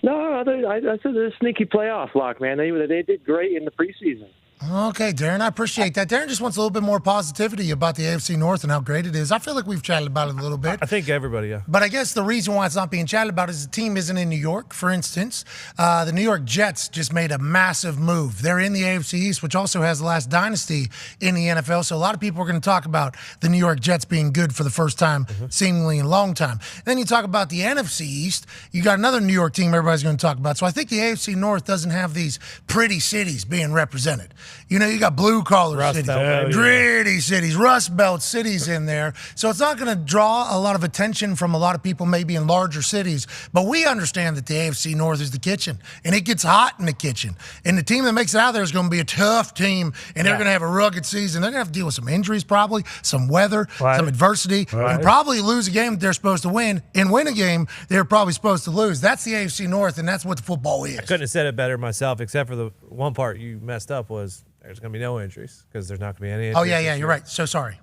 No, I said they're a sneaky playoff lock, man. They did great in the preseason. Okay, Darren, I appreciate that. Darren just wants a little bit more positivity about the AFC North and how great it is. I feel like we've chatted about it a little bit. I think everybody, yeah. But I guess the reason why it's not being chatted about is the team isn't in New York, for instance. The New York Jets just made a massive move. They're in the AFC East, which also has the last dynasty in the NFL. So a lot of people are going to talk about the New York Jets being good for the first time, seemingly in a long time. Then you talk about the NFC East. You got another New York team everybody's going to talk about. So I think the AFC North doesn't have these pretty cities being represented. You know, you got blue-collar cities, gritty cities, Rust Belt cities in there. So it's not going to draw a lot of attention from a lot of people maybe in larger cities. But we understand that the AFC North is the kitchen, and it gets hot in the kitchen. And the team that makes it out there is going to be a tough team, and they're going to have a rugged season. They're going to have to deal with some injuries probably, some weather, some adversity, and probably lose a game that they're supposed to win, and win a game they're probably supposed to lose. That's the AFC North, and that's what the football is. I couldn't have said it better myself, except for the one part you messed up was there's going to be no injuries because there's not going to be any injuries. Oh, yeah, you're right. So sorry.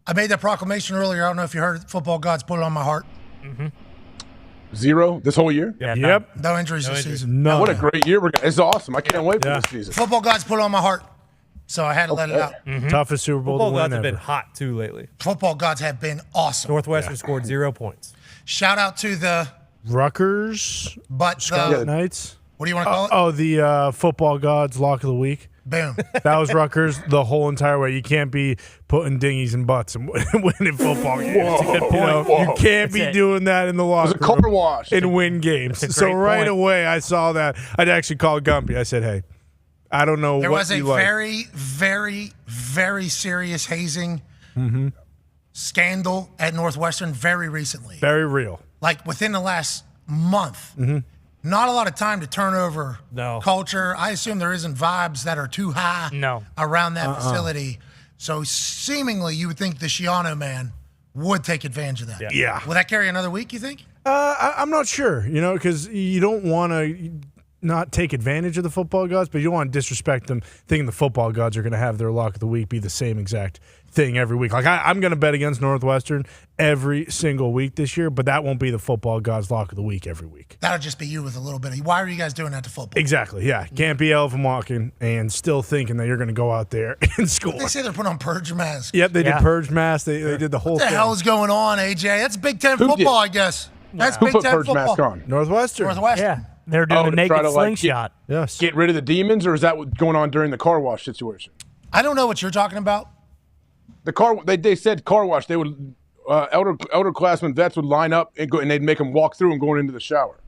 I made that proclamation earlier. I don't know if you heard it. Football gods put it on my heart. Zero this whole year? Yep. No injuries this season. No. What a great year. It's awesome. I can't wait for this season. Football gods put it on my heart. So I had to let it out. Toughest Super Bowl Football to win gods have ever. been hot, too, lately. Football gods have been awesome. Northwestern scored 0 points. Shout out to the Rutgers, but Scarlet the Knights. What do you want to call it? Oh, the football gods lock of the week. Boom. That was Rutgers the whole entire way. You can't be putting dinghies in butts and winning football games. You can't be doing that in the locker room. It was a car wash. And win games. So right away, I saw that. I'd actually called Gumpy. I said, hey, I don't know There what was a you like. very, very, very serious hazing scandal at Northwestern very recently. Very real. Like within the last month. Not a lot of time to turn over culture. I assume there isn't vibes that are too high around that facility. So seemingly you would think the Shiano man would take advantage of that. Yeah. Will that carry another week, you think? I'm not sure, because you don't want to not take advantage of the football gods, but you don't want to disrespect them thinking the football gods are going to have their lock of the week be the same exact thing every week. Like I'm going to bet against Northwestern every single week this year, but that won't be the football gods lock of the week every week. That'll just be you with a little bit of, why are you guys doing that to football? Exactly, yeah. Can't be elephant walking and still thinking that you're going to go out there and score. They say they're putting on purge masks. Yep, they did purge masks. They did the whole What the thing. hell is going on, AJ? That's Big Ten football, I guess. That's Who Big put Ten purge football. mask on? Northwestern. Yeah. They're doing a to naked try to, slingshot. Yes. Get rid of the demons, or is that what's going on during the car wash situation? I don't know what you're talking about. The car they said car wash. They would elder classmen vets would line up and go, and they'd make them walk through and going into the shower.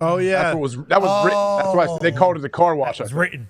Oh yeah, that was written. That's why they called it the car wash. It's written.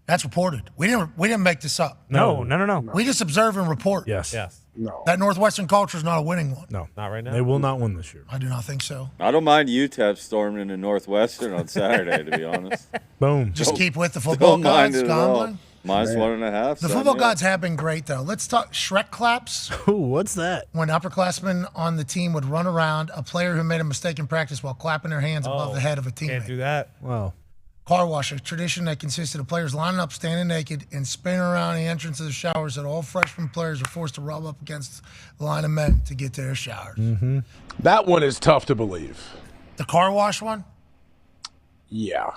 That's reported. We didn't make this up. No. We just observe and report. Yes. No. That Northwestern culture is not a winning one. No, not right now. They will not win this year. I do not think so. I don't mind UTEP storming into Northwestern on Saturday, to be honest. Boom. Just keep with the football Don't mind gods, it at all. Gambling. Minus 1.5. The football gods have been great, though. Let's talk Shrek claps. Ooh, what's that? When upperclassmen on the team would run around a player who made a mistake in practice while clapping their hands above the head of a teammate. Can't do that. Wow. Car wash, a tradition that consisted of players lining up, standing naked, and spinning around the entrance of the showers that all freshman players are forced to rub up against the line of men to get to their showers. That one is tough to believe. The car wash one? Yeah.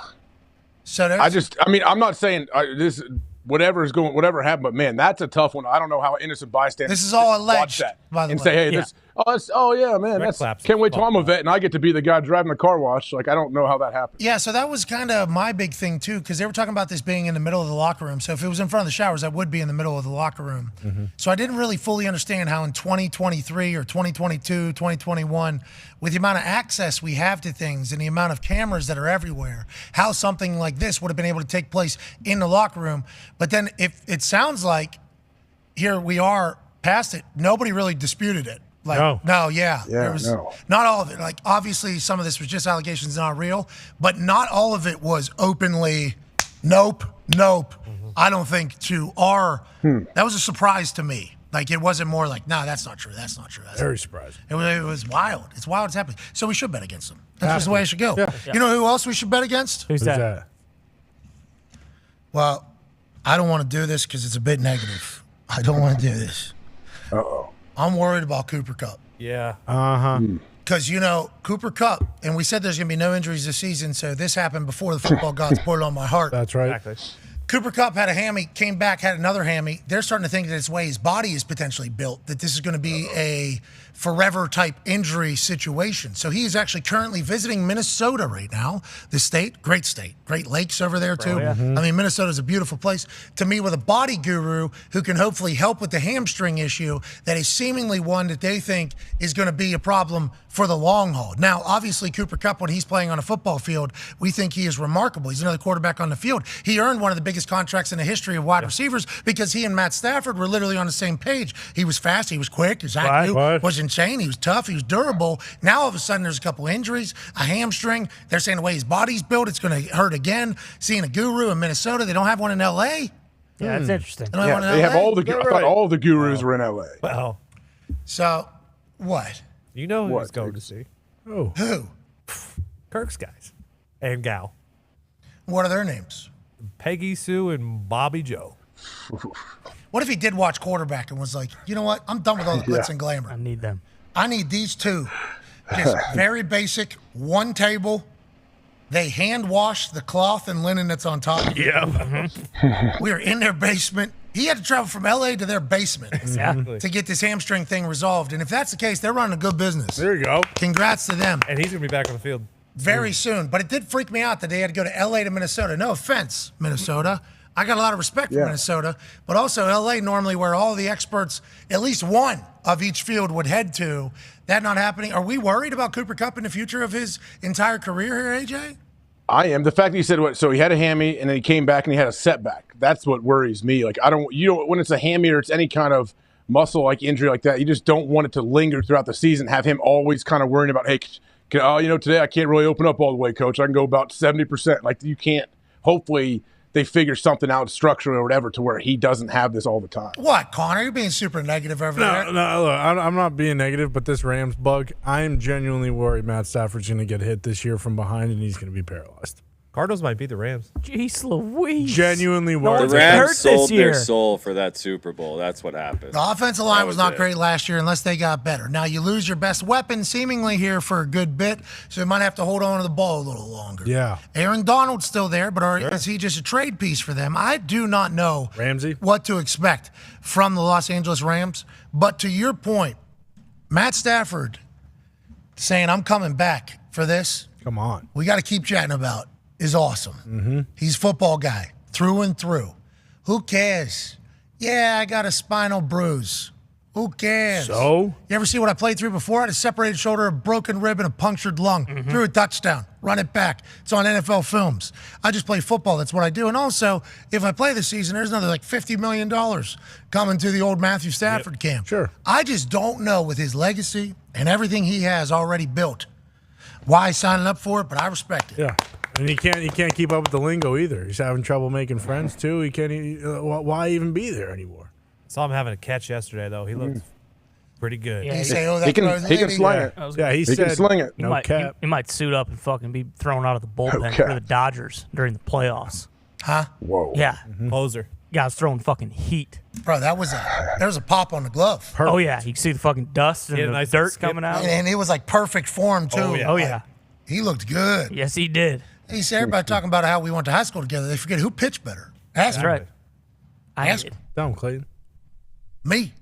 So I'm not saying this. Whatever happened, but man, that's a tough one. I don't know how innocent bystanders. This is all watch alleged, that by the and way. say, hey, Yeah. yeah, man, that's can't wait till I'm a vet and I get to be the guy driving the car wash. Like I don't know how that happened. Yeah, so that was kind of my big thing, too, because they were talking about this being in the middle of the locker room. So if it was in front of the showers, that would be in the middle of the locker room. So I didn't really fully understand how in 2023 or 2022, 2021, with the amount of access we have to things and the amount of cameras that are everywhere, how something like this would have been able to take place in the locker room. But then if it sounds like here we are past it, nobody really disputed it. Like, Yeah, there was no. not all of it. Like, obviously, some of this was just allegations, not real, but not all of it was openly, nope. I don't think that was a surprise to me. Like, it wasn't more like, no, that's not true. That's not true. Very surprising. It was wild. It's wild. It's happening. So we should bet against them. That's just the way it should go. Yeah. You know who else we should bet against? Who's that? Well, I don't want to do this because it's a bit negative. I don't want to do this. Uh-oh. I'm worried about Cooper Kupp. Yeah. Because, Cooper Kupp, and we said there's going to be no injuries this season, so this happened before the football gods poured it on my heart. That's right. Exactly. Cooper Kupp had a hammy, came back, had another hammy. They're starting to think that it's the way his body is potentially built, that this is going to be a forever type injury situation. So he is actually currently visiting Minnesota right now. The state, Great Lakes over there too. I mean, Minnesota is a beautiful place. To meet with a body guru who can hopefully help with the hamstring issue that is seemingly one that they think is going to be a problem for the long haul. Now, obviously, Cooper Kupp, when he's playing on a football field, we think he is remarkable. He's another quarterback on the field. He earned one of the biggest contracts in the history of wide receivers because he and Matt Stafford were literally on the same page. He was fast, he was quick, his IQ was insane, he was tough, he was durable. Now, all of a sudden, there's a couple injuries, a hamstring. They're saying the way his body's built, it's going to hurt again. Seeing a guru in Minnesota, they don't have one in L.A. Yeah, that's interesting. They don't have one in They LA? have all the. I thought all the gurus were in LA. Well, So, what? you know who he's going to see. Oh. Who? Kirk's guys and gal. What are their names? Peggy Sue and Bobby Joe. What if he did watch quarterback and was like, you know what? I'm done with all the glitz and glamour. I need them. I need these two. Just very basic, one table. They hand wash the cloth and linen that's on top. Yeah. We are in their basement. He had to travel from LA to their basement Exactly. to get this hamstring thing resolved. And if that's the case, they're running a good business. There you go. Congrats to them. And he's going to be back on the field. very soon. But it did freak me out that they had to go to L.A. to Minnesota. No offense, Minnesota. I got a lot of respect for Minnesota. But also L.A. normally where all the experts, at least one of each field would head to. That not happening. Are we worried about Cooper Kupp in the future of his entire career here, AJ? I am. The fact that you said what? So he had a hammy and then he came back and he had a setback. That's what worries me. Like when it's a hammy or it's any kind of muscle like injury like that, you just don't want it to linger throughout the season. Have him always kind of worrying about, hey, today I can't really open up all the way, coach. I can go about 70%. Like you can't. Hopefully they figure something out structurally or whatever to where he doesn't have this all the time. What, Connor? You're being super negative over there. No, look, I'm not being negative, but this Rams bug, I am genuinely worried Matt Stafford's going to get hit this year from behind and he's going to be paralyzed. Cardinals might be the Rams. Jeez Louise. Genuinely worried. The Rams sold their soul for that Super Bowl. That's what happened. The offensive line was not great last year unless they got better. Now you lose your best weapon seemingly here for a good bit, so you might have to hold on to the ball a little longer. Yeah. Aaron Donald's still there, but is he just a trade piece for them? I do not know what to expect from the Los Angeles Rams. But to your point, Matt Stafford saying, I'm coming back for this. Come on. We got to keep chatting about is awesome. Mm-hmm. He's a football guy through and through. Who cares? Yeah, I got a spinal bruise. Who cares? So? You ever see what I played through before? I had a separated shoulder, a broken rib, and a punctured lung. Threw a touchdown. Run it back. It's on NFL Films. I just play football. That's what I do. And also, if I play this season, there's another like $50 million coming to the old Matthew Stafford camp. Sure. I just don't know with his legacy and everything he has already built why he's signing up for it, but I respect it. Yeah. And he can't keep up with the lingo either. He's having trouble making friends too. He can't. Why even be there anymore? Saw him having a catch yesterday though. He looked pretty good. Yeah, he can sling it. Yeah, he can sling it. He might suit up and fucking be thrown out of the bullpen for the Dodgers during the playoffs. Huh? Whoa. Yeah. Poser. Guys throwing fucking heat. Bro, there was a pop on the glove. Oh yeah, you can see the fucking dust and the nice dirt skip. coming out. And it was like perfect form too. Oh yeah. He looked good. Yes, he did. He said everybody talking about how we went to high school together. They forget who pitched better. That's right. I Ask did. Down, Clayton. me.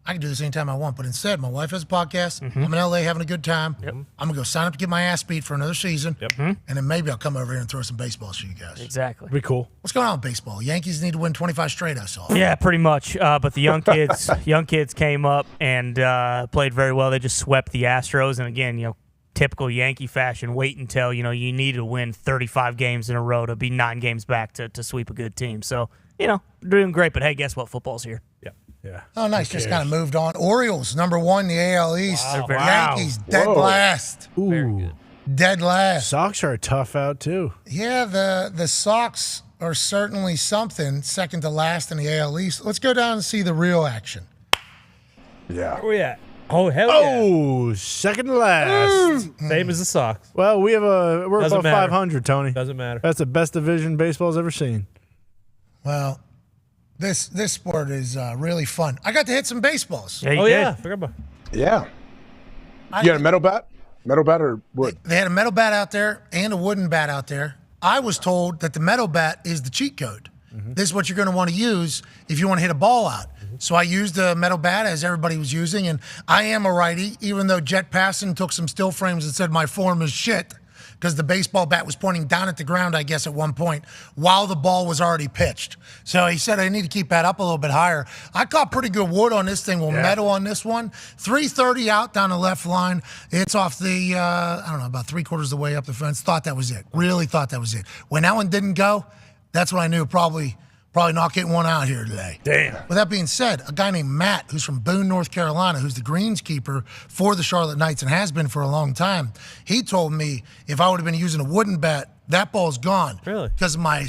I can do this anytime I want, but instead, my wife has a podcast. I'm in LA having a good time. I'm gonna go sign up to get my ass beat for another season. And then maybe I'll come over here and throw some baseball to you guys. Exactly. Be cool. What's going on with baseball? Yankees need to win 25 straight, I saw. Yeah, pretty much. But the young kids came up and played very well. They just swept the Astros, and again, typical Yankee fashion, wait until, you need to win 35 games in a row to be 9 games back to sweep a good team. So, doing great, but hey, guess what? Football's here. Yeah. Oh, nice. Just kind of moved on. Orioles, number 1 in the AL East. Wow. Yankees, dead last. Ooh. Very good. Dead last. Sox are tough out too. Yeah, the Sox are certainly something, second to last in the AL East. Let's go down and see the real action. Yeah. Where we at? Oh, hell yeah. Oh, second to last. Same as the Sox. Well, we're Doesn't above matter. 500, Tony. Doesn't matter. That's the best division baseball's ever seen. Well, this sport is really fun. I got to hit some baseballs. Yeah, you Oh, did. yeah. Forgot about Yeah. You got a metal bat? Metal bat or wood? They had a metal bat out there and a wooden bat out there. I was told that the metal bat is the cheat code. This is what you're going to want to use if you want to hit a ball out. So I used a metal bat as everybody was using, and I am a righty, even though Jet Passon took some still frames and said my form is shit because the baseball bat was pointing down at the ground, I guess, at one point while the ball was already pitched. So he said I need to keep that up a little bit higher. I caught pretty good wood on this thing, metal on this one. 330 out down the left line. It's off the, I don't know, about 3/4 of the way up the fence. Thought that was it. Really thought that was it. When that one didn't go, that's when I knew probably not getting one out here today. Damn. With that being said, a guy named Matt, who's from Boone, North Carolina, who's the greenskeeper for the Charlotte Knights and has been for a long time, he told me if I would have been using a wooden bat, that ball's gone. Really? Because of my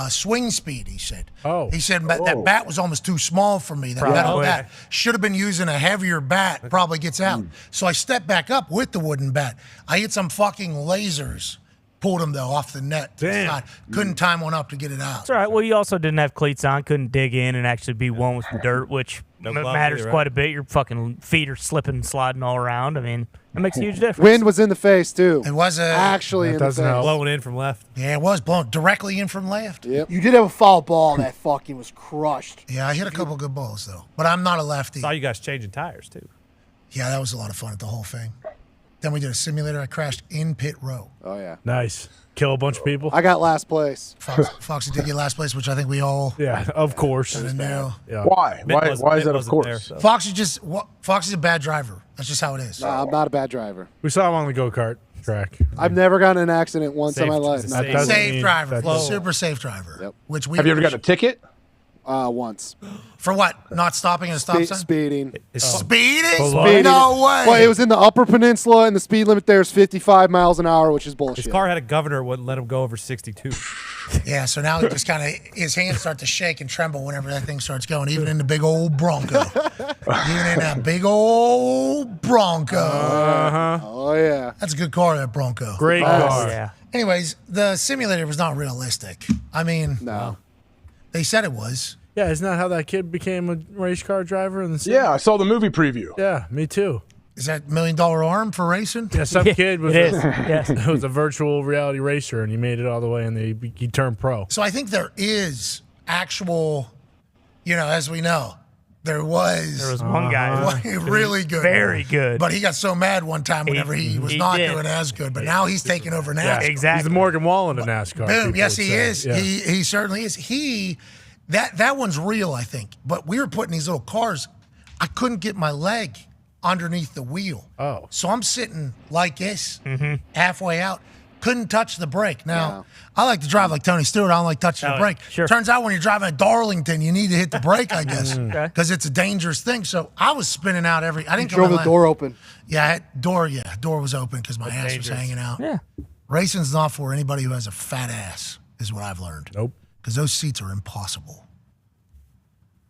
swing speed, he said. Oh. He said that bat was almost too small for me, that metal bat. Should have been using a heavier bat, probably gets out. So I stepped back up with the wooden bat. I hit some fucking lasers. Pulled him, though, off the net. Damn. Couldn't time one up to get it out. That's all right. Well, you also didn't have cleats on, couldn't dig in and actually be one with the dirt, which matters quite a bit. Your fucking feet are slipping and sliding all around. I mean, it makes a huge difference. Wind was in the face, too. It was actually in the face. Blowing in from left. Yeah, it was blown directly in from left. Yep. You did have a foul ball that fucking was crushed. Yeah, I hit a couple good balls, though. But I'm not a lefty. Saw you guys changing tires, too. Yeah, that was a lot of fun at the whole thing. Then we did a simulator. I crashed in pit row. Oh, yeah. Nice. Kill a bunch of people. I got last place. Foxy did get last place, which I think we all. Yeah, of course. Know. Yeah. Why? Why is that of course? Foxy's a bad driver. That's just how it is. No, I'm not a bad driver. We saw him on the go-kart track. I've never gotten in an accident once in my life. Safe driver. Super safe driver. Yep. Which we Have you ever gotten a ticket? Once. For what? Not stopping at a stop sign? Speeding. Speeding? No way. Well, it was in the Upper Peninsula, and the speed limit there is 55 miles an hour, which is bullshit. His car had a governor, wouldn't let him go over 62. Yeah, so now he just kind of, his hands start to shake and tremble whenever that thing starts going, even in the big old Bronco. Even in that big old Bronco. Oh, yeah. That's a good car, that Bronco. Great car. Yeah. Anyways, the simulator was not realistic. I mean, no. They said it was. Yeah, isn't that how that kid became a race car driver in the city? Yeah, I saw the movie preview. Yeah, me too. Is that $1 million arm for racing? Yeah, some kid was Yes. was a virtual reality racer, and he made it all the way, and he turned pro. So I think there is actual, as we know, there was one guy really good. Very good. But he got so mad one time whenever he was not doing as good. But now he's taking over NASCAR. Yeah, exactly. He's the Morgan Wallen of NASCAR. Boom. Yes, would he say. is. Yeah. He certainly is. That one's real, I think. But we were putting these little cars. I couldn't get my leg underneath the wheel. Oh. So I'm sitting like this, halfway out. Couldn't touch the brake. Now, I like to drive like Tony Stewart. I don't like touching the brake. Sure. Turns out when you're driving at Darlington, you need to hit the brake, I guess, because it's a dangerous thing. So I was spinning out I didn't Drove the door open. Yeah, door was open because my ass was hanging out. Yeah. Racing's not for anybody who has a fat ass, is what I've learned. Nope. Because those seats are impossible.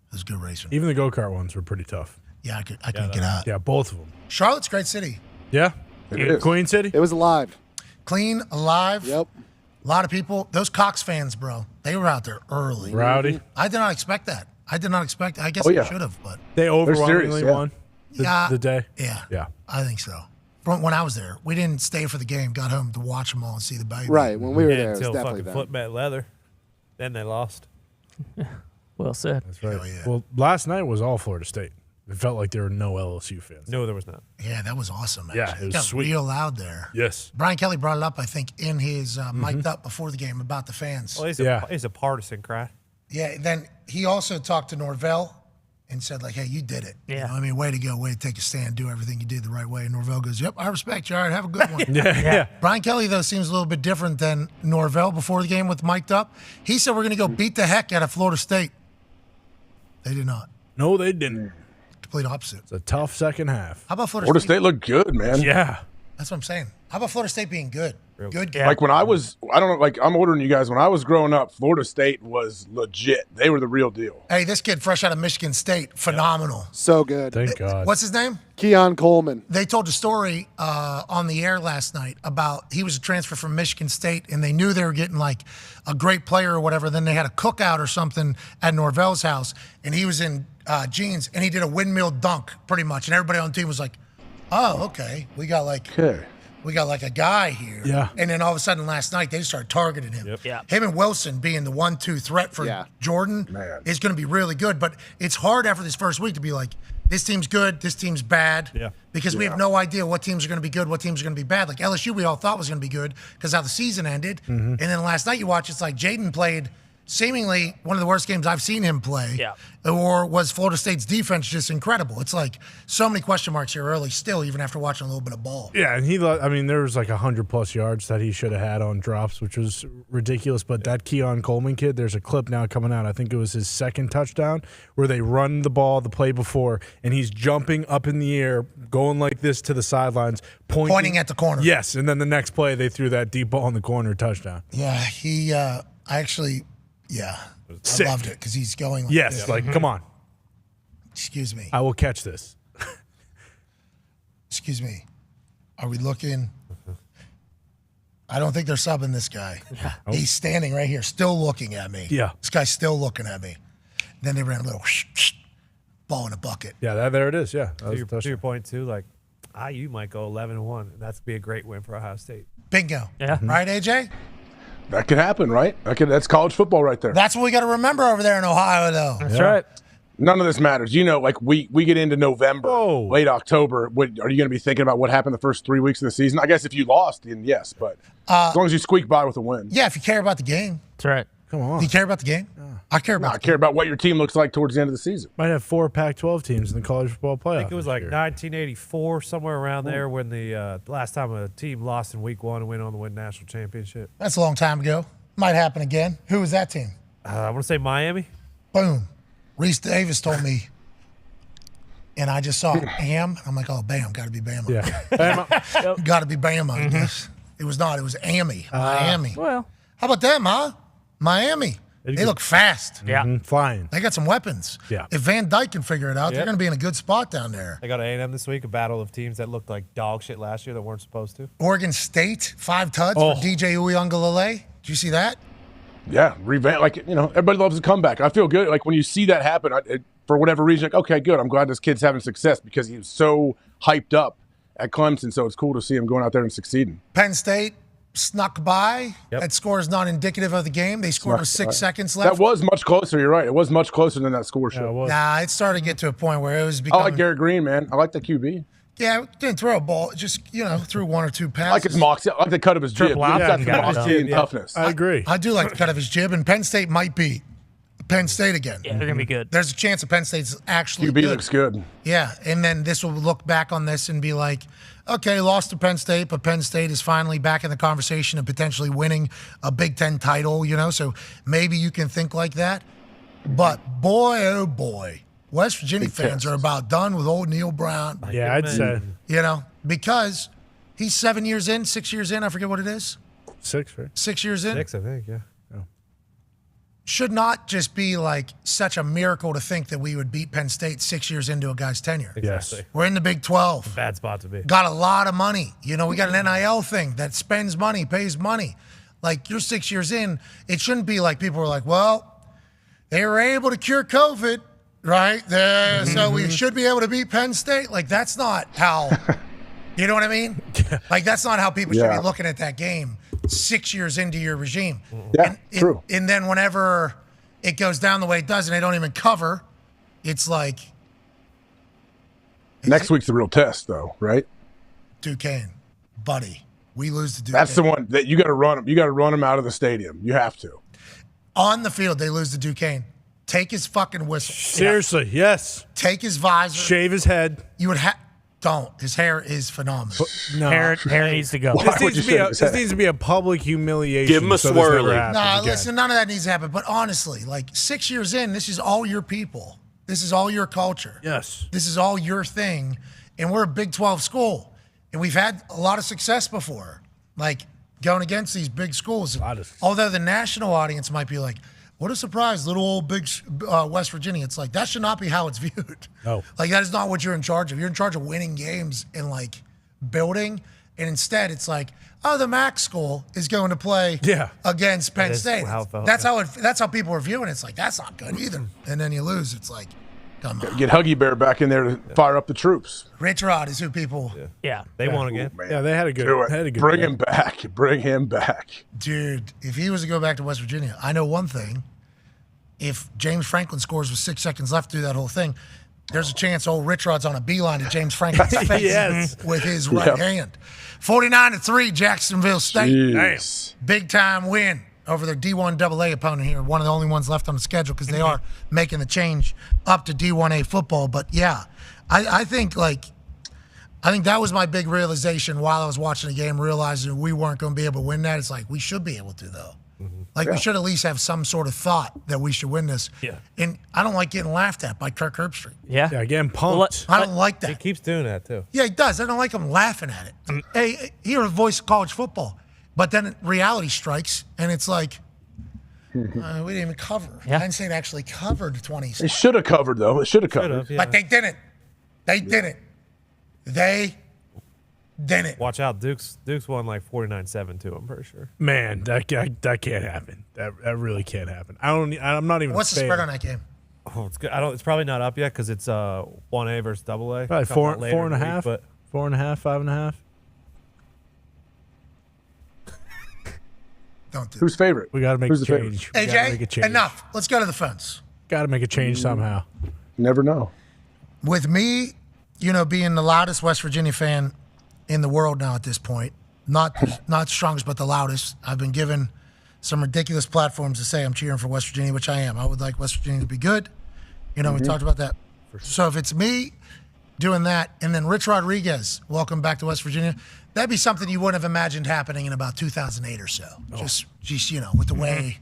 It was good racing. Even the go-kart ones were pretty tough. Yeah, I couldn't get out. Yeah, both of them. Charlotte's a great city. Yeah? It is. Queen City? It was alive. Clean, alive. Yep. A lot of people. Those Cox fans, bro, they were out there early. Rowdy? I did not expect that. I guess Oh, yeah. I should have, but They overwhelmingly serious, won Yeah. the day? yeah. Yeah. I think so. From when I was there, we didn't stay for the game. Got home to watch them all and see the baby. Right. When we were there, it was Until definitely fucking them. footmat leather. Then they lost. Well said. That's right. Hell yeah. Well, last night was all Florida State. It felt like there were no LSU fans. No, there was not. Yeah, that was awesome. Yeah, Actually. it was got sweet. real loud there. Yes. Brian Kelly brought it up, I think, in his mic'd up before the game about the fans. Well, he's a partisan crowd. Yeah, then he also talked to Norvell and said, like, hey, you did it. Yeah. You know, I mean, way to go, way to take a stand, do everything you did the right way. And Norvell goes, yep, I respect you. All right, have a good one. Yeah. Brian Kelly, though, seems a little bit different than Norvell before the game with mic'd up. He said, we're going to go beat the heck out of Florida State. They did not. No, they didn't. Complete opposite. It's a tough second half. How about Florida Florida State looked good, man. Yeah. That's what I'm saying. How about Florida State being good? Good. Yeah. Like when I don't know, like I'm older than you guys. When I was growing up, Florida State was legit. They were the real deal. Hey, this kid fresh out of Michigan State, phenomenal. So good. Thank God. What's his name? Keon Coleman. They told a story on the air last night about he was a transfer from Michigan State, and they knew they were getting like a great player or whatever. Then they had a cookout or something at Norvell's house, and he was in jeans, and he did a windmill dunk pretty much, and everybody on the team was like, "Oh, okay, we got like a guy here." Yeah. And then all of a sudden last night they just started targeting him. Yep. Yeah. Him and Wilson being the 1-2 threat for Jordan is going to be really good. But it's hard after this first week to be like, this team's good, this team's bad. Yeah. Because we have no idea what teams are going to be good, what teams are going to be bad. Like LSU, we all thought was going to be good because how the season ended. And then last night you watch, it's like Jaden played seemingly one of the worst games I've seen him play. Yeah. Or was Florida State's defense just incredible? It's like so many question marks here early still, even after watching a little bit of ball. Yeah, and there was like 100+ yards that he should have had on drops, which was ridiculous. But that Keon Coleman kid, there's a clip now coming out. I think it was his second touchdown where they run the ball the play before, and he's jumping up in the air, going like this to the sidelines, Pointing at the corner. Yes, and then the next play they threw that deep ball in the corner touchdown. Yeah, Sick. I loved it because he's going like Yes, this. like come on, Excuse me. I will catch this. Excuse me. Are we looking? I don't think they're subbing this guy. He's standing right here, still looking at me. Yeah. This guy's still looking at me. Then they ran a little ball in a bucket. Yeah, there it is. Yeah, that was a To your touchdown. point too, like IU might go 11-1, and that's be a great win for Ohio State. Bingo. Yeah. Right, AJ? That could happen, right? That's college football right there. That's what we got to remember over there in Ohio, though. That's right. None of this matters. Like we get into November, late October. Are you going to be thinking about what happened the first 3 weeks of the season? I guess if you lost, then yes. But as long as you squeak by with a win. Yeah, if you care about the game. That's right. Come on. Do you care about the game? I care about. I care about what your team looks like towards the end of the season. Might have 4 Pac-12 teams in the college football playoff. I think it was like 1984, somewhere around there, when the last time a team lost in week 1 and went on to win national championship. That's a long time ago. Might happen again. Who was that team? I want to say Miami. Boom. Reese Davis told me, and I just saw Am. I'm like, oh, Bam, got to be Bama. Yeah. Got to be Bama, I guess. It was not. It was Amy. Miami. Well. How about them, huh? Miami. They look fast. Yeah. Flying. They got some weapons. Yeah. If Van Dyke can figure it out, they're going to be in a good spot down there. They got A&M this week, a battle of teams that looked like dog shit last year that weren't supposed to. Oregon State, 5 tuds for DJ Uiagalelei. Did you see that? Yeah, revamp. Everybody loves a comeback. I feel good. Like when you see that happen, for whatever reason, like, okay, good. I'm glad this kid's having success because he was so hyped up at Clemson. So it's cool to see him going out there and succeeding. Penn State snuck by. Yep. That score is not indicative of the game. They scored with 6 seconds left. That was much closer. You're right. It was much closer than that score show. Nah, it started to get to a point where it was I becoming. like Garrett Green, man. I like the QB. Yeah, didn't throw a ball. Just, threw 1 or 2 passes. I like his moxie. I like the cut of his jib. Triple He's got option the guy, moxie and toughness. I agree. I do like the cut of his jib, and Penn State might be Penn State again. Yeah, they're going to be good. There's a chance that Penn State's actually QB good. looks good. Yeah, and then this will look back on this and be like, okay, lost to Penn State, but Penn State is finally back in the conversation and potentially winning a Big Ten title, so maybe you can think like that. But boy, oh boy, West Virginia fans are about done with old Neil Brown. Yeah, I'd say. Because he's 7 years in, 6 years in, I forget what it is. 6, right? 6 years in. 6, I think, yeah. Should not just be like such a miracle to think that we would beat Penn State 6 years into a guy's tenure. Exactly. We're in the Big 12. Bad spot to be. Got a lot of money. We got an NIL thing that spends money, pays money. Like, you're 6 years in. It shouldn't be like people are like, well, they were able to cure COVID, right? So we should be able to beat Penn State. Like, that's not how, you know what I mean? Like, that's not how people should be looking at that game 6 years into your regime. Yeah, true. And then whenever it goes down the way it does and they don't even cover, it's like. Next week's the real test, though, right? Duquesne, buddy. We lose to Duquesne. That's the one that you got to run them. You got to run them out of the stadium. You have to. On the field, they lose to Duquesne. Take his fucking whistle. Seriously, yes. Take his visor. Shave his head. You would have. Don't. His hair is phenomenal. No. Hair needs to go. This needs to be a public humiliation. Give him a so this never swirly. happens Nah, again. listen, none of that needs to happen. But honestly, like 6 years in, this is all your people. This is all your culture. Yes. This is all your thing. And we're a Big 12 school. And we've had a lot of success before, like going against these big schools. Although the national audience might be like, what a surprise, little old big West Virginia. It's like, that should not be how it's viewed. No. Like, that is not what you're in charge of. You're in charge of winning games and, like, building. And instead, it's like, oh, the MAC school is going to play against Penn State. That's how people are viewing it. It's like, that's not good either. And then you lose. It's like, come on. Get Huggy Bear back in there to fire up the troops. Rich Rod is who people. Yeah. They won again. Yeah, they had a good. Do it. Had a good Bring game. him back. Bring him back. Dude, if he was to go back to West Virginia, I know one thing. If James Franklin scores with 6 seconds left through that whole thing, there's a chance old Rich Rod's on a beeline to James Franklin's face Yes. with his right hand. 49-3, Jacksonville State. Jeez. Big time win over their D1 AA opponent here. One of the only ones left on the schedule because they are making the change up to D1A football. But yeah, I think that was my big realization while I was watching the game, realizing we weren't going to be able to win that. It's like, we should be able to, though. Like, we should at least have some sort of thought that we should win this. Yeah. And I don't like getting laughed at by Kirk Herbstreit. Yeah. Yeah, getting pumped. I don't like that. He keeps doing that, too. Yeah, he does. I don't like him laughing at it. Hey, you're a voice of college football. But then reality strikes, and it's like, we didn't even cover. Yeah. Penn State actually covered 20. It should have covered, though. It should have covered. Yeah. But they didn't. They didn't. They didn't. Watch out. Duke's won like 49-7 too, I'm pretty sure. Man, that can't happen. That really can't happen. I'm not even. What's a the fan. spread on that game? Oh, it's good. It's probably not up yet because it's 1A versus AA. Probably Coming out later four and a in the half. week, 4.5, 5.5. Don't do Who's favorite? We got to make Who's a the favorite? change. We gotta make a AJ, change. enough. Let's go to the phones. Got to make a change somehow. never know. With me, being the loudest West Virginia fan in the world now at this point, not strongest, but the loudest, I've been given some ridiculous platforms to say I'm cheering for West Virginia, which I am. I would like West Virginia to be good. We talked about that. So if it's me doing that, and then Rich Rodriguez, welcome back to West Virginia, that'd be something you wouldn't have imagined happening in about 2008 or so. Just with the way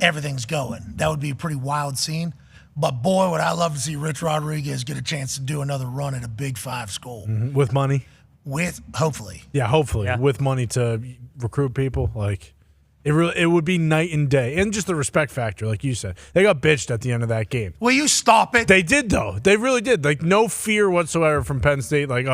everything's going. That would be a pretty wild scene. But boy, would I love to see Rich Rodriguez get a chance to do another run at a Big Five school. With money? Hopefully. Yeah, hopefully. Yeah. With money to recruit people. Like, it would be night and day. And just the respect factor, like you said. They got bitched at the end of that game. Will you stop it? They did, though. They really did. Like, no fear whatsoever from Penn State. Like,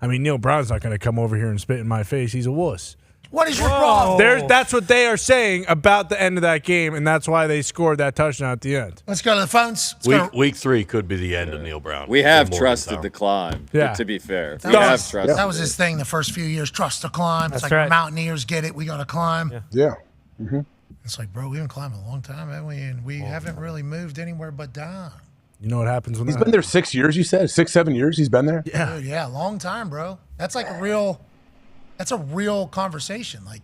Neil Brown's not going to come over here and spit in my face. He's a wuss. What is your problem? That's what they are saying about the end of that game, and that's why they scored that touchdown at the end. Let's go to the phones. Week 3 could be the end of Neil Brown. We have trusted the climb, to be fair. That was his thing the first few years, trust the climb. It's like Mountaineers get it, we got to climb. Yeah. Mm-hmm. It's like, bro, we've been climbing a long time, haven't we? And we haven't really moved anywhere but down. You know what happens when he's been there 6 years, you said? 6-7 years he's been there? Yeah. Dude, yeah, long time, bro. That's like a real conversation. Like,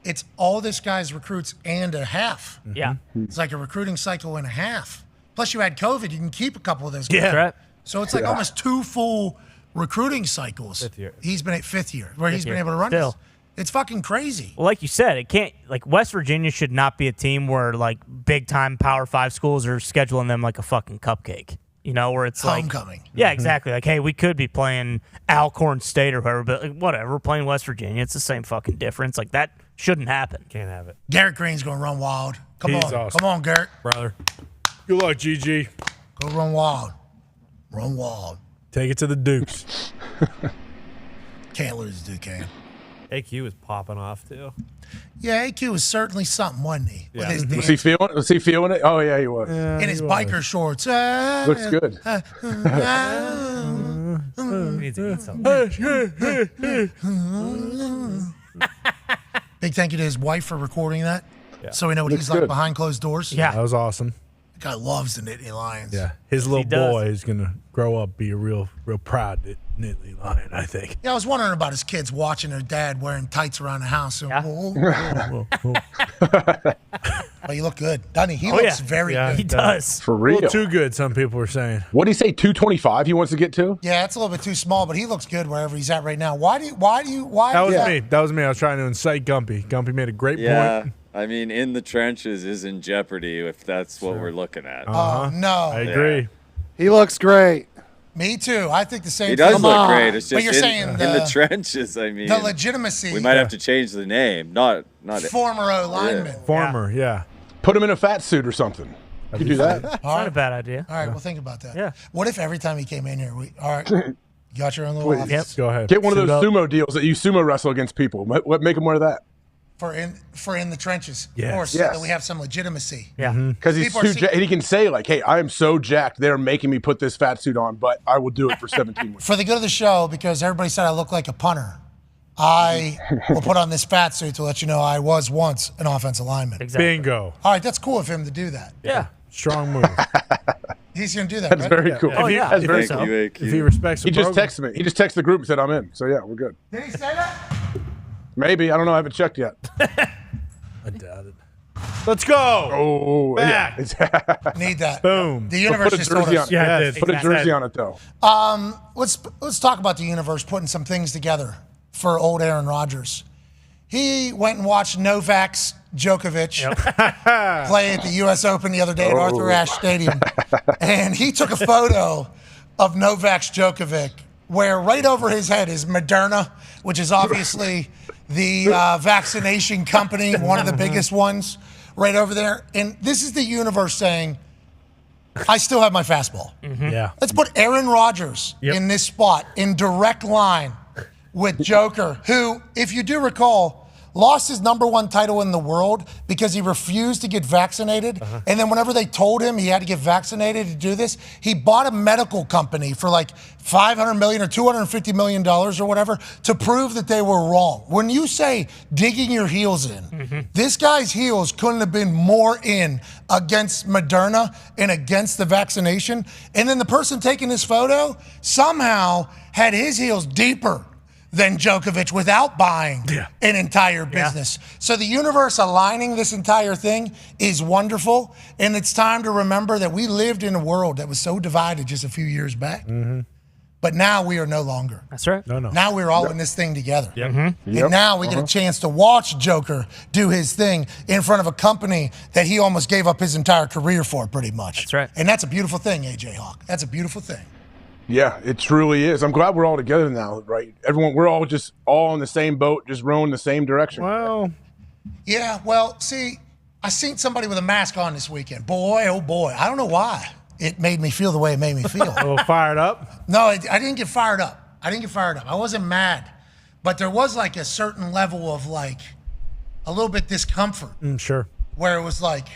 it's all this guy's recruits and a half. Yeah. It's like a recruiting cycle and a half. Plus, you had COVID. You can keep a couple of those guys. Yeah. Right. So it's like almost 2 full recruiting cycles. Fifth year. He's been at 5th year, where he's been able to run this. It's fucking crazy. Well, like you said, it can't. Like, West Virginia should not be a team where, like, big-time Power 5 schools are scheduling them like a fucking cupcake. Where it's homecoming. Like, yeah, exactly. Like, hey, we could be playing Alcorn State or whoever, but like, whatever. We're playing West Virginia. It's the same fucking difference. Like, that shouldn't happen. Can't have it. Garrett Green's going to run wild. Come He's on. awesome. Come on, Garrett. Brother. Good luck, GG. Go run wild. Run wild. Take it to the Dukes. Can't lose, Duke, can. AQ was popping off, too. Yeah, AQ was certainly something, wasn't he? Yeah. Was he feeling it? Oh, yeah, he was. In his biker shorts. Looks good. He needs to eat something. Big thank you to his wife for recording that. Yeah. So we know what he's like behind closed doors. Yeah. That was awesome. The guy loves the Nittany Lions. Yeah. His little boy is going to grow up, be a real proud Nittany Lion, I think. Yeah, I was wondering about his kids watching their dad wearing tights around the house. Oh, you look good. Doesn't he? He looks very good. He does. For real. A little too good, some people are saying. What did he say, 225 he wants to get to? Yeah, it's a little bit too small, but he looks good wherever he's at right now. Why? That was me. That was me. I was trying to incite Gumpy. Gumpy made a great point. I mean, in the trenches is in jeopardy if that's what we're looking at. Oh, no. I agree. He looks great. Me too. I think the same He thing. does look great. It's just but you're saying in the trenches, I mean. The legitimacy. We might have to change the name. Not former lineman. Former, yeah. Put him in a fat suit or something. You could do that. It's not a bad idea. All right, we'll think about that. Yeah. What if every time he came in here, all right, you got your own little office? Yep. Go ahead. Get one of those sumo deals that you sumo wrestle against people. Make him wear that. For in the trenches, Yes. of course, so that we have some legitimacy. Yeah. Because he's he can say, like, hey, I am so jacked, they're making me put this fat suit on, but I will do it for 17 weeks. For the good of the show, because everybody said I look like a punter, I will put on this fat suit to let you know I was once an offensive lineman. Exactly. Bingo. All right, that's cool of him to do that. Yeah. Strong move. He's going to do that, That's right? very cool. Oh, yeah. That's very Thank cool. you, AQ. If he respects the He just program. texted me. He just texted the group and said, I'm in. So, yeah, we're good. Did he say that? Maybe. I don't know. I haven't checked yet. I doubt it. Let's go. Oh, Back. Yeah. Need that. Boom. The universe Put a just told jersey us. on. Yeah, it did. Put a jersey on it, though. Let's talk about the universe putting some things together for old Aaron Rodgers. He went and watched Novak Djokovic play at the U.S. Open the other day at Arthur Ashe Stadium. And he took a photo of Novak Djokovic where right over his head is Moderna, which is obviously the vaccination company, one of the biggest ones right over there. And this is the universe saying, I still have my fastball. Yeah. Let's put Aaron Rodgers in this spot in direct line with Joker, who, if you do recall, lost his #1 title in the world because he refused to get vaccinated. And then whenever they told him he had to get vaccinated to do this, he bought a medical company for like $500 million or $250 million or whatever to prove that they were wrong. When you say digging your heels in, this guy's heels couldn't have been more in against Moderna and against the vaccination. And then the person taking this photo somehow had his heels deeper than Djokovic without buying an entire business. So the universe aligning this entire thing is wonderful. And it's time to remember that we lived in a world that was so divided just a few years back. But now we are no longer. That's right. No. Now we're all in this thing together. Mhm. And now we get a chance to watch Joker do his thing in front of a company that he almost gave up his entire career for, pretty much. That's right. And that's a beautiful thing, AJ Hawk. That's a beautiful thing. Yeah, it truly is. I'm glad we're all together now, right? Everyone, we're all just all in the same boat, just rowing the same direction. Well, yeah, well, see, I seen somebody with a mask on this weekend. Boy, oh boy, I don't know why it made me feel the way it made me feel. A little fired up? No, I didn't get fired up. I wasn't mad. But there was like a certain level of like a little bit discomfort Sure. where it was like,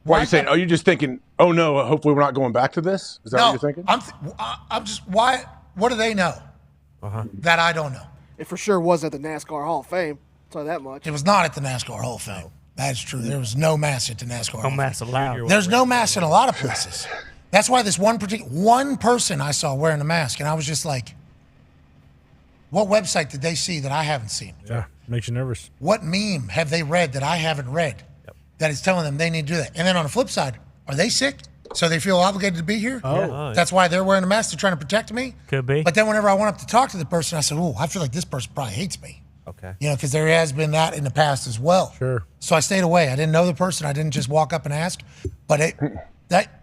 Why are you saying? Are you just thinking, oh no, hopefully we're not going back to this? Is that what you're thinking? I'm just, why, what do they know that I don't know? It for sure was at the NASCAR Hall of Fame. I'll tell you that much. It was not at the NASCAR Hall of Fame. That's true. There was no mask at the NASCAR Hall of Fame. mask allowed. There's no mask in a lot of places. That's why this one person I saw wearing a mask, and I was just like, what website did they see that I haven't seen? Yeah, makes you nervous. What meme have they read that I haven't read that is telling them they need to do that? And then on the flip side, are they sick? So they feel obligated to be here? Oh. That's why they're wearing a mask. They're trying to protect me? Could be. But then whenever I went up to talk to the person, I said, oh, I feel like this person probably hates me. Okay. You know, because there has been that in the past as well. Sure. So I stayed away. I didn't know the person. I didn't just walk up and ask. But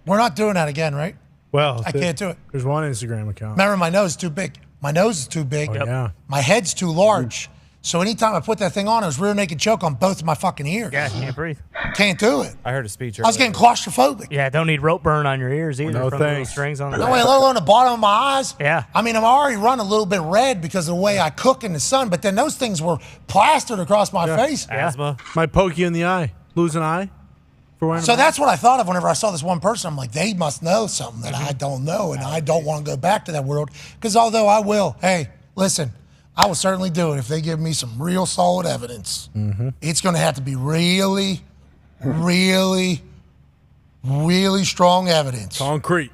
we're not doing that again, right? Well, I can't do it. There's one Instagram account. Remember, my nose is too big. My nose is too big. Oh, yeah. My head's too large. So anytime I put that thing on, it was rear naked choke on both of my fucking ears. Yeah, can't breathe. Can't do it. I heard a speech. I was getting claustrophobic. Yeah, don't need rope burn on your ears either. No from the little thanks. strings on the No back. way, let alone the bottom of my eyes. Yeah. I mean, I'm already running a little bit red because of the way I cook in the sun, but then those things were plastered across my face. Asthma. Might poke you in the eye. Lose an eye for wearing a So mask. that's what I thought of whenever I saw this one person. I'm like, they must know something that I don't know, and I don't want to go back to that world. Because although I will, hey, listen, I will certainly do it if they give me some real solid evidence. It's going to have to be really, really, really strong evidence. Concrete.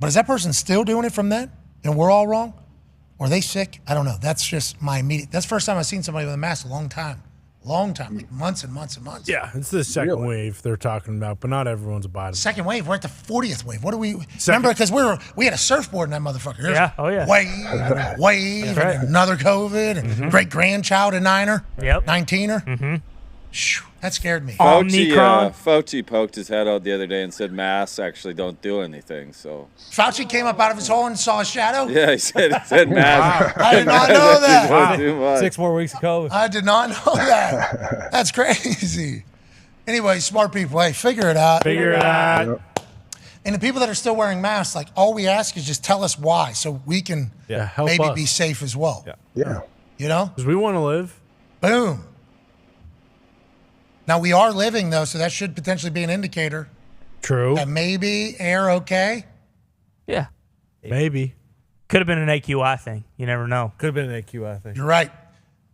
But is that person still doing it from then? And we're all wrong? Or are they sick? I don't know. That's just my immediate. That's the first time I've seen somebody with a mask in a long time. Long time, like months and months and months. Yeah, it's the second wave they're talking about, but not everyone's abiding. Second wave, we're at the 40th wave. What do we remember? Because we had a surfpfurboard in that motherfucker. There's Yeah, oh, yeah. wave, That's right. and another COVID, and great grandchild, a Niner, Yep. 19er. That scared me. Fauci poked his head out the other day and said masks actually don't do anything. So Fauci came up out of his hole and saw a shadow. yeah, he said masks. I did not know that. Wow. Too much. 6 more weeks ago. I did not know that. That's crazy. Anyway, smart people, hey, figure it out. Figure it out. And the people that are still wearing masks, like all we ask is just tell us why, so we can help maybe us. be safe as well. Yeah. You know? Because we want to live. Boom. Now we are living though, so that should potentially be an indicator True. that maybe air okay. Yeah. Maybe. Could have been an AQI thing. You never know. Could have been an AQI thing. You're right.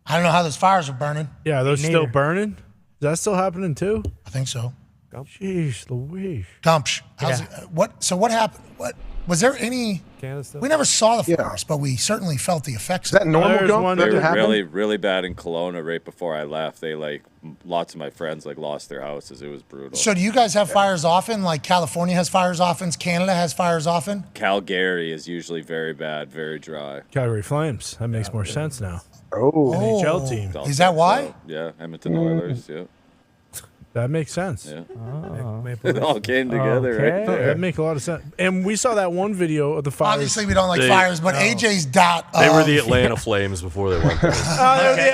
I don't know how those fires are burning. Yeah, are those Me still neither. burning? Is that still happening too? I think so. Jeez Louise. Gumpsh. How's Yeah. it, what happened? What was there any? Canada stuff? We never saw the fires, but we certainly felt the effects. Is that normal, There's Gump? one That They to were happen? really, really bad in Kelowna right before I left. They lots of my friends lost their houses. It was brutal. So do you guys have fires often? Like California has fires often, Canada has fires often? Calgary is usually very bad, very dry. Calgary Flames. That makes more sense now. Oh. NHL team. Is that why? Yeah, Edmonton Oilers. Yeah, That makes sense. yeah. Oh. It all came together right Okay. there. That makes a lot of sense. And we saw that one video of the fires. Obviously, we don't like They- fires, but AJ's dot. They were the Atlanta Flames before they went there. Oh, Okay.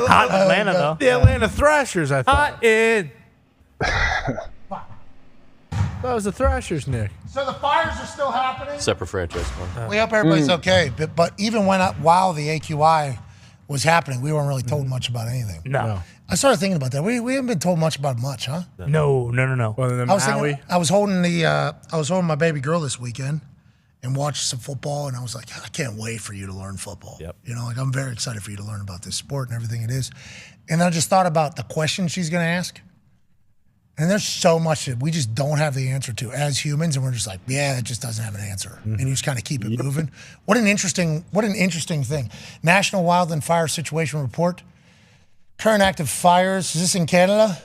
Hot in Atlanta, though. the Atlanta Thrashers, I thought. Hot in. That was the Thrashers, Nick. So the fires are still happening. Separate franchise. We hope everybody's okay. But even while the AQI was happening, we weren't really told much about anything. No. I started thinking about that. We haven't been told much about much, huh? No. Well, then I was Maui. thinking, I was holding my baby girl this weekend and watched some football, and I was like, I can't wait for you to learn football. Yep. You know, like I'm very excited for you to learn about this sport and everything it is. And I just thought about the questions she's going to ask. And there's so much that we just don't have the answer to as humans, and we're just like, yeah, it just doesn't have an answer. And you just kind of keep it moving. What an interesting thing. National Wildland Fire Situation Report. Current active fires. Is this in Canada?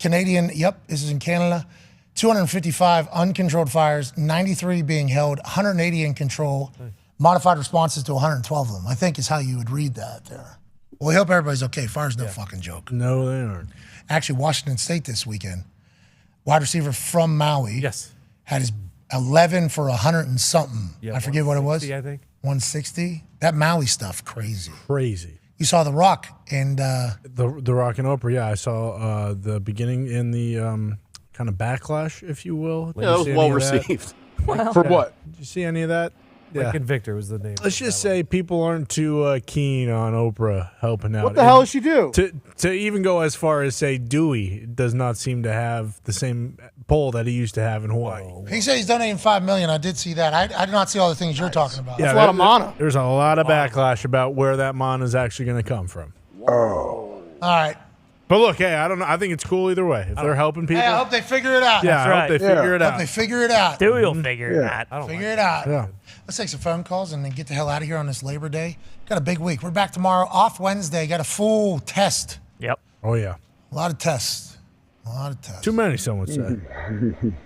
Canadian, yep, this is in Canada. 255 uncontrolled fires, 93 being held, 180 in control. Modified responses to 112 of them, I think is how you would read that there. Well, we hope everybody's okay. Fire's no fucking joke. No, they aren't. Actually, Washington State this weekend, wide receiver from Maui, Yes. had his 11 for 100 and something. Yeah, I forget what it was. 160, I think. 160. That Maui stuff, crazy. Crazy. You saw The Rock and The Rock and Oprah. Yeah, I saw the beginning in the kind of backlash, if you will. Did Yeah, that you was see well any of that? received. For what? Did you see any of that? Lincoln Victor was the name. Let's just say people aren't too keen on Oprah helping out. What the hell does she do? To even go as far as say Dewey does not seem to have the same pull that he used to have in Hawaii. he said he's donating $5 million. I did see that. I did not see all the things you're talking about. That's a lot of mana. There's a lot of backlash about where that mana is actually going to come from. All right. But look, hey, I don't know. I think it's cool either way. If they're helping people, Hey, I hope they figure it out. yeah, I hope they figure it I hope out. they figure it out. Dewey will figure it out. Figure it out. Yeah. Let's take some phone calls and then get the hell out of here on this Labor Day. Got a big week. We're back tomorrow. Off Wednesday. Got a full test. Yep. Oh yeah. A lot of tests. A lot of tests. Too many, some would say.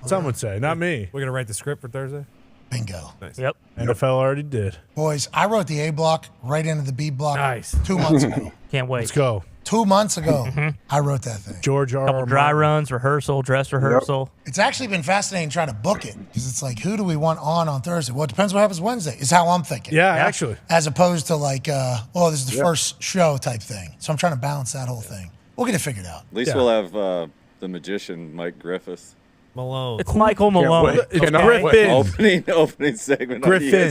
Some would say, not me. We're gonna write the script for Thursday. Bingo. Nice. Yep. NFL already did. Boys, I wrote the A block right into the B block Nice. 2 months ago. Can't wait. Let's go. 2 months ago, I wrote that thing. George R. Couple R. dry Martin. runs, rehearsal, dress rehearsal. It's actually been fascinating trying to book it because it's like, who do we want on Thursday? Well, it depends what happens Wednesday, is how I'm thinking. Yeah, actually. As opposed to like, this is the first show type thing. So I'm trying to balance that whole thing. We'll get it figured out. At least we'll have the magician, Mike Griffiths. Malone. It's Michael Malone. It's Okay. Griffin. Opening segment Griffin. on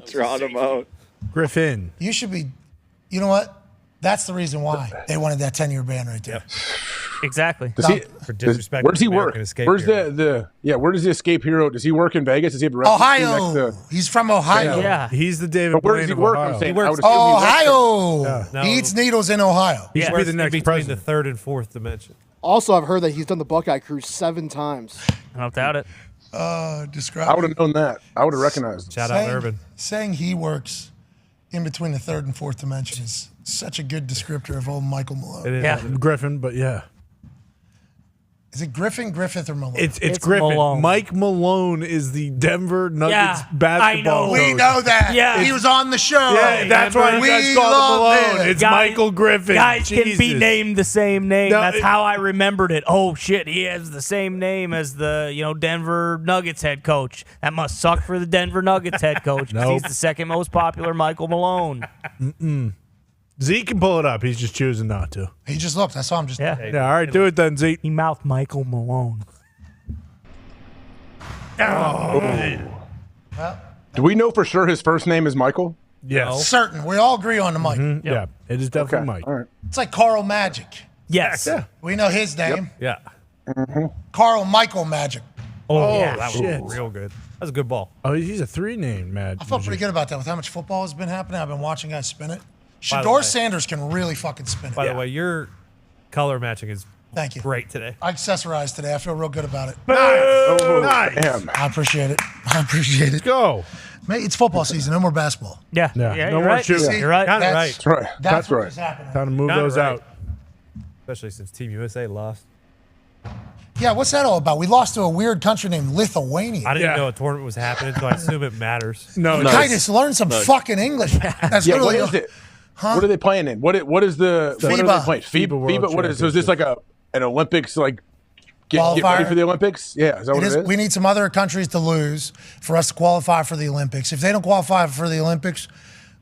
ESPN. Drawing him out. Griffin. You should be, you know what? That's the reason why they wanted that 10-year ban right there. Exactly. For disrespect. Where does he to work? American Escape Where's Hero. where does the escape hero? Does he work in Vegas? Does he have the rest Ohio. He's from Ohio. Yeah. He's the David But where Blaine does he of work? Ohio. I'm saying. He works- I would assume he works Ohio. No. He eats needles in Ohio. He Yeah. should be the In next between president. the third and fourth dimension. Also, I've heard that he's done the Buckeye Cruise 7 times. I don't doubt it. Describe. I would have known that. I would have recognized him. Shout out Urban. Saying he works in between the third and fourth dimension is such a good descriptor of old Michael Malone. It is. Yeah. Griffin, but yeah. Is it Griffin, Griffith, or Malone? It's It's Griffin. Malone. Mike Malone is the Denver Nuggets Yeah, basketball I know. We coach. know that. Yeah. He was on the show. Yeah, that's why you We guys call love him Malone. him. It's Michael Griffin. Guys can be Jesus. named the same name. No, That's it- how I remembered it. Oh shit, he has the same name as the Denver Nuggets head coach. That must suck for the Denver Nuggets head coach because he's Nope. the second most popular Michael Malone. Zeke can pull it up. He's just choosing not to. He just looked. I saw him just. Yeah. Yeah, all right, do it then, Zeke. He mouthed Michael Malone. Do we know for sure his first name is Michael? Yes. Certain. We all agree on the Mike. Mhm, yeah, it is definitely Mike. All right. It's like Carl Magic. Yes. Yeah. We know his name. Yeah. Carl Michael Magic. Oh, yeah. that shit. was real good. That was a good ball. Oh, he's a three-name Mad. I felt pretty good about that with how much football has been happening. I've been watching guys spin it. By the Shador way- Sanders can really fucking spin it. By the way, your color matching is Thank you. great today. I accessorized today. I feel real good about it. Nice. Damn. I appreciate it. I appreciate it. Let's go. Mate, it's football season. No more basketball. Yeah. Yeah. Yeah. No You're more right. shooting. You're right. Kinda That's right. That's right. That's That's what right. was happening. Time to move Kinda those right. out. Especially since Team USA lost. Yeah, what's that all about? We lost to a weird country named Lithuania. I didn't Yeah. know a tournament was happening, so I assume it matters. No, No. Titus, learn some fucking English. That's Yeah, what literally is it? What are they playing in? What is the what are FIBA. they playing? FIBA World FIBA. What is? So is this like an Olympics like get Qualifier? ready for the Olympics? Yeah, is that what it is? We need some other countries to lose for us to qualify for the Olympics. If they don't qualify for the Olympics,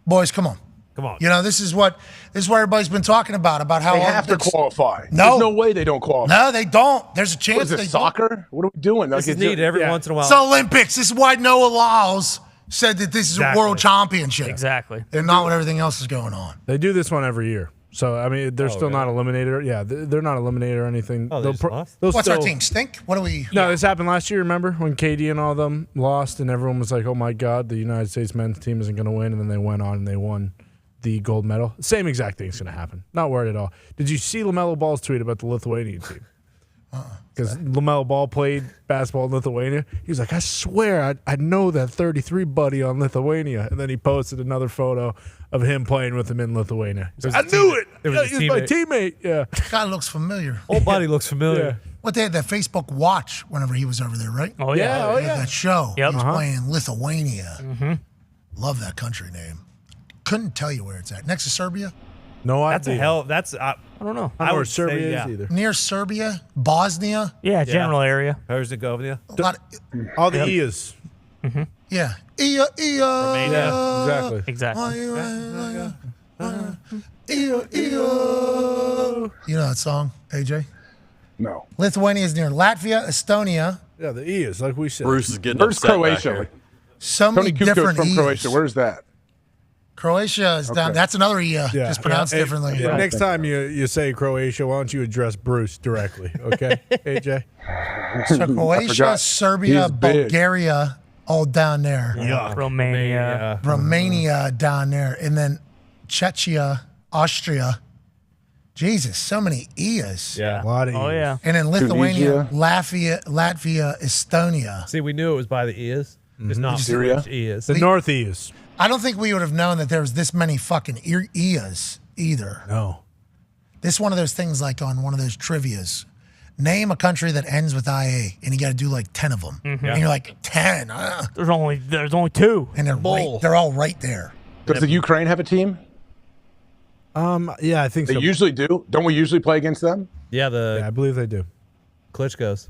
boys, come on. Come on. You know, this is what everybody's been talking about how They have to Olympics- qualify. No. There's no way they don't qualify. No, they don't. There's a chance What is they this, soccer? What are we doing? This is needed every once in a while. It's the Olympics. This is why Noah allows said that this is Exactly. a world championship. Exactly. And not what everything else is going on. They do this one every year. So, I mean, they're still really? not eliminated. Yeah, they're not eliminated or anything. Oh, They'll they'll What's our still- team stink? What do we? No, this happened last year, remember? When KD and all of them lost and everyone was like, oh, my God, the United States men's team isn't going to win. And then they went on and they won the gold medal. Same exact thing's going to happen. Not worried at all. Did you see LaMelo Ball's tweet about the Lithuanian team? Because LaMelo Ball played basketball in Lithuania. He was like, I swear I know that 33 buddy on Lithuania. And then he posted another photo of him playing with him in Lithuania. He's like, I knew it. It was Yeah, his he was my teammate. teammate. Yeah. Guy looks familiar. Old buddy looks familiar. What they had that Facebook Watch whenever he was over there, right? Oh, yeah. They Oh, had yeah. That show. Yep. He was Uh-huh. playing in Lithuania. Mm-hmm. Love that country name. Couldn't tell you where it's at. Next to Serbia? No That's a hell. That's I don't know. I don't know where Serbia is either. Near Serbia? Bosnia? Yeah, general area. Herzegovina. All the E's. Mm-hmm. Yeah. Ia. Yeah, exactly. You know that song, AJ? No. Lithuania is near Latvia, Estonia. Yeah, the E is like we said. Bruce is getting Where's upset back Croatia? here. So many Tony Kukoc different from E's. Croatia. Where's that? Croatia is down. Okay. That's another E, just pronounced Hey, differently. yeah, next time you say Croatia, why don't you address Bruce directly, okay, AJ? So Croatia, Serbia, Bulgaria, all down there. Romania. Romania down there. And then Czechia, Austria. Jesus, so many E's. Yeah. A lot of Oh, E's. yeah. And then Lithuania, Latvia, Estonia. See, we knew it was by the ears. It's not Syria? which ears. The North E's. I don't think we would have known that there was this many fucking E's either. No. This is one of those things like on one of those trivias. Name a country that ends with IA, and you got to do like 10 of them. Mhm. And you're like, 10? There's only 2. And they're all right there. Does the Ukraine have a team? Yeah, I think They so. usually do. Don't we usually play against them? Yeah, I believe they do. Klitschko's.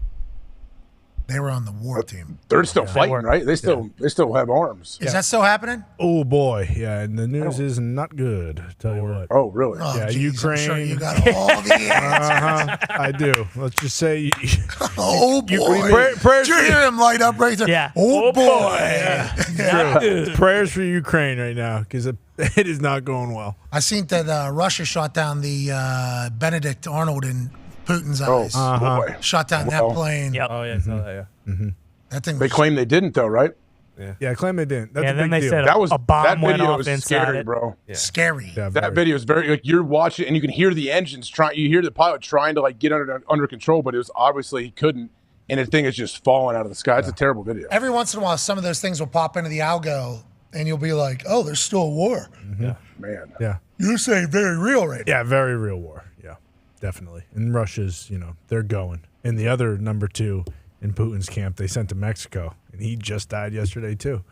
They were on the war team. They're still fighting, right? They still have arms. Is that still happening? Oh boy, yeah, and the news is not good. Tell you what. Oh, really? Oh, Yeah, geez, Ukraine. I'm sure you got all the answers. I do. Let's just say. Oh, boy. Prayers Did you hear him light up right there? Yeah. Oh, boy. True. Prayers for Ukraine right now because it is not going well. I seen that Russia shot down the Benedict Arnold in Putin's Oh, eyes. boy. Shot down Well. that plane. Yep. Oh yeah, I saw that. Yeah. That thing They was claim they didn't, though, right? Yeah, I claim they didn't. That's Yeah, a then big they deal. said That was a bomb that went video off was inside scary, it. bro. scary. Yeah, That very. video is very like you're watching and you can hear the engines trying. You hear the pilot trying to like get under control, but it was obviously he couldn't, and the thing is just falling out of the sky. It's a terrible video. Every once in a while, some of those things will pop into the algo, and you'll be like, oh, there's still a war. Man, Yeah. You're saying very real right now. Yeah, very real war. Yeah, definitely. And Russia's, they're going. And the other number 2 in Putin's camp, they sent to Mexico, and he just died yesterday too.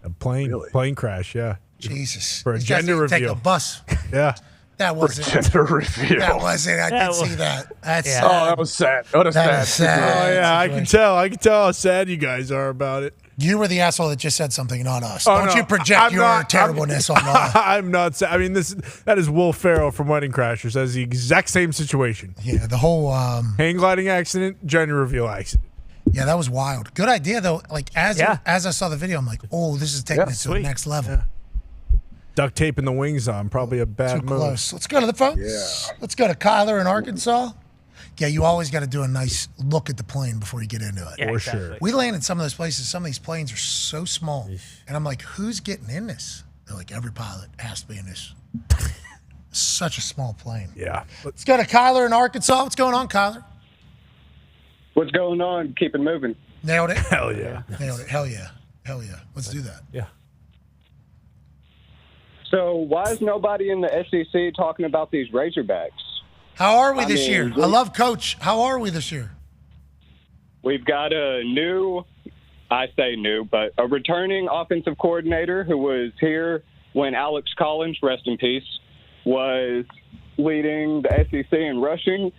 A plane crash. Yeah, Jesus. for a These guys gender need to take reveal. a bus. Yeah, That wasn't. gender reveal. That wasn't. I That did was- see that. That's Yeah. sad. Oh, that was sad. What a That sad. was sad. Oh yeah, I can tell. I can tell how sad you guys are about it. You were the asshole that just said something, not us. Oh, Don't no, you project I'm your not- terribleness on us. I'm not. I mean, that is Will Ferrell from Wedding Crashers. That's the exact same situation. Yeah, the whole. Hang gliding accident, gender reveal accident. Yeah, that was wild. Good idea though. Like as Yeah. I saw the video, I'm like, oh, this is taking it to the sweet. next level. Duct taping the wings on, probably a bad Too move. close. Let's go to the phones. Yeah. Let's go to Kyler in Arkansas. Yeah, you always got to do a nice look at the plane before you get into it. Yeah, For exactly. sure. We land in some of those places. Some of these planes are so small, and I'm like, who's getting in this? They're like, every pilot has to be in this. Such a small plane. Yeah. Let's go to Kyler in Arkansas. What's going on, Kyler? What's going on? Keep it moving. Nailed it. Hell yeah. Nailed it. Hell yeah. Hell yeah. Let's do that. Yeah. So why is nobody in the SEC talking about these Razorbacks? How are we I this mean, year? I love Coach. How are we this year? We've got a new, I say new, but a returning offensive coordinator who was here when Alex Collins, rest in peace, was leading the SEC in rushing.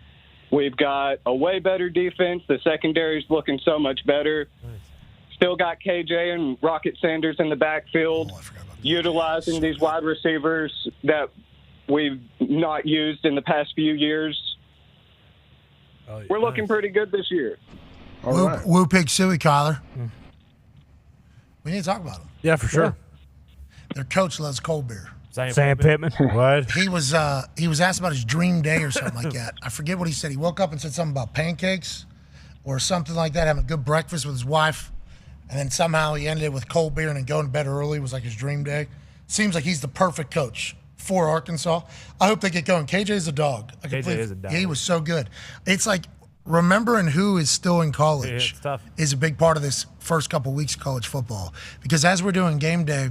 We've got a way better defense. The secondary's looking so much better. Still got KJ and Rocket Sanders in the backfield, utilizing these wide receivers that we've not used in the past few years. We're looking pretty good this year. Woo Pig Suey, Kyler. We need to talk about him. Yeah, for sure. Their coach loves cold beer. Sam Pittman. What? He was asked about his dream day or something like that. I forget what he said. He woke up and said something about pancakes or something like that, having a good breakfast with his wife, and then somehow he ended it with cold beer and then going to bed early was like his dream day. Seems like he's the perfect coach for Arkansas. I hope they get going. KJ's a dog. KJ is a dog. He was so good. It's like remembering who is still in college it's tough. is a big part of this first couple weeks of college football. Because as we're doing game day,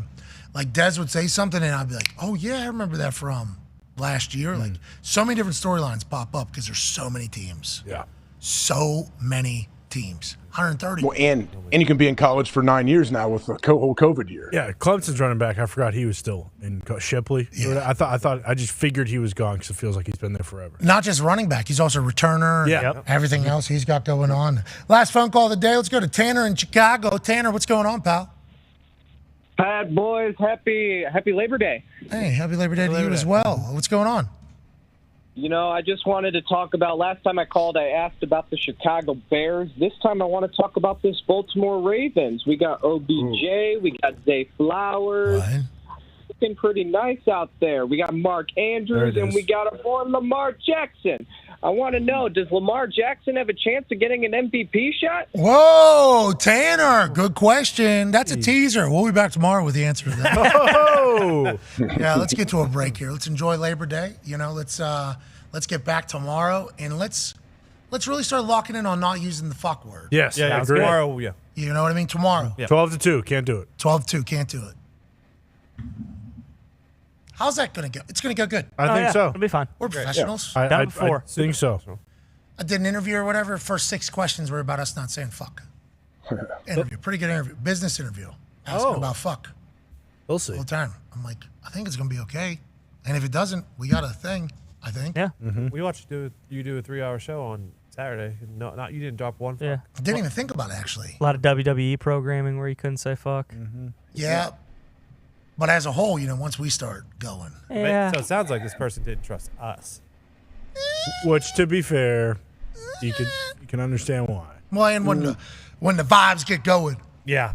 like Des would say something and I'd be like, oh yeah, I remember that from last year. Like so many different storylines pop up because there's so many teams. Yeah. So many teams. 130. Well, and you can be in college for 9 years now with the whole COVID year. Yeah, Clemson's running back. I forgot he was still in Shipley. Yeah. I just figured he was gone because it feels like he's been there forever. Not just running back, he's also a returner. Yeah. And everything else he's got going on. Last phone call of the day. Let's go to Tanner in Chicago. Tanner, what's going on, pal? Pat, boys, happy Labor Day. Hey, happy Labor Day to you as well. What's going on? You know, I just wanted to talk about, last time I called, I asked about the Chicago Bears. This time I want to talk about this Baltimore Ravens. We got OBJ, we got Zay Flowers. Looking pretty nice out there. We got Mark Andrews, and we got our boy Lamar Jackson. I want to know, does Lamar Jackson have a chance of getting an MVP shot? Whoa, Tanner, good question. That's a teaser. We'll be back tomorrow with the answer to that. Oh, yeah, let's get to a break here. Let's enjoy Labor Day. You know, let's get back tomorrow and let's really start locking in on not using the fuck word. Yes. Yeah, agree. tomorrow. Yeah. You know what I mean? Tomorrow. Yeah. 12-2. Can't do it. 12-2, can't do it. How's that going to go? It's going to go good. I think so. It'll be fine. We're professionals. I before. think so. I did an interview or whatever. First 6 questions were about us not saying fuck. Interview. Pretty good interview. Business interview. Asking about fuck. We'll see. All the time. I'm like, I think it's going to be okay. And if it doesn't, we got a thing, I think. Yeah. We watched you do a 3-hour show on Saturday. No, not you didn't drop one. Yeah. I didn't even think about it, actually. A lot of WWE programming where you couldn't say fuck. Yeah. But as a whole, you know, once we start going. Yeah. So it sounds like this person didn't trust us. Which, to be fair, you can understand why. Well, and when the vibes get going. Yeah.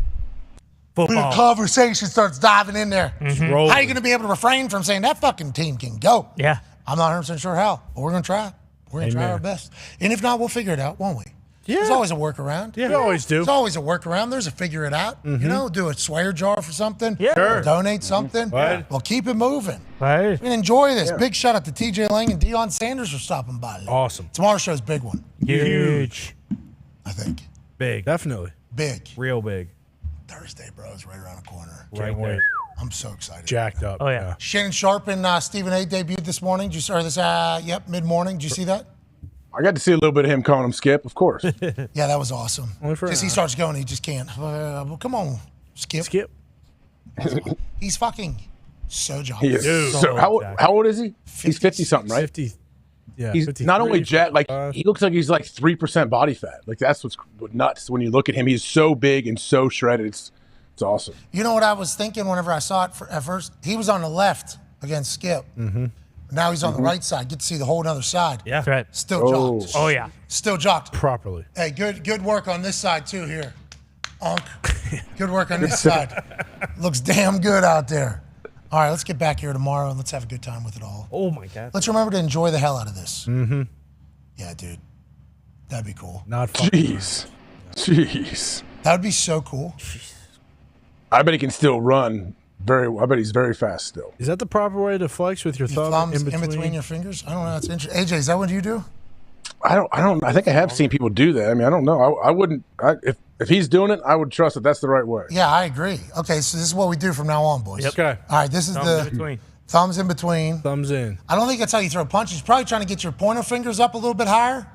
When the Football. conversation starts diving in there. Rolling. How are you going to be able to refrain from saying that fucking team can go? Yeah. I'm not 100% sure how, but we're going to try. We're going to try Amen. our best. And if not, we'll figure it out, won't we? Yeah. There's always a workaround. Yeah. We always do. There's always a workaround. There's a figure it out. You know, do a swear jar for something. Yeah. Sure. Donate something. Right. Well, keep it moving. Right. And enjoy this. Big shout out to TJ Lang and Deion Sanders for stopping by. Awesome. Tomorrow's show's big one, Huge. I think. Big. Definitely. Big. Real big. Thursday, bro. It's right around the corner. Right Can't wait. there. I'm so excited. Jacked up. Oh, yeah. Shannon Sharp and Stephen A. debuted this morning. Did you or this? Mid-morning. Did you see that? I got to see a little bit of him calling him Skip, of course. Yeah, that was awesome. Only for Because he an hour. starts going, he just can't. Well, come on, Skip. Skip. He's fucking so jacked. He is. Dude. So how old is he? He's 50 something, right? 50. Yeah. He's 53, not only jacked, like 55. he looks like he's like 3% body fat. Like that's what's nuts when you look at him. He's so big and so shredded. It's awesome. You know what I was thinking whenever I saw it at first? He was on the left against Skip. Now he's on the right side. Get to see the whole other side. Yeah. That's right. Still jocked. Oh, yeah. Still jocked. Properly. Hey, good work on this side too here. Onk. Good work on this side. Looks damn good out there. All right, let's get back here tomorrow and let's have a good time with it all. Oh my God. Let's remember to enjoy the hell out of this. Mm-hmm. Yeah, dude. That'd be cool. Not fun. Jeez. That would be so cool. I bet he can still run. I bet he's very fast still. Is that the proper way to flex with your Your thumb thumbs in between your fingers? I don't know. That's interesting. AJ, is that what you do? I don't. I think I have seen people do that. I mean, I don't know. I wouldn't. If he's doing it, I would trust that that's the right way. Yeah, I agree. Okay, so this is what we do from now on, boys. Yep. Okay. All right, this is Thumbs in between. thumbs in between. Thumbs in. I don't think that's how you throw punches. He's probably trying to get your pointer fingers up a little bit higher.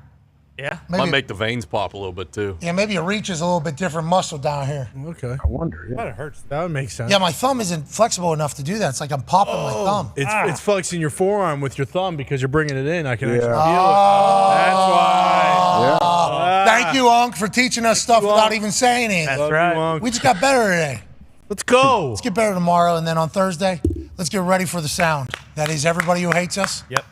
Yeah. Might make the veins pop a little bit too. Yeah, maybe your reach is a little bit different muscle down here. Okay. I wonder. Yeah. That hurts. That would make sense. Yeah, my thumb isn't flexible enough to do that. It's like I'm popping my thumb. It's flexing your forearm with your thumb because you're bringing it in. I can actually feel Oh. it. That's why. Thank you, Unc, for teaching us stuff without even saying anything. That's right. We just got better today. Let's go. Let's get better tomorrow, and then on Thursday, let's get ready for the sound. That is everybody who hates us. Yep.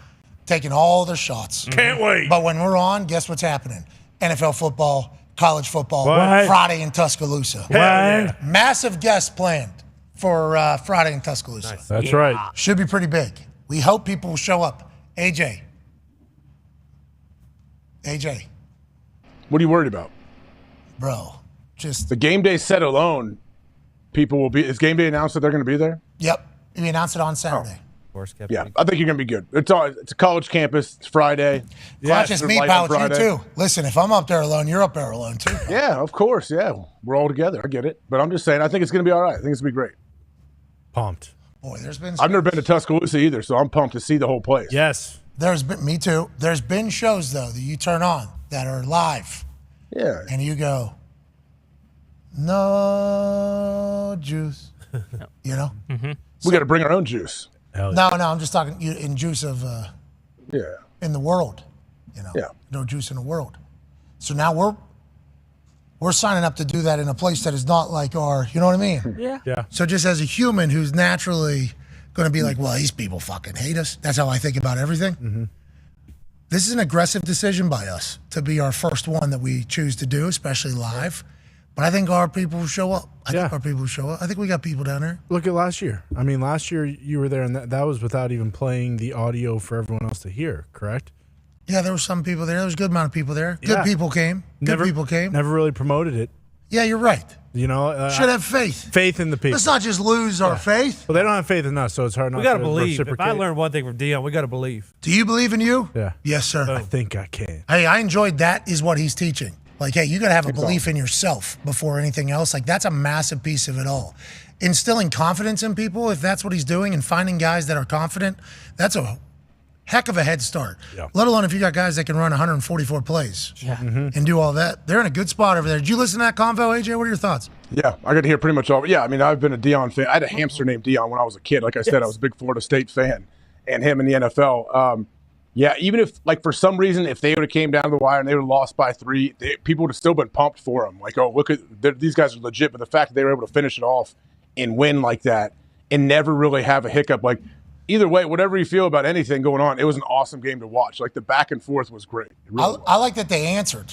Taking all their shots. Can't wait. But when we're on, guess what's happening? NFL football, college football What? Friday in Tuscaloosa. Yeah. Massive guest planned for Friday in Tuscaloosa. Nice. That's right. Should be pretty big. We hope people will show up. AJ. What are you worried about? Bro, just the game day set alone, people will be. Is game day announced that they're going to be there? Yep. We announced it on Saturday. Yeah, I think you're going to be good. It's a college campus. It's Friday. Not just me, Light pal. on It's you Friday. too. Listen, if I'm up there alone, you're up there alone too. Yeah, of course. Yeah, we're all together. I get it, but I'm just saying. I think it's going to be all right. I think it's going to be great. Pumped. Boy, there's been. I've never been to Tuscaloosa either, so I'm pumped to see the whole place. Yes. There's been me too. There's been shows though that you turn on that are live. Yeah. And you go, no juice. You know? Mm-hmm. We got to bring our own juice. No, I'm just talking in juice of in the world. You know? Yeah. No juice in the world. So now we're signing up to do that in a place that is not like our, you know what I mean? Yeah. So just as a human who's naturally going to be like, well, these people fucking hate us. That's how I think about everything. Mm-hmm. This is an aggressive decision by us to be our first one that we choose to do, especially live. But I think our people will show up. I think our people will show up. I think we got people down there. Look at last year. I mean, last year you were there, and that was without even playing the audio for everyone else to hear, correct? Yeah, there were some people there. There was a good amount of people there. Good people came. People came. Never really promoted it. Yeah, you're right. You know, Should have faith. Faith in the people. Let's not just lose our faith. Well, they don't have faith in us, so it's hard not We got to to believe. If reciprocate. I learned one thing from Deion, we got to believe. Do you believe in you? Yeah. Yes, sir. I think I can. Hey, I enjoyed that is what he's teaching. Like, hey, you got to have a belief in yourself before anything else. Like, that's a massive piece of it all. Instilling confidence in people, if that's what he's doing, and finding guys that are confident, that's a heck of a head start. Yeah. Let alone if you got guys that can run 144 plays and do all that. They're in a good spot over there. Did you listen to that convo, AJ? What are your thoughts? Yeah, I got to hear pretty much all. Yeah, I mean, I've been a Deion fan. I had a hamster named Deion when I was a kid. Like I said, I was a big Florida State fan, and him in the NFL. Yeah, even if, like, for some reason, if they would have came down to the wire and they would have lost by 3, people would have still been pumped for them. Like, oh, look at these guys are legit. But the fact that they were able to finish it off and win like that and never really have a hiccup, like, either way, whatever you feel about anything going on, it was an awesome game to watch. Like, the back and forth was great. It really was. I like that they answered.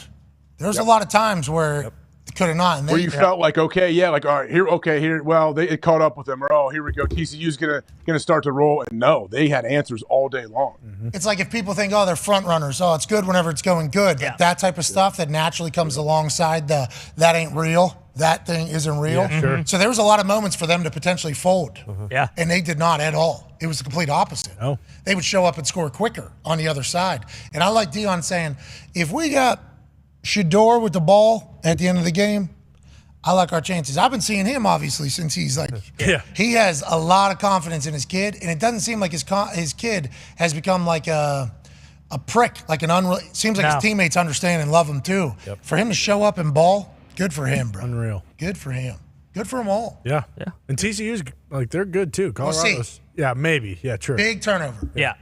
There was a lot of times where they could have not. And Where you felt like, okay, yeah, like, all right, here, well, it caught up with them, or, oh, here we go, TCU's gonna start to roll, and no, they had answers all day long. It's like if people think, oh, they're front runners. Oh, it's good whenever it's going good. Like that type of stuff that naturally comes alongside the that ain't real. That thing isn't real. Yeah, sure. So there was a lot of moments for them to potentially fold. Yeah. And they did not at all. It was the complete opposite. No. They would show up and score quicker on the other side. And I like Deion saying, if we got Shador with the ball at the end of the game, I like our chances. I've been seeing him, obviously, since he's like, he has a lot of confidence in his kid, and it doesn't seem like his kid has become like a prick, like seems like his teammates understand and love him too. Yep. For him to show up and ball, good for him, bro. Unreal. Good for him. Good for them all. Yeah. And TCU's, like, they're good too. We'll see. Colorado's. Yeah, maybe. Yeah, true. Big turnover. Yeah.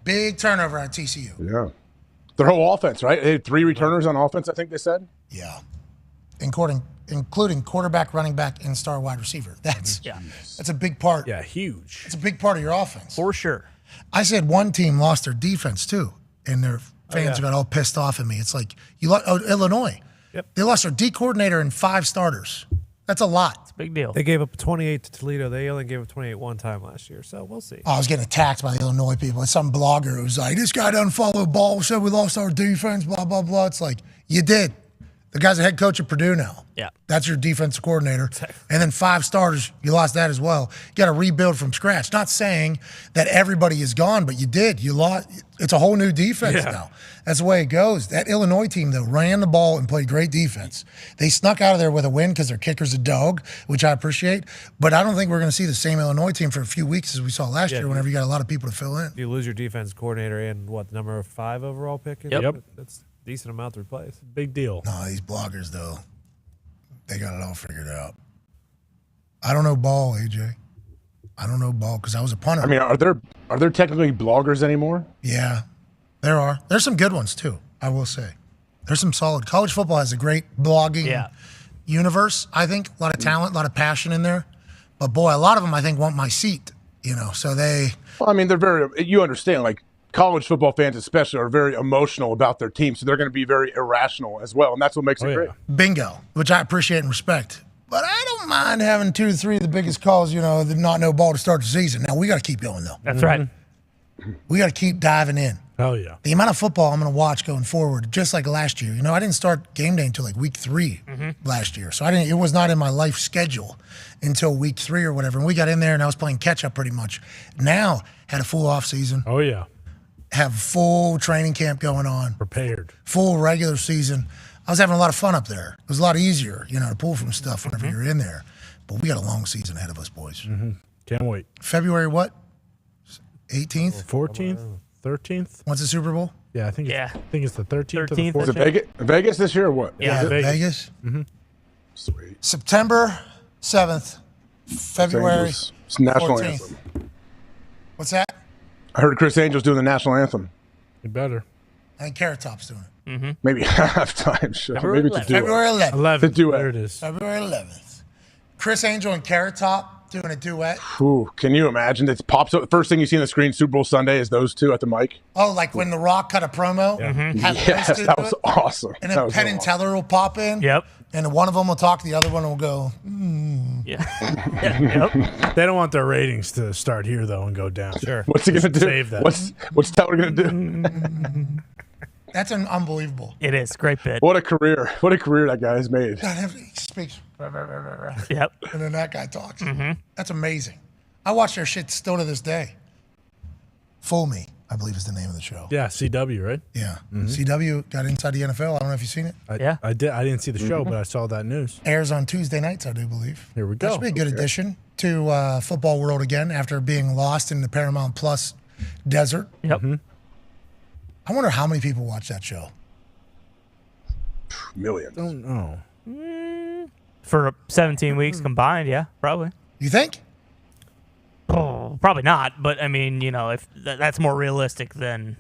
Big turnover at TCU. Yeah. Their whole offense, right? They had 3 returners on offense, I think they said. Yeah. Including quarterback, running back, and star wide receiver. That's a big part. Yeah, huge. It's a big part of your offense. For sure. I said one team lost their defense too, and their fans got all pissed off at me. It's like Illinois. Yep. They lost their D coordinator and 5 starters. That's a lot. It's a big deal. They gave up 28 to Toledo. They only gave up 28 one time last year, so we'll see. I was getting attacked by the Illinois people. It's some blogger who was like, this guy doesn't follow the ball, said we lost our defense, blah, blah, blah. It's like, you did. The guy's a head coach at Purdue now. Yeah. That's your defensive coordinator. And then 5 starters, you lost that as well. You got to rebuild from scratch. Not saying that everybody is gone, but you did. You lost. It's a whole new defense now. That's the way it goes. That Illinois team, though, ran the ball and played great defense. They snuck out of there with a win because their kicker's a dog, which I appreciate. But I don't think we're going to see the same Illinois team for a few weeks as we saw last year whenever you got a lot of people to fill in. If you lose your defense coordinator and the number 5 overall pick? Yep. That's a decent amount to replace. Big deal. No, these bloggers, though, they got it all figured out. I don't know ball, AJ. I don't know ball because I was a punter. I mean, are there technically bloggers anymore? Yeah, there are. There's some good ones, too, I will say. There's some solid. College football has a great blogging universe, I think. A lot of talent, a lot of passion in there. But, boy, a lot of them, I think, want my seat, so they... Well, I mean, they're very... You understand, like, college football fans especially are very emotional about their team, so they're going to be very irrational as well, and that's what makes it great. Bingo, which I appreciate and respect. But I don't mind having 2 to 3 of the biggest calls, that not know ball to start the season. Now, we got to keep going, though. That's right. We got to keep diving in. Oh, yeah. The amount of football I'm going to watch going forward, just like last year. I didn't start game day until like week 3 last year. So it was not in my life schedule until week 3 or whatever. And we got in there and I was playing catch up pretty much. Now, had a full off season. Oh, yeah. Have full training camp going on. Prepared. Full regular season. I was having a lot of fun up there. It was a lot easier, to pull from stuff whenever you're in there. But we got a long season ahead of us, boys. Can't wait. February what? 18th? 14th? 13th? When's the Super Bowl? Yeah, I think it's the 13th. 13th. Is it Vegas this year or what? Yeah, Vegas. Sweet. September 7th, February It's national 14th. anthem. What's that? I heard Chris Angel's doing the national anthem. You better. I think Carrot Top's doing it. Maybe halftime show. Maybe it's a duet. February 11th. 11th. The duet. There it is. February 11th. Chris Angel and Carrot Top doing a duet. Ooh, can you imagine? It pops up. The first thing you see on the screen Super Bowl Sunday is those two at the mic. Oh, like when The Rock cut a promo? Have Yes, those two that do was it? awesome. And That then was Penn so and awesome. Teller will pop in. Yep. And one of them will talk, the other one will go, Yep. They don't want their ratings to start here, though, and go down. Sure. What's he gonna do? Save that. What's Teller gonna do? That's unbelievable. It is. Great bit. What a career! What a career that guy has made. He speaks. Yep. And then that guy talks. That's amazing. I watch their shit still to this day. Fool Me, I believe is the name of the show. Yeah, CW, right? Yeah. CW got Inside the NFL. I don't know if you've seen it. I did. I didn't see the show, but I saw that news. Airs on Tuesday nights, I do believe. Here we go. That should be a good addition to football world again after being lost in the Paramount Plus desert. Yep. I wonder how many people watch that show. Millions. Don't know. For 17 weeks combined, yeah, probably. You think? Oh, probably not, but I mean, if that's more realistic than.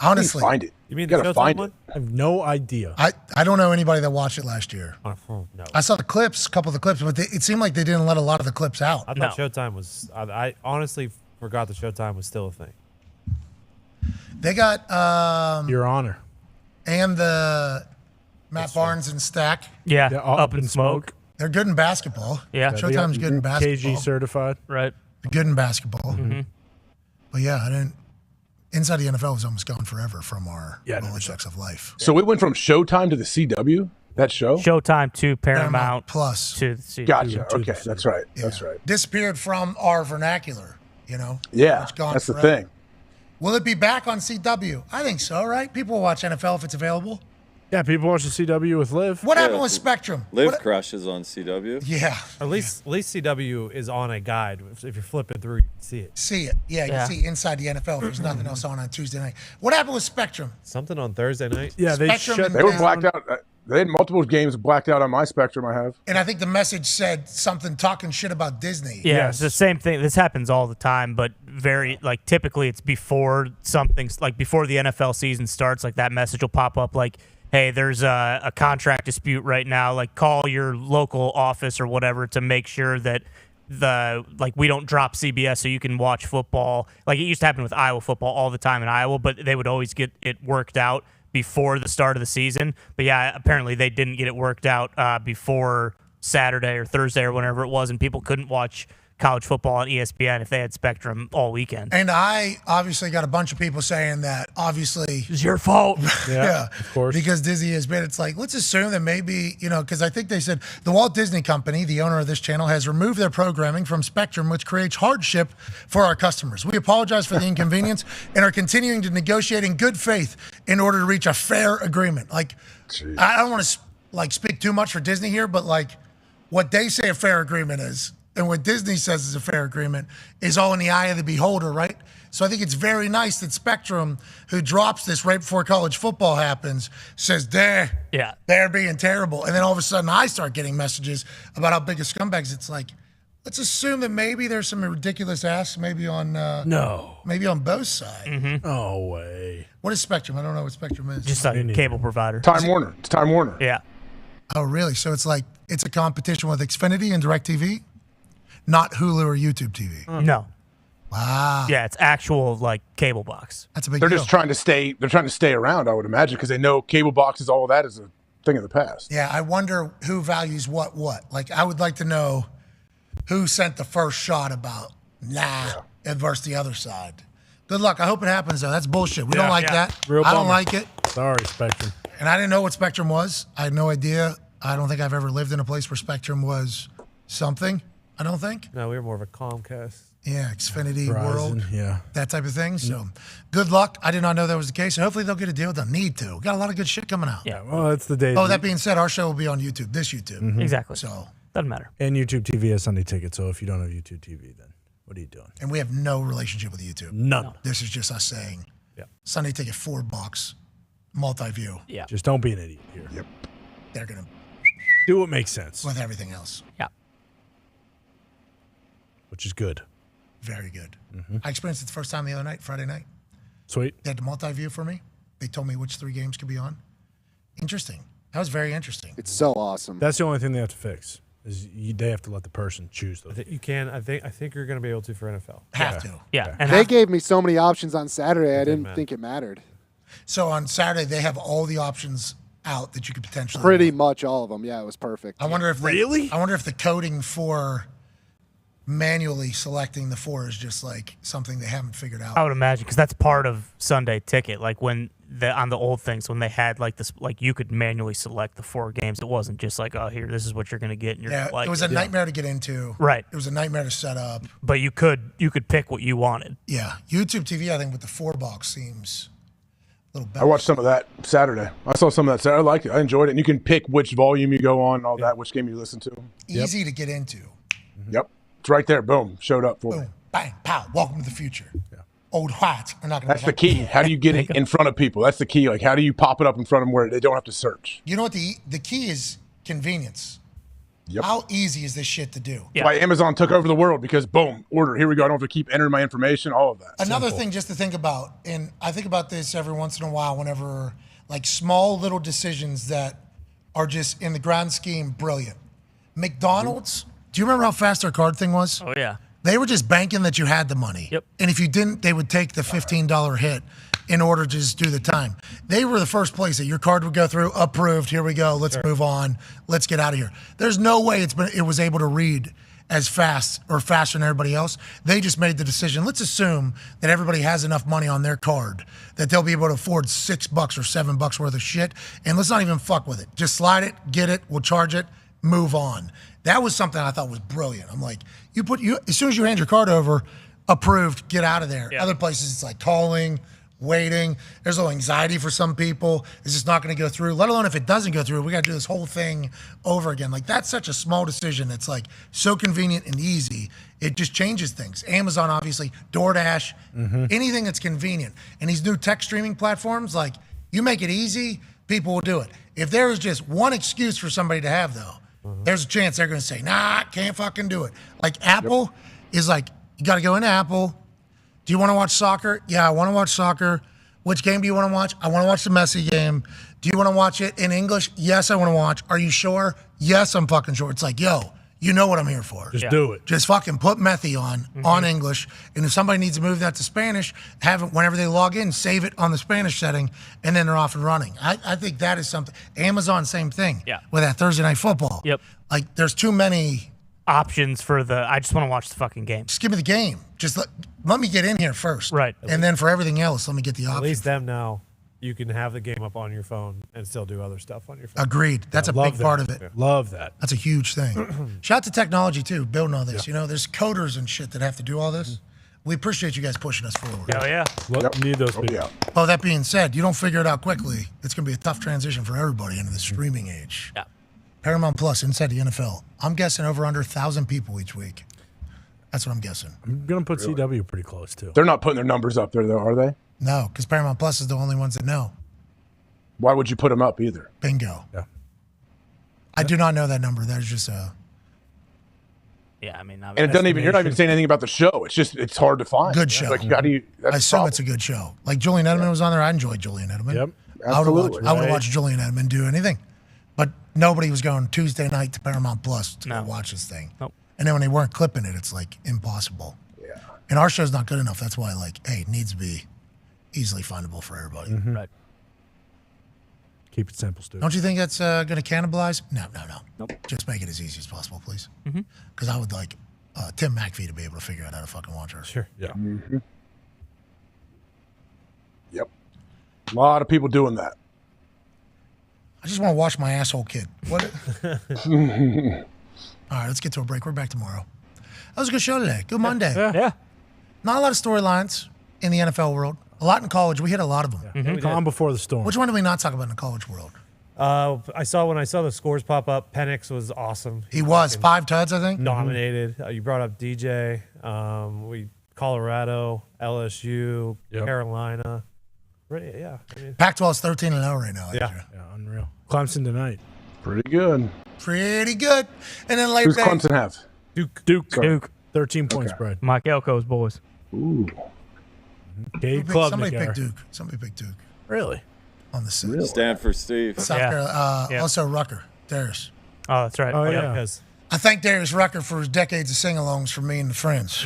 Honestly. Find it. You mean You the gotta Showtime find one? I have no idea. I don't know anybody that watched it last year. No. I saw the clips, a couple of the clips, but it seemed like they didn't let a lot of the clips out. I thought Showtime was. I honestly forgot that Showtime was still a thing. They got Your Honor. and the Matt Barnes and Stack. Yeah, Yeah, up in smoke. They're good in basketball. Yeah. They got Showtime's good in basketball. KG certified. Right. Good in basketball. But yeah, I didn't. Inside the NFL was almost gone forever from our Rolodex of life. So we went from Showtime to the CW. That show. Showtime to Paramount Plus. to the CW. Gotcha. Okay, that's right. That's right. Disappeared from our vernacular, Yeah, It's gone that's the forever. thing. Will it be back on CW? I think so, right? People will watch NFL if it's available. Yeah, people watch the CW with Liv. What happened with Spectrum? Live Crushes on CW. Yeah. At least CW is on a guide. If you're flipping through, you can see it. See it. Yeah, you can see inside the NFL if there's nothing else on Tuesday night. What happened with Spectrum? Something on Thursday night. Yeah, they Spectrum shut. and They were down. blacked out. They had multiple games blacked out on my Spectrum. I have. And I think the message said something talking shit about Disney. Yeah, it's the same thing. This happens all the time, but typically it's before before the NFL season starts. Like that message will pop up like, hey, there's a contract dispute right now. Like call your local office or whatever to make sure that we don't drop CBS so you can watch football. Like it used to happen with Iowa football all the time in Iowa, but they would always get it worked out before the start of the season. But yeah, apparently they didn't get it worked out before Saturday or Thursday or whenever it was, and people couldn't watch college football on ESPN if they had Spectrum all weekend. And I obviously got a bunch of people saying that obviously it's your fault. Yeah, of course. Because Disney has been, it's like, let's assume that maybe, because I think they said the Walt Disney Company, the owner of this channel, has removed their programming from Spectrum, which creates hardship for our customers. We apologize for the inconvenience and are continuing to negotiate in good faith in order to reach a fair agreement. Like, I don't want to speak too much for Disney here, but what they say a fair agreement is, and what Disney says is a fair agreement is all in the eye of the beholder, right? So I think it's very nice that Spectrum, who drops this right before college football happens, says they're being terrible. And then all of a sudden I start getting messages about how big of scumbags. It's like, let's assume that maybe there's some ridiculous asks maybe on maybe on both sides. No way. What is Spectrum? I don't know what Spectrum is. Just a cable provider. Time Warner. It's Time Warner. Yeah. Oh, really? So it's like it's a competition with Xfinity and DirecTV? Not Hulu or YouTube TV. No. Wow. Yeah, it's actual like cable box. That's a big They're deal. just trying to stay. They're trying to stay around, I would imagine, because they know cable boxes, all of that is a thing of the past. Yeah, I wonder who values what. Like, I would like to know who sent the first shot about versus the other side. Good luck. I hope it happens, though. That's bullshit. We don't like that. Real I don't bummer. like it. Sorry, Spectrum. And I didn't know what Spectrum was. I had no idea. I don't think I've ever lived in a place where Spectrum was something. I don't think. No, we were more of a Comcast. Yeah, Xfinity Verizon, World, yeah. that type of thing. So, good luck. I did not know that was the case. And hopefully they'll get a deal. They'll need to. Got a lot of good shit coming out. Yeah, well, that's the day. Oh, that being said, our show will be on YouTube. This YouTube. Mhm. Exactly. So, doesn't matter. And YouTube TV has Sunday Ticket, so if you don't have YouTube TV, then what are you doing? and we have no relationship with YouTube. None. This is just us saying, Yeah. Sunday Ticket $4, multi-view. Yeah. Just don't be an idiot here. Yep. They're gonna Do what makes sense, with everything else. Yeah. which is good. Very good. Mm-hmm. I experienced it the first time the other night, Friday night. Sweet. They had the multi-view for me. They told me which 3 games could be on. Interesting. That was very interesting. It's so awesome. That's the only thing they have to fix. Is they have to let the person choose those. You can. I think you're going to be able to for NFL. Have to. Yeah. And they gave me so many options on Saturday, I didn't matter. think it mattered. So on Saturday, they have all the options out that you could potentially. Pretty much all of them. Yeah, it was perfect. I wonder if Really? I wonder if the coding for manually selecting the 4 is just like something they haven't figured out. I would imagine because that's part of Sunday Ticket. Like when on the old things when they had like this, like you could manually select the 4 games. It wasn't just like, oh, here, this is what you're going to get. And you're Yeah, gonna like it was a nightmare to get into. Right. It was a nightmare to set up. But you could pick what you wanted. Yeah, YouTube TV, I think with the 4 box seems a little better. I watched some of that Saturday. I saw some of that Saturday. I liked it. I enjoyed it. And you can pick which volume you go on, all that, which game you listen to. Easy to get into. Yep. It's right there. Boom. Showed up for me. Boom, bang, pow. Welcome to the future. Old white. We're not gonna. That's the key. How do you get it in front of people? That's the key. Like, how do you pop it up in front of them where they don't have to search? You know what the key is? Convenience. Yep. How easy is this shit to do? Yeah. Why Amazon took over the world because, boom, order. Here we go. I don't have to keep entering my information, all of that. Another Simple. thing just to think about, and I think about this every once in a while whenever, like, small little decisions that are just, in the grand scheme, brilliant. McDonald's, do you remember how fast their card thing was? Oh yeah. They were just banking that you had the money. Yep. And if you didn't, they would take the $15 hit in order to just do the time. They were the first place that your card would go through, approved, here we go, let's move on, let's get out of here. There's no way it was able to read as fast or faster than everybody else. They just made the decision. Let's assume that everybody has enough money on their card that they'll be able to afford $6 or $7 worth of shit, and let's not even fuck with it. Just slide it, get it, we'll charge it, move on. That was something I thought was brilliant. I'm like, as soon as you hand your card over, approved, get out of there. Yeah. Other places it's like calling, waiting. There's a little anxiety for some people. Is this not going to go through? Let alone if it doesn't go through, we got to do this whole thing over again. Like, that's such a small decision. It's like so convenient and easy. It just changes things. Amazon, obviously, DoorDash, anything that's convenient. And these new tech streaming platforms, like, you make it easy, people will do it. If there is just one excuse for somebody to have, though, there's a chance they're going to say, nah, can't fucking do it. Like, Apple is like, you got to go into Apple. Do you want to watch soccer? Yeah, I want to watch soccer. Which game do you want to watch? I want to watch the Messi game. Do you want to watch it in English? Yes, I want to watch. Are you sure? Yes, I'm fucking sure. It's like, yo, you know what I'm here for. Just do it. Just fucking put Messi on English. And if somebody needs to move that to Spanish, have it whenever they log in, save it on the Spanish setting, and then they're off and running. I think that is something. Amazon, same thing. Yeah. With that Thursday Night Football. Yep. Like, there's too many options for I just want to watch the fucking game. Just give me the game. Just let me get in here first. Right. And then for everything else, let me get the option. At least them now, you can have the game up on your phone and still do other stuff on your phone. Agreed. That's a big part of it. Yeah. Love that. That's a huge thing. Shout out to technology, too, building all this. You know, there's coders and shit that have to do all this. We appreciate you guys pushing us forward. Hell yeah. Need those people. Oh, that being said, you don't figure it out quickly, it's going to be a tough transition for everybody into the streaming age. Yeah. Paramount Plus inside the NFL. I'm guessing over under 1,000 people each week. That's what I'm guessing. I'm going to put CW pretty close, too. They're not putting their numbers up there, though, are they? No, because Paramount Plus is the only ones that know. Why would you put them up either? Bingo. Yeah. I do not know that number. That is just a... Yeah, I mean, And it doesn't even, you're not even saying anything about the show. It's just, it's hard to find. Good show. Like, how do you, that's I the assume problem. it's a good show. Like Julian Edelman was on there. I enjoyed Julian Edelman. Yep. Absolutely. I would watch Julian Edelman do anything. But nobody was going Tuesday night to Paramount Plus to go watch this thing. Nope. And then when they weren't clipping it, it's like impossible. Yeah. And our show's not good enough. That's why, like, hey, it needs to be easily findable for everybody. Right. Keep it simple, Stu. Don't you think that's going to cannibalize? No. Nope. Just make it as easy as possible, please. Because I would like Tim McAfee to be able to figure out how to fucking watch her. Sure. Yeah. Yep. A lot of people doing that. I just want to watch my asshole kid. What? All right, let's get to a break. We're back tomorrow. That was a good show today. Good Monday. Yeah. Not a lot of storylines in the NFL world. A lot in college. We hit a lot of them. Calm before the storm. Which one did we not talk about in the college world? When I saw the scores pop up, Penix was awesome. He was 5 tuds, I think. Dominated. You brought up DJ. Colorado, LSU, Carolina. Right, yeah. Pac-12 is 13-0 right now. Yeah, unreal. Clemson tonight. Pretty good. Pretty good. And then later Who's Clemson have? Duke. 13 point spread. Mike Elko's boys. Ooh. Gabe Somebody picked Duke. Really? On the six. Stanford Steve. South Carolina. Also Rucker. Darius. Oh, that's right. Oh, yeah. I thank Darius Rucker for his decades of sing-alongs for me and the friends.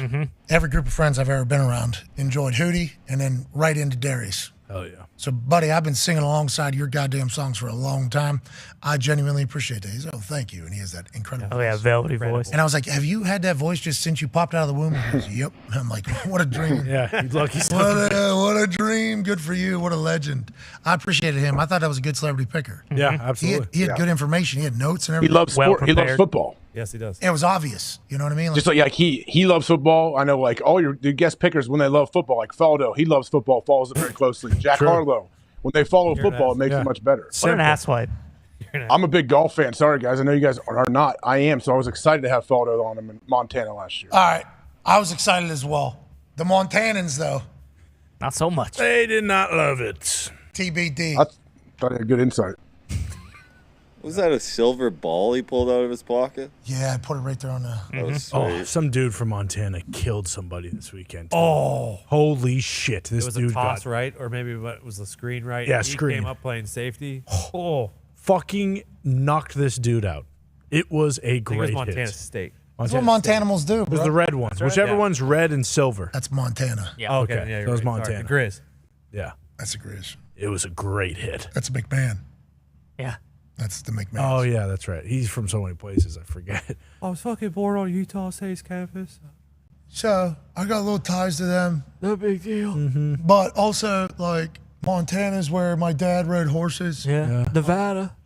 Every group of friends I've ever been around enjoyed Hootie and then right into Darius. Hell yeah. So, buddy, I've been singing alongside your goddamn songs for a long time. I genuinely appreciate that. He's, oh, thank you. And he has that incredible voice. Yeah, velvety voice. And I was like, have you had that voice just since you popped out of the womb? He goes, yep. And I'm like, what a dream. Yeah, he's lucky. What a dream. Good for you. What a legend. I appreciated him. I thought that was a good celebrity picker. Yeah, absolutely. He had good information. He had notes and He everything. loves sport. He loves football. Yes, he does. It was obvious. You know what I mean? Just like he loves football. I know like all your guest pickers when they love football, like Faldo, he loves football, follows it very closely. Jack Harlow, when they follow football, it makes it much better. What an asswipe. I'm a big golf fan. Sorry, guys. I know you guys are not. I am. So I was excited to have Faldo on him in Montana last year. All right. I was excited as well. The Montanans, though. Not so much. They did not love it. TBD. I thought he had good insight. Was that a silver ball he pulled out of his pocket? Yeah, I put it right there on the. That was Oh, sweet. some dude from Montana killed somebody this weekend. too. Oh. Holy shit. This It was dude a toss got right, or maybe what was the screen right? Yeah, he screen. came up playing safety. fucking knocked this dude out. It was a I think it was great Montana hit. State. That's what Montanimals do, It was bro. the red ones. right. Whichever Yeah. one's red and silver. That's Montana. Yeah. Okay. Okay, Yeah, that was right. Sorry. Montana. The Grizz. Yeah. That's a Grizz. It was a great hit. That's a McMahon. Yeah. That's the McMahon. Oh, yeah, that's right. He's from so many places, I forget. I was fucking born on Utah State's campus. So I got little ties to them. No big deal. But also, like, Montana's where my dad rode horses. Yeah. Nevada.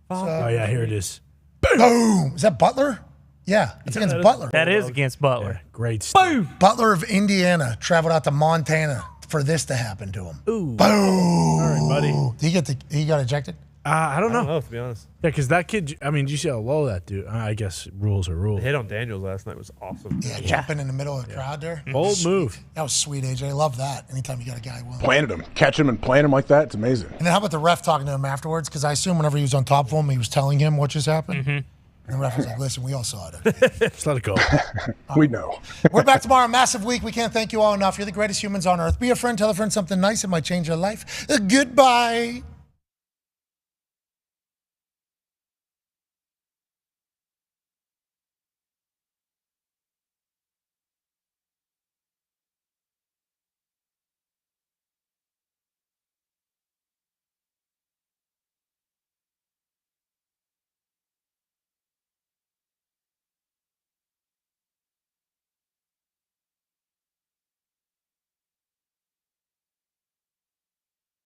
Oh, yeah, here it is. Boom! Is that Butler? Yeah, it's against Butler. That is against Butler. Great stuff. Butler of Indiana traveled out to Montana for this to happen to him. Ooh. Boom! All right, buddy. He got ejected? I don't know. I don't know, to be honest. Yeah, because that kid, I mean, did you see how low that dude? I guess rules are rules. The hit on Daniels last night was awesome. Yeah, jumping in the middle of the crowd there. Bold move. That was sweet, AJ. I love that. Anytime you got a guy willing. Planted him, catch him and plant him like that. It's amazing. And then how about the ref talking to him afterwards? Because I assume whenever he was on top of him, he was telling him what just happened. And the ref was like, listen, we all saw it. Okay? Just let it go. We know. We're back tomorrow. Massive week. We can't thank you all enough. You're the greatest humans on earth. Be a friend. Tell a friend something nice. It might change your life. Goodbye.